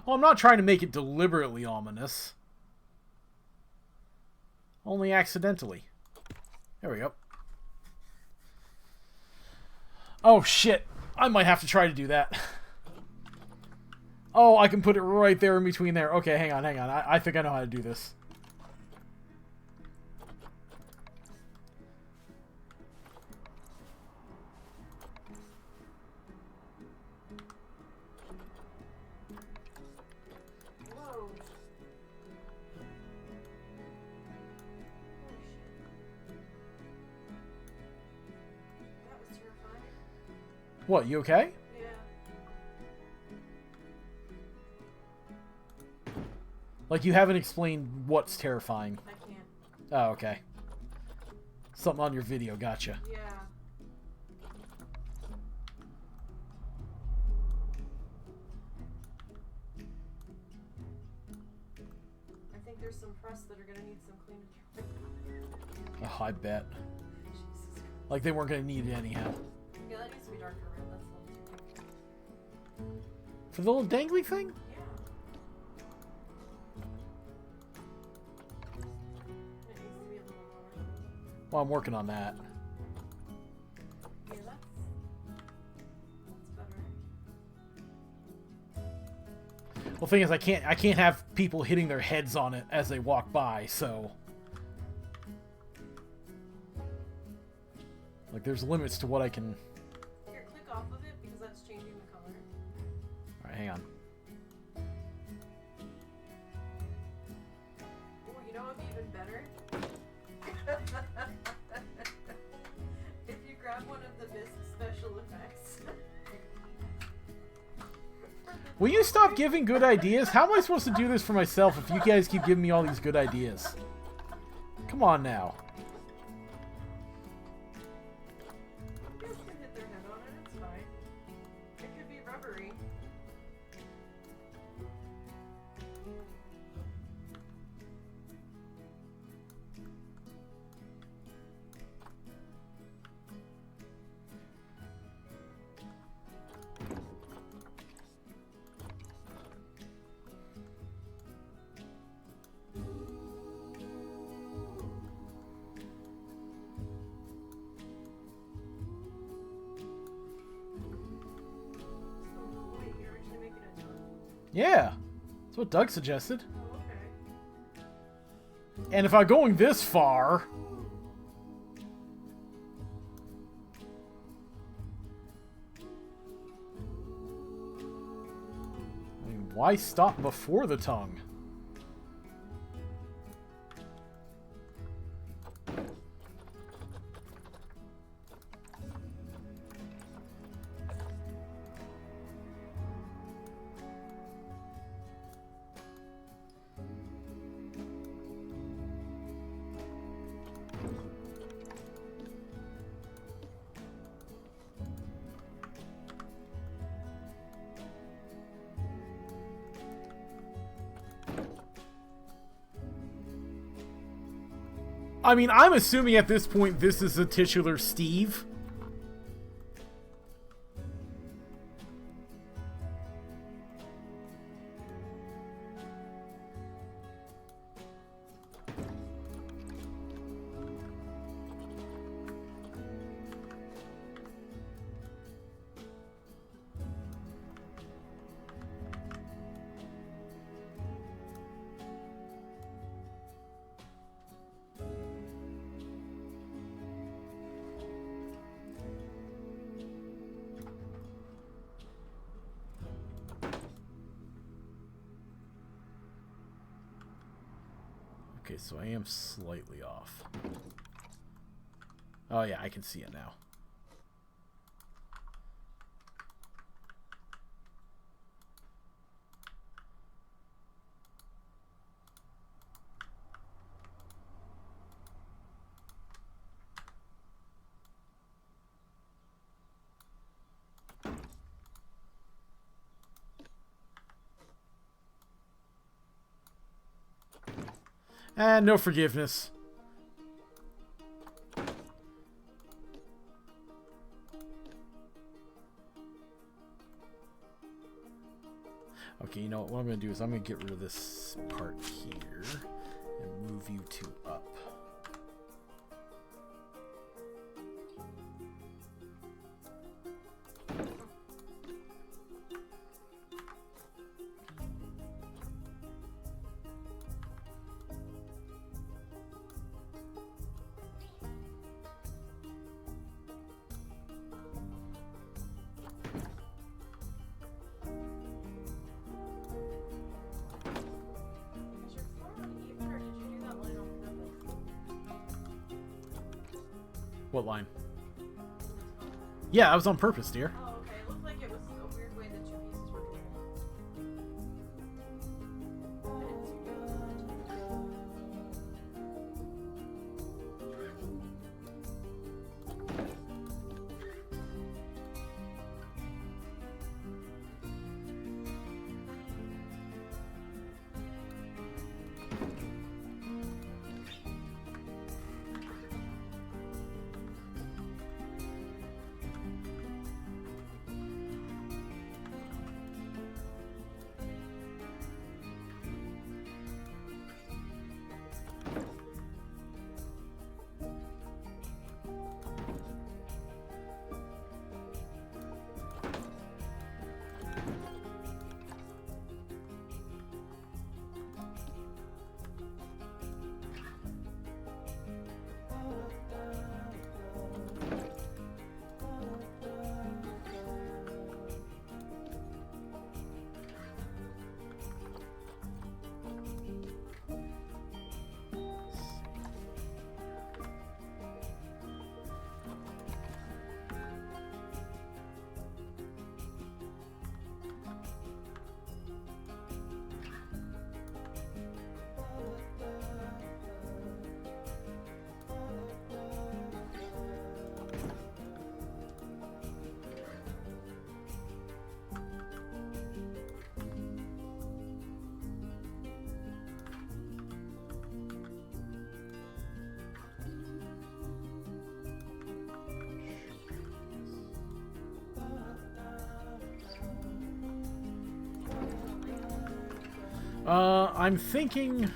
Well, I'm not trying to make it deliberately ominous. Only accidentally. There we go. Oh, shit. I might have to try to do that. Oh, I can put it right there in between there. Okay, hang on, hang on. I think I know how to do this. Whoa. That was terrifying. What, you okay? Yeah. Like, you haven't explained what's terrifying. I can't. Oh, okay. Something on your video, gotcha. Yeah. I think there's some press that are gonna need some cleaning. Oh, I bet. Jesus Christ. Like, they weren't going to need it anyhow. Yeah, that needs to be darker red. That's a little too pink. For the little dangly thing? Yeah. It needs to be a little more. Well, I'm working on that. Yeah, that's better. Well, the thing is, I can't have people hitting their heads on it as they walk by, so... Like, there's limits to what I can... Here, click off of it because that's changing the color. Alright, hang on. Oh, you know what would be even better? If you grab one of the Mist special effects. Will you stop giving good ideas? How am I supposed to do this for myself if you guys keep giving me all these good ideas? Come on now. You guys can hit their head on it, it's fine. It could be rubbery. Wait, you're actually making a note? Yeah. That's what Doug suggested. Oh, okay. And if I'm going this far... I mean, why stop before the tongue? I mean, I'm assuming at this point this is a titular Steve. Okay, so I am slightly off. Oh yeah, I can see it now. And no forgiveness. Okay, you know what I'm going to do is I'm going to get rid of this part here and move you two up. What line? Yeah, I was on purpose, dear. Oh, okay. It looked like it was a weird way the two pieces were joined. I didn't see I'm thinking...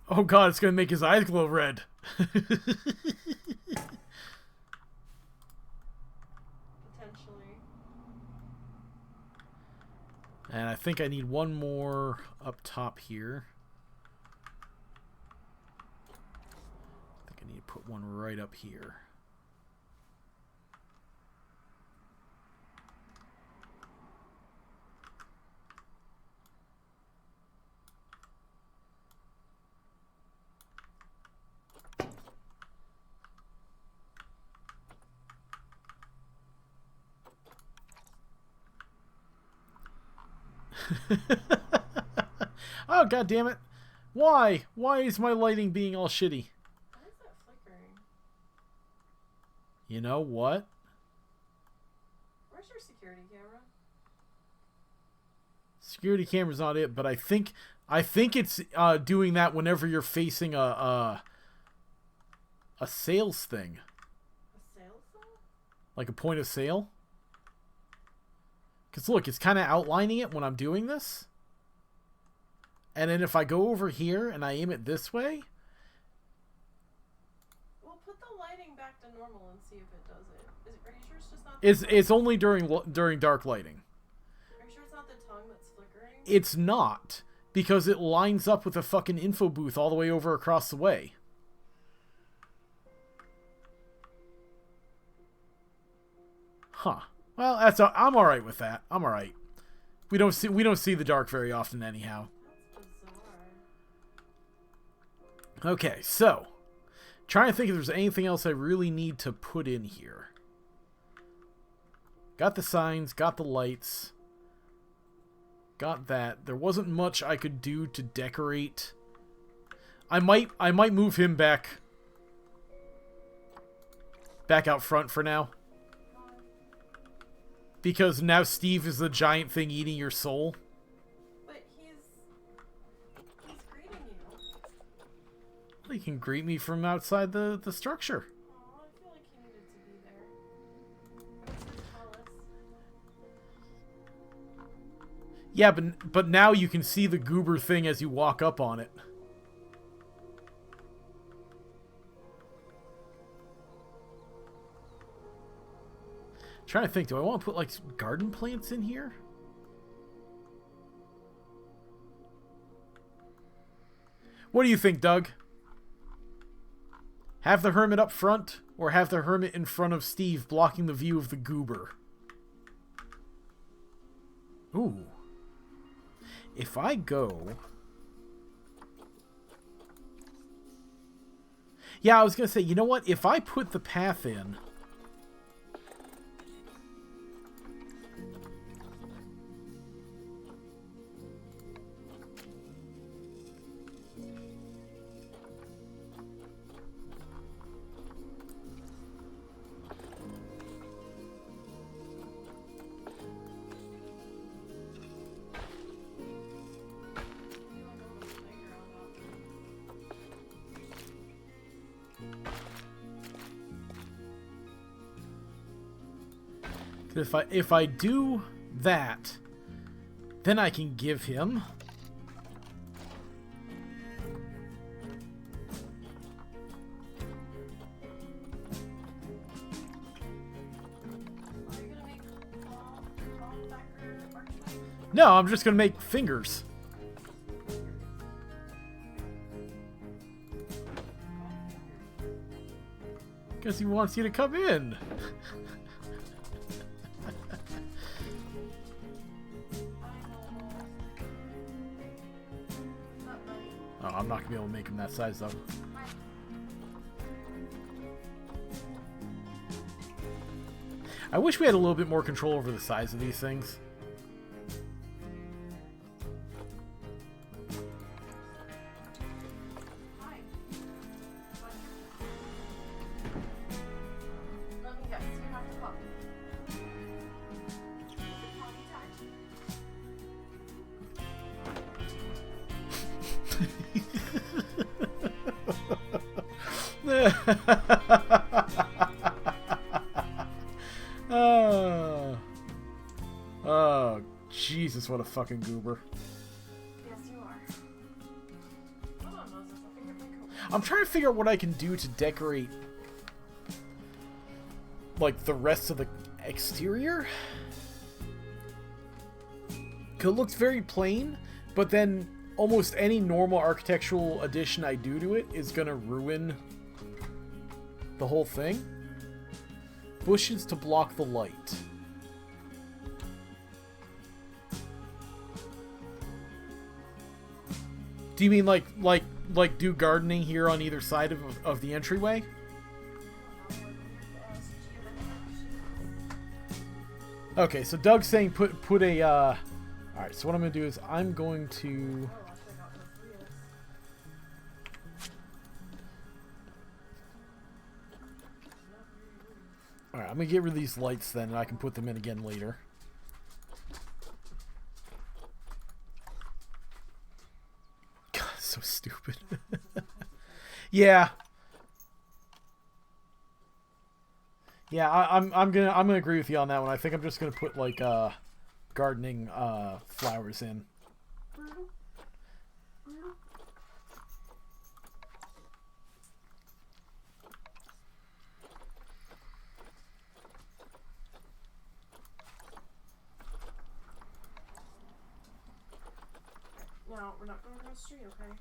Oh god, it's gonna make his eyes glow red. potentially. And I think I need one more up top here. I think I need to put one right up here. Oh god damn it. Why? Why is my lighting being all shitty? Why is that flickering? You know what? Where's your security camera? Security camera's not it, but I think it's doing that whenever you're facing a sales thing. A sales thing? Like a point of sale. Because look, it's kind of outlining it when I'm doing this. And then if I go over here and I aim it this way... Well, put the lighting back to normal and see if it does it. Are you sure it's just not... It's only during dark lighting. Are you sure it's not the tongue that's flickering? It's not. Because it lines up with the fucking info booth all the way over across the way. Huh. Well, I'm all right with that. I'm all right. We don't see the dark very often, anyhow. That's bizarre. Okay, so trying to think if there's anything else I really need to put in here. Got the signs, got the lights, got that. There wasn't much I could do to decorate. I might move him back out front for now. Because now Steve is the giant thing eating your soul. But he's greeting you. Well, he can greet me from outside the structure. Aw, I feel like he needed to be there. It's his palace. Yeah, but now you can see the goober thing as you walk up on it. Trying to think, do I want to put like some garden plants in here? What do you think, Doug? Have the hermit up front, or have the hermit in front of Steve blocking the view of the goober? Ooh. If I go... Yeah, I was going to say, you know what? If I put the path in... If I do that, then I can give him... No, I'm just going to make fingers. Because he wants you to come in. Oh, I'm not going to be able to make him that size, though. I wish we had a little bit more control over the size of these things. Oh, Jesus, what a fucking goober. Yes, you are. Hold on, Moses, I'll figure my I'm trying to figure out what I can do to decorate, like, the rest of the exterior. 'Cause it looks very plain, but then almost any normal architectural addition I do to it is gonna ruin the whole thing. Bushes to block the light. Do you mean like do gardening here on either side of the entryway? Okay, so Doug's saying put a alright, so what I'm gonna do is I'm going to Alright, I'm gonna get rid of these lights then, and I can put them in again later. God, so stupid. Yeah. Yeah, I'm gonna agree with you on that one. I think I'm just gonna put like gardening flowers in. No, we're not going across the street, okay?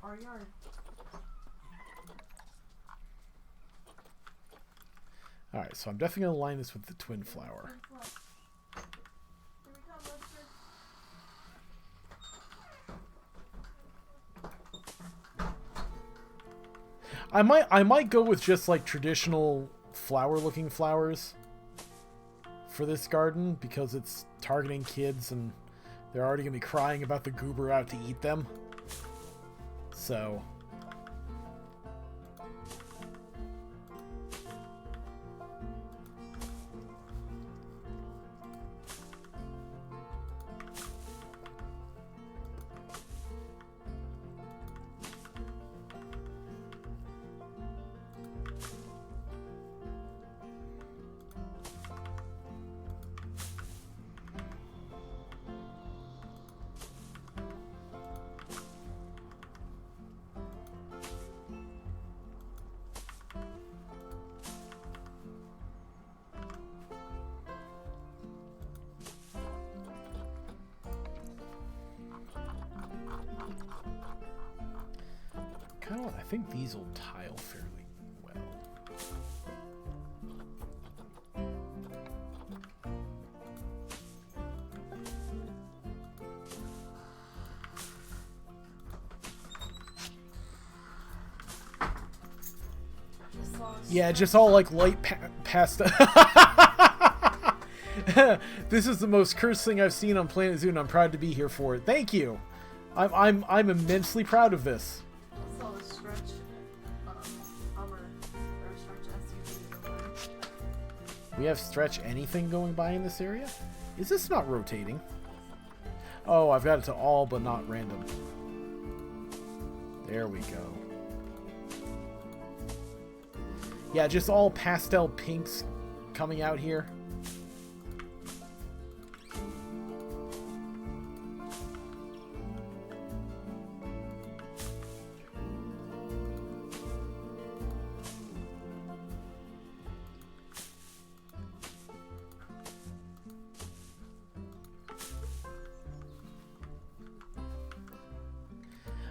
Our yard. Alright, so I'm definitely going to line this with the twin flower. Here we come, Lester. I might go with just like traditional flower-looking flowers for this garden because it's targeting kids and they're already going to be crying about the goober out to eat them. So... know what? I think these will tile fairly well. Yeah, just all like light pastel. This is the most cursed thing I've seen on Planet Zoo, and I'm proud to be here for it. Thank you. I'm immensely proud of this. We have stretch anything going by in this area? Is this not rotating? Oh, I've got it to all but not random. There we go. Yeah, just all pastel pinks coming out here.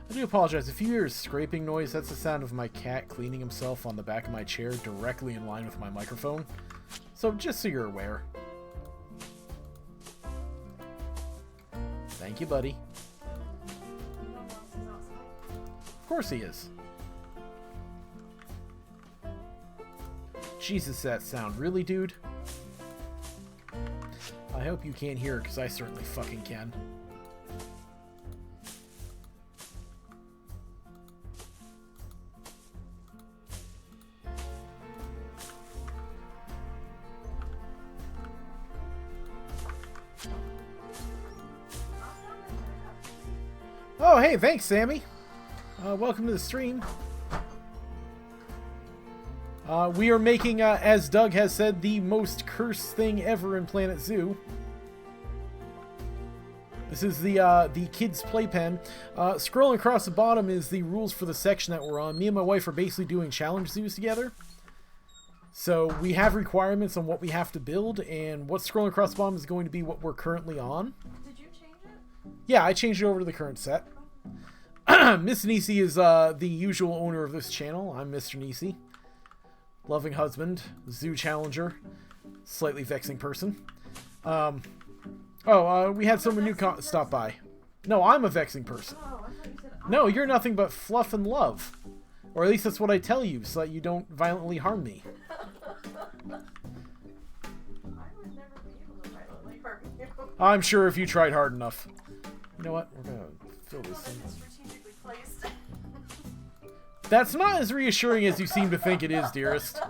I do apologize. If you hear a scraping noise, that's the sound of my cat cleaning himself on the back of my chair directly in line with my microphone. So just so you're aware. Thank you, buddy. Of course he is. Jesus, that sound. Really, dude? I hope you can't hear it, because I certainly fucking can. Oh, hey, thanks, Sammy. Welcome to the stream. We are making, as Doug has said, the most cursed thing ever in Planet Zoo. This is the kids' playpen. Scrolling across the bottom is the rules for the section that we're on. Me and my wife are basically doing challenge zoos together. So we have requirements on what we have to build, and what's scrolling across the bottom is going to be what we're currently on. Did you change it? Yeah, I changed it over to the current set. Miss Nisey is the usual owner of this channel. I'm Mr. Nisey. Loving husband, zoo challenger, slightly vexing person. We had someone new stop by. No, I'm a vexing person. Oh, I thought you said No, you're nothing but fluff and love. Or at least that's what I tell you, so that you don't violently harm me. I would never be able to violently harm you. I'm sure if you tried hard enough. You know what? We're gonna fill this in. It's strategically placed. That's not as reassuring as you seem to think it is, dearest.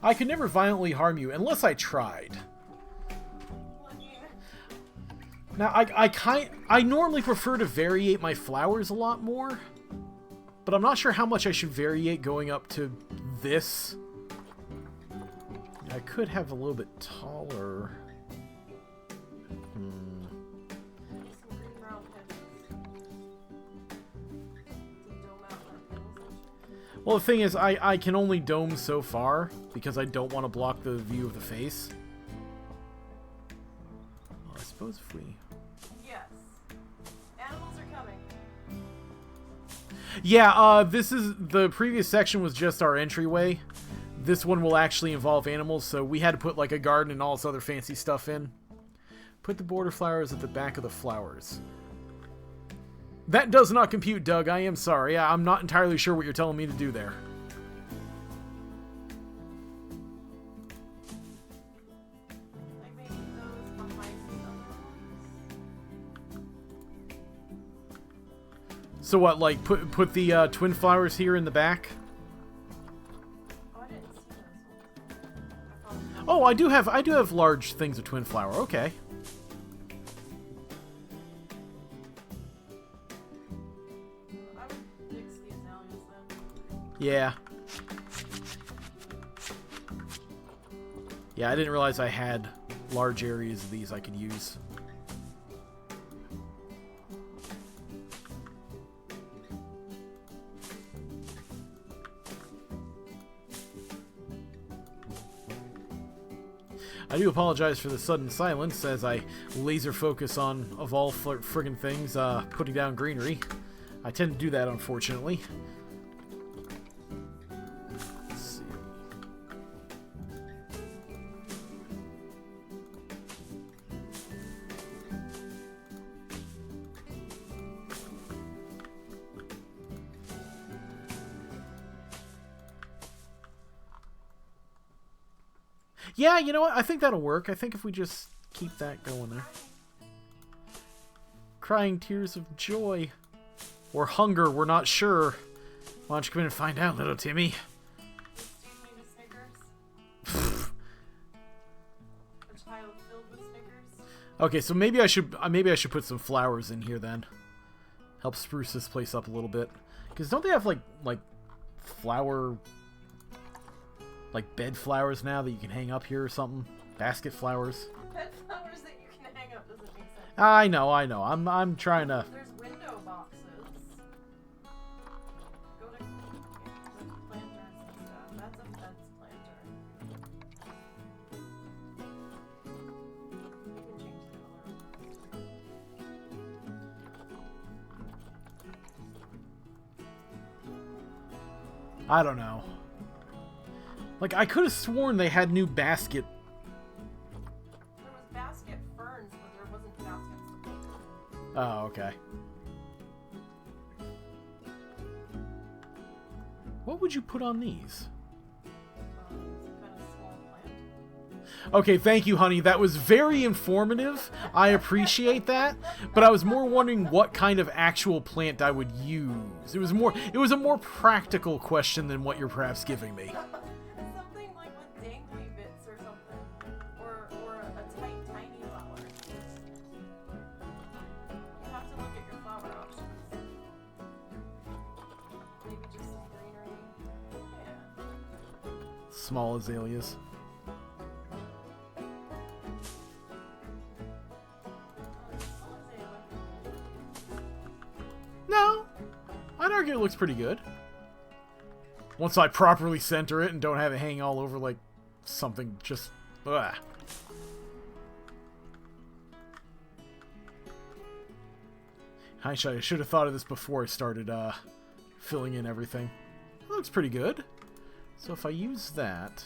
I could never violently harm you unless I tried. Now, I normally prefer to variate my flowers a lot more, but I'm not sure how much I should variate going up to this. I could have a little bit taller. Well, the thing is, I can only dome so far, because I don't want to block the view of the face. Well, I suppose if we... Yes. Animals are coming. Yeah, this is... The previous section was just our entryway. This one will actually involve animals, so we had to put, like, a garden and all this other fancy stuff in. Put the border flowers at the back of the flowers. That does not compute, Doug. I am sorry. I'm not entirely sure what you're telling me to do there. Like maybe those behind the other ones. So what, like, put the twin flowers here in the back? Oh, I didn't see those. Oh, I do have large things of twin flower. Okay. Yeah. Yeah, I didn't realize I had large areas of these I could use. I do apologize for the sudden silence as I laser focus on, of all friggin' things, putting down greenery. I tend to do that, unfortunately. Let's see. Yeah, you know what? I think that'll work. I think if we just keep that going there. Crying tears of joy. Or hunger, we're not sure. Why don't you come in and find out, little Timmy? Do you mean the Snickers? A child filled with Snickers? Okay, so maybe I should put some flowers in here then. Help spruce this place up a little bit. Because don't they have like flower, like bed flowers now that you can hang up here or something? Basket flowers. Bed flowers that you can hang up doesn't make sense. I know. I'm trying to. There's window boxes. Go to planters and stuff. That's a fence planter. You can change the color. I don't know. Like, I could have sworn they had new basket. There was basket ferns, but there wasn't baskets to put them. Oh, okay. What would you put on these? Some kind of small plant. Okay, thank you, honey. That was very informative. I appreciate that. But I was more wondering what kind of actual plant I would use. It was a more practical question than what you're perhaps giving me. Something like with dangly bits or something. Or a tight, tiny flower. You have to look at your flower options. Maybe just some greenery. Yeah. Small azaleas. No, I'd argue it looks pretty good. Once I properly center it and don't have it hanging all over like something just... Ugh. I should have thought of this before I started filling in everything. It looks pretty good. So if I use that...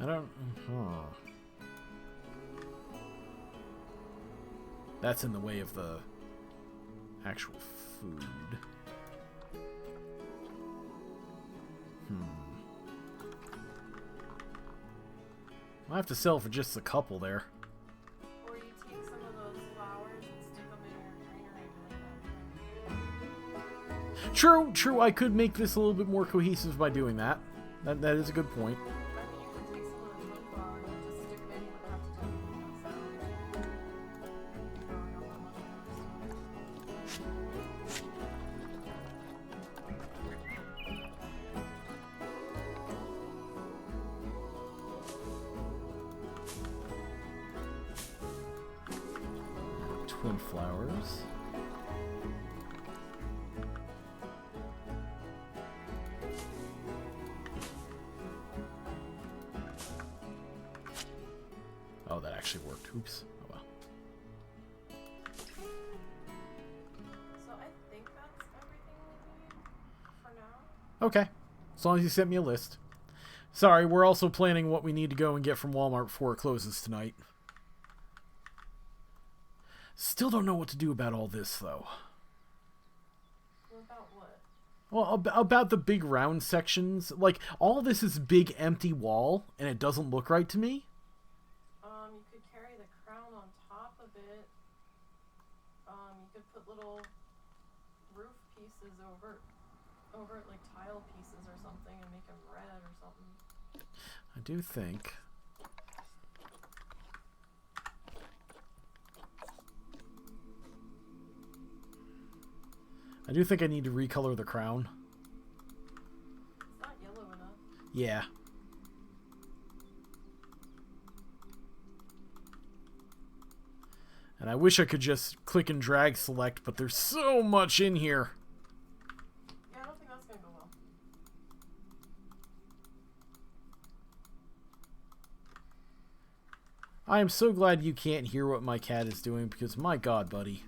I don't... That's in the way of the actual food. I'll have to sell for just a couple there. Or you take some of those flowers and stick them in your greenery. True, I could make this a little bit more cohesive by doing that. That is a good point. I mean, you could take some of the twin flowers and just stick them in. You wouldn't have to do anything else. Twin flowers. Oh, that actually worked. Oops. Oh well. So I think that's everything we need for now. Okay. As long as you sent me a list. Sorry, we're also planning what we need to go and get from Walmart before it closes tonight. Still don't know what to do about all this, though. About what? Well, about the big round sections. Like, all this is big empty wall, and it doesn't look right to me. You could carry the crown on top of it. You could put little roof pieces over it, like tile pieces or something, and make them red or something. I do think... I need to recolor the crown. It's not yellow enough. Yeah. And I wish I could just click and drag select, but there's so much in here. Yeah, I don't think that's gonna go well. I am so glad you can't hear what my cat is doing, because my god, buddy.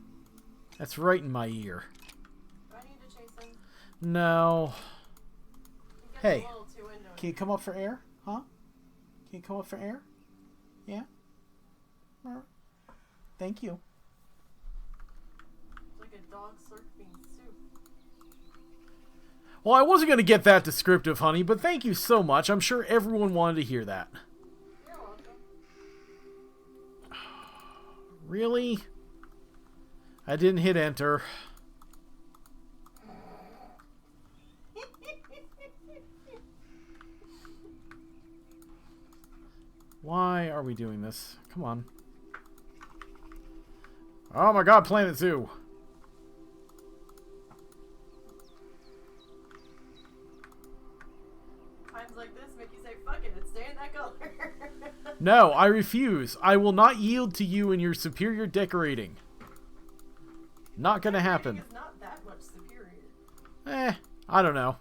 That's right in my ear. Do I need to chase him? No. He gets Hey, a little too into it. can you come up for air? Huh? Can you come up for air? Yeah? Thank you. It's like a dog slurping soup. Well, I wasn't going to get that descriptive, honey, but thank you so much. I'm sure everyone wanted to hear that. You're welcome. Really? I didn't hit enter. Why are we doing this? Come on. Oh my god, Planet Zoo. Times like this make you say, fuck it, it's staying that color. No, I refuse. I will not yield to you and your superior decorating. Not gonna happen. It's not that much superior. I don't know.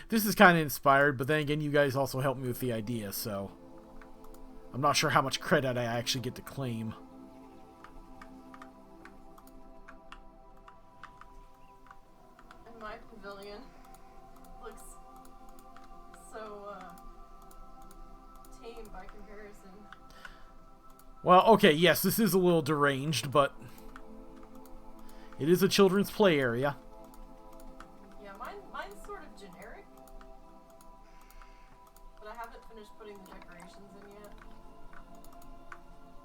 This is kind of inspired, but then again, you guys also helped me with the idea, so... I'm not sure how much credit I actually get to claim. And my pavilion looks so, tame by comparison. Well, okay, yes, this is a little deranged, but... It is a children's play area. Yeah, mine's sort of generic. But I haven't finished putting the decorations in yet.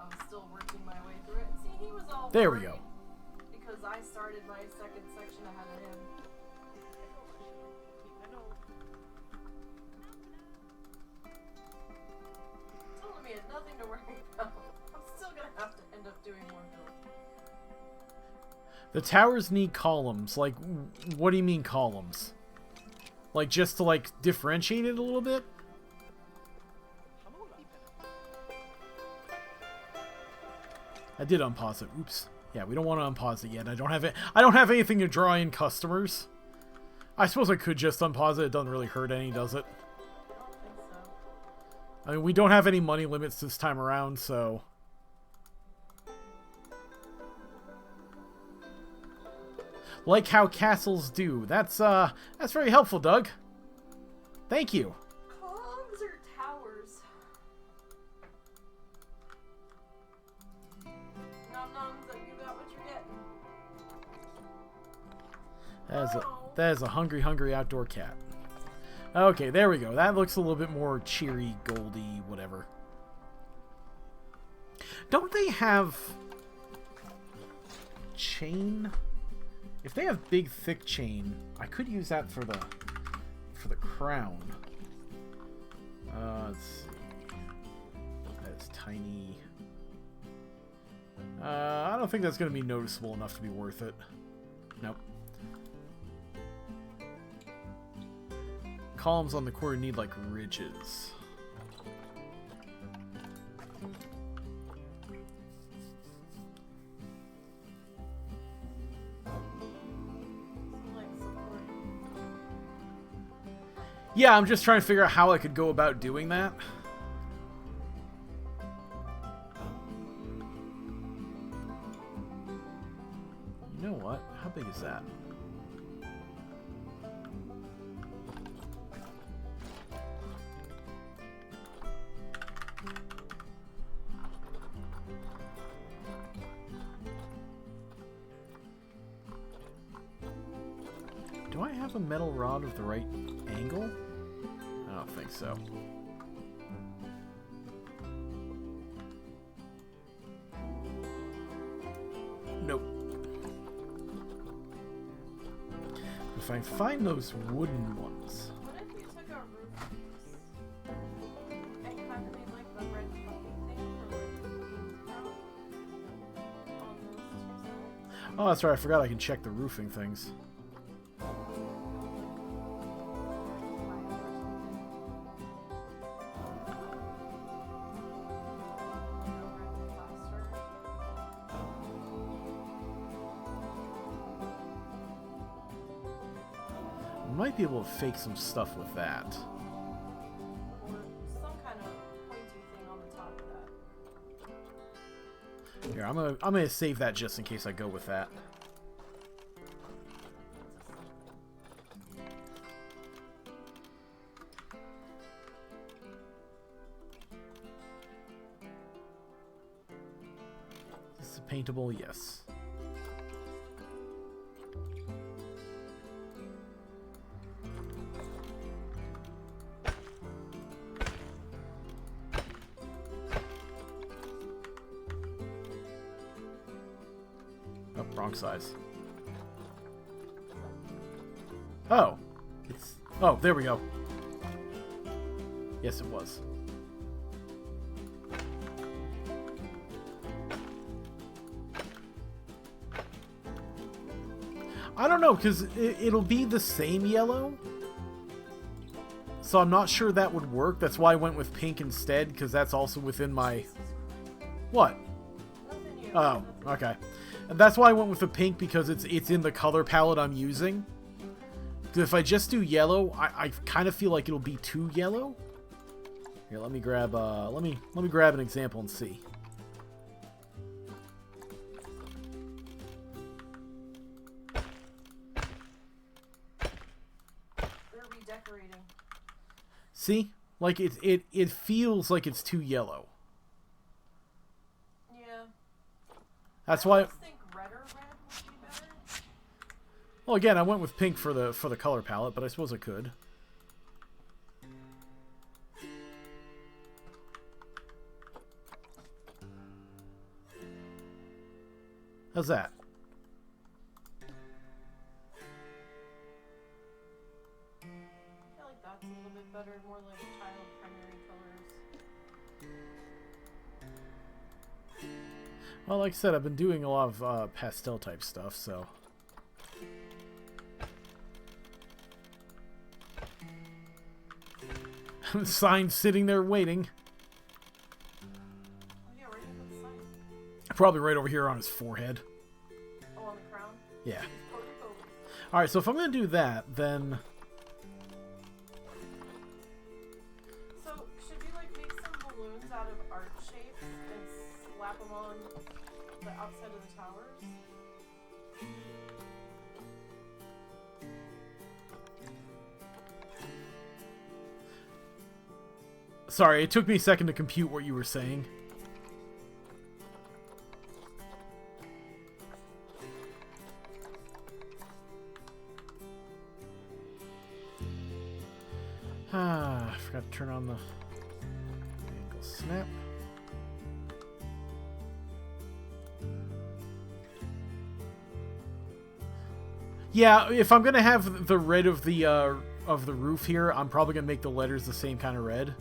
I'm still working my way through it. And see, he was all There we worried go. because I started my second section ahead of him. Telling me it's nothing to worry about. I'm still gonna have to end up doing more builds. The towers need columns. Like, what do you mean columns? Like, just to, like, differentiate it a little bit? I did unpause it. Oops. Yeah, we don't want to unpause it yet. I don't have it. I don't have anything to draw in customers. I suppose I could just unpause it. It doesn't really hurt any, does it? I don't think so. I mean, we don't have any money limits this time around, so... Like how castles do. That's very helpful, Doug. Thank you. Columns or towers? Nom noms, you got what you're getting. That is a hungry, hungry outdoor cat. Okay, there we go. That looks a little bit more cheery, goldy, whatever. Don't they have chain? If they have big, thick chain, I could use that for the crown. Let's see. That's tiny. I don't think that's going to be noticeable enough to be worth it. Nope. Columns on the core need, like, ridges. Yeah, I'm just trying to figure out how I could go about doing that. You know what? How big is that? Do I have a metal rod with the right angle? I don't think so. Nope. If I find those wooden ones. What if you took a roof piece and kind of made like the red puppy thing for like the beans out on those two sides? Oh, that's right. I forgot I can check the roofing things. might be able to fake some stuff with that. Or some kind of pointy thing on the top of that. Here, I'm gonna save that just in case I go with that. Is this paintable? Yes. Oh, wrong size. Oh, it's... Oh, there we go. Yes, it was. I don't know, because it'll be the same yellow. So I'm not sure that would work. That's why I went with pink instead, because that's also within my... What? Oh, okay. And that's why I went with the pink, because it's in the color palette I'm using. Because if I just do yellow, I kind of feel like it'll be too yellow. Here, let me grab let me grab an example and see. They're redecorating. See? Like it feels like it's too yellow. Yeah. That's why. I think red or red would be better. Well, again, I went with pink for the color palette, but I suppose I could. How's that? I feel like that's a little bit better, more like child primary colors. Well, like I said, I've been doing a lot of pastel type stuff, so. Sign sitting there waiting. Oh yeah, where did you put the sign? Probably right over here on his forehead. Oh, on the crown? Yeah. Cody. Alright, so if I'm going to do that, then... So, should we like make some balloons out of art shapes and slap them on the outside of the towers? Sorry, it took me a second to compute what you were saying. I forgot to turn on the ankle snap. Yeah, if I'm gonna have the red of the roof here, I'm probably gonna make the letters the same kind of red.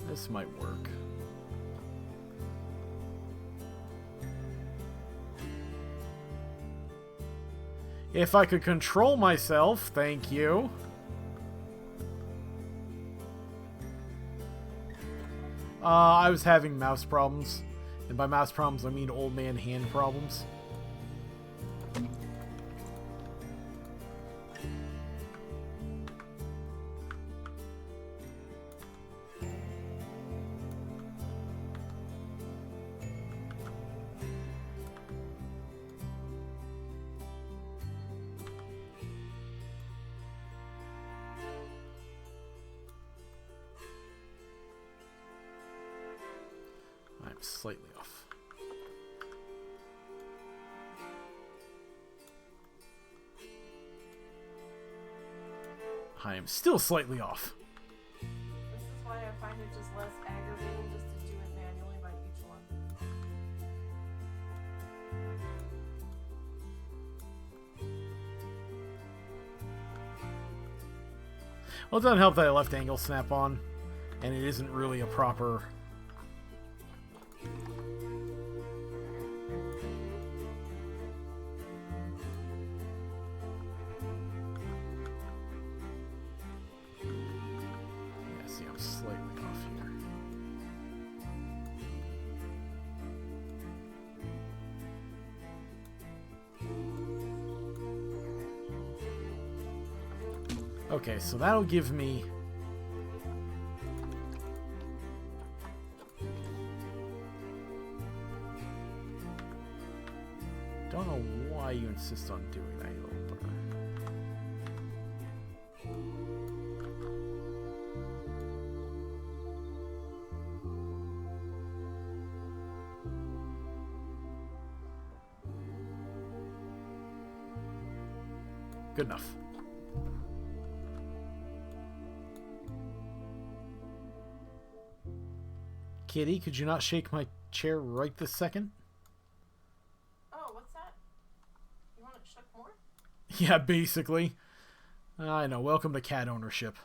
This might work. If I could control myself, thank you. I was having mouse problems. And by mouse problems, I mean old man hand problems. Slightly off. I am still slightly off. This is why I find it just less aggravating just to do it manually by each one. Well, it doesn't help that I left angle snap on, and it isn't really a proper... Okay, so that'll give me... Don't know why you insist on doing that, you little bugger. Good enough. Kitty, could you not shake my chair right this second? Oh, what's that? You want it shook more? Yeah, basically. I know. Welcome to cat ownership.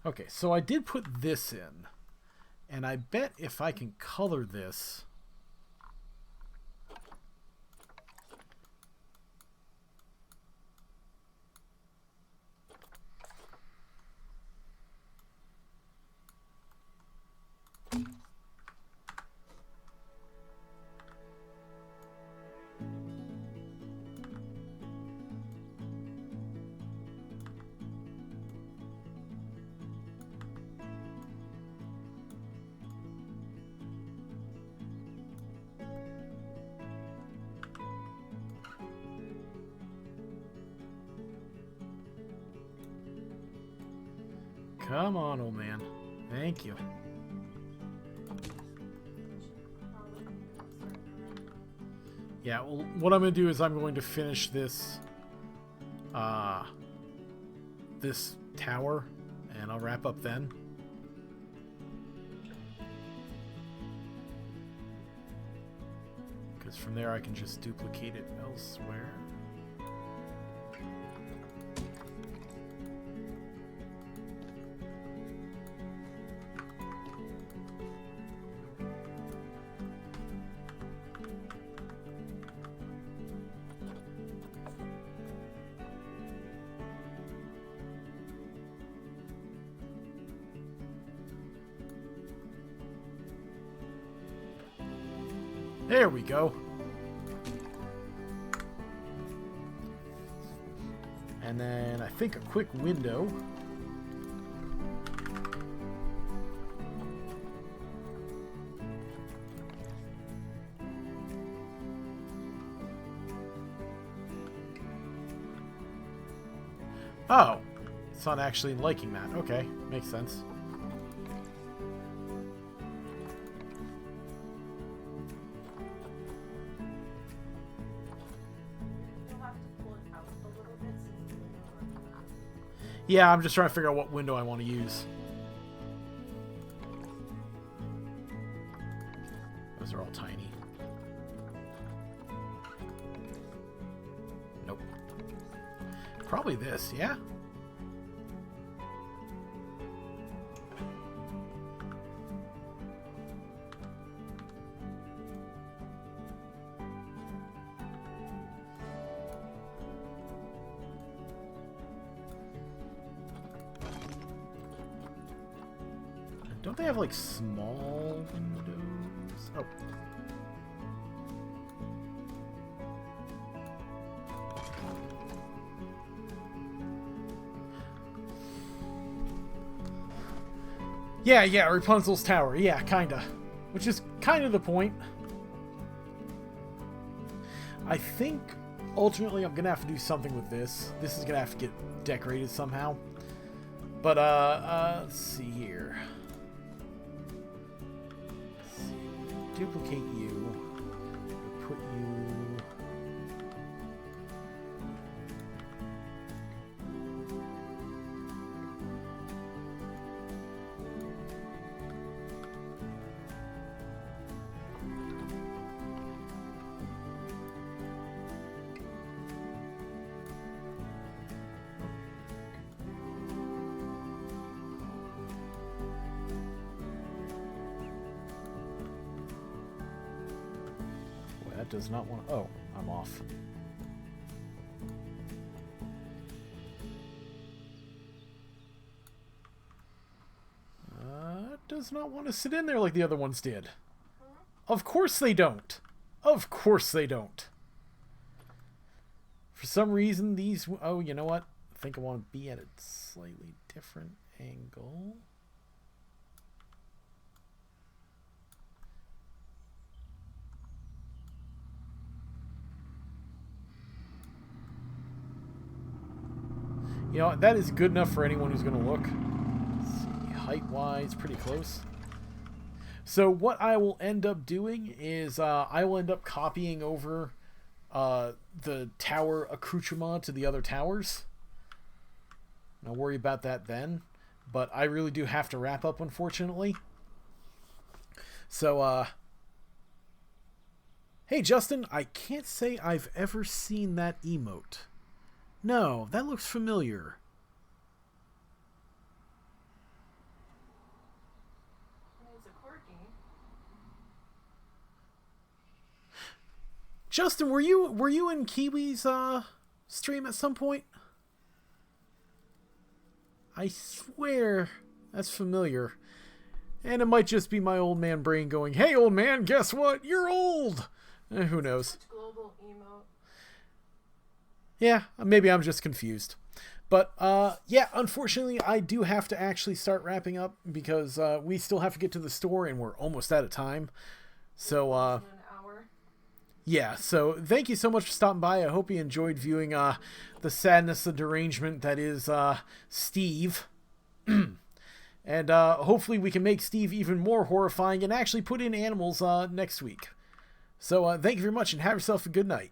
Okay, so I did put this in, and I bet if I can color this... Come on, old man. Thank you. Yeah, well, what I'm going to do is I'm going to finish this, this tower, and I'll wrap up then. Because from there I can just duplicate it elsewhere. There we go. And then I think a quick window. Oh, it's not actually liking that. Okay, makes sense. Yeah, I'm just trying to figure out what window I want to use. Those are all tiny. Nope. Probably this, yeah? Don't they have, like, small windows? Oh. Yeah, Rapunzel's tower. Yeah, kinda. Which is kind of the point. I think, ultimately, I'm gonna have to do something with this. This is gonna have to get decorated somehow. But, let's see here. Duplicate you, put you, does not want to... Oh, I'm off. does not want to sit in there like the other ones did. Of course they don't. Of course they don't. For some reason, these... Oh, you know what? I think I want to be at a slightly different angle. You know, that is good enough for anyone who's going to look. Let's see, height-wise, pretty close. So what I will end up doing is I will end up copying over the tower accoutrement to the other towers. I'll worry about that then. But I really do have to wrap up, unfortunately. So, hey, Justin, I can't say I've ever seen that emote. No, that looks familiar. It's a corgi. Justin, were you in Kiwi's stream at some point? I swear that's familiar. And it might just be my old man brain going, "Hey, old man, guess what? You're old." Who knows? Global emote. Yeah, maybe I'm just confused. But, yeah, unfortunately, I do have to actually start wrapping up because we still have to get to the store and we're almost out of time. So, In an hour. yeah, so thank you so much for stopping by. I hope you enjoyed viewing the sadness and derangement that is Steve. And hopefully we can make Steve even more horrifying and actually put in animals next week. So thank you very much and have yourself a good night.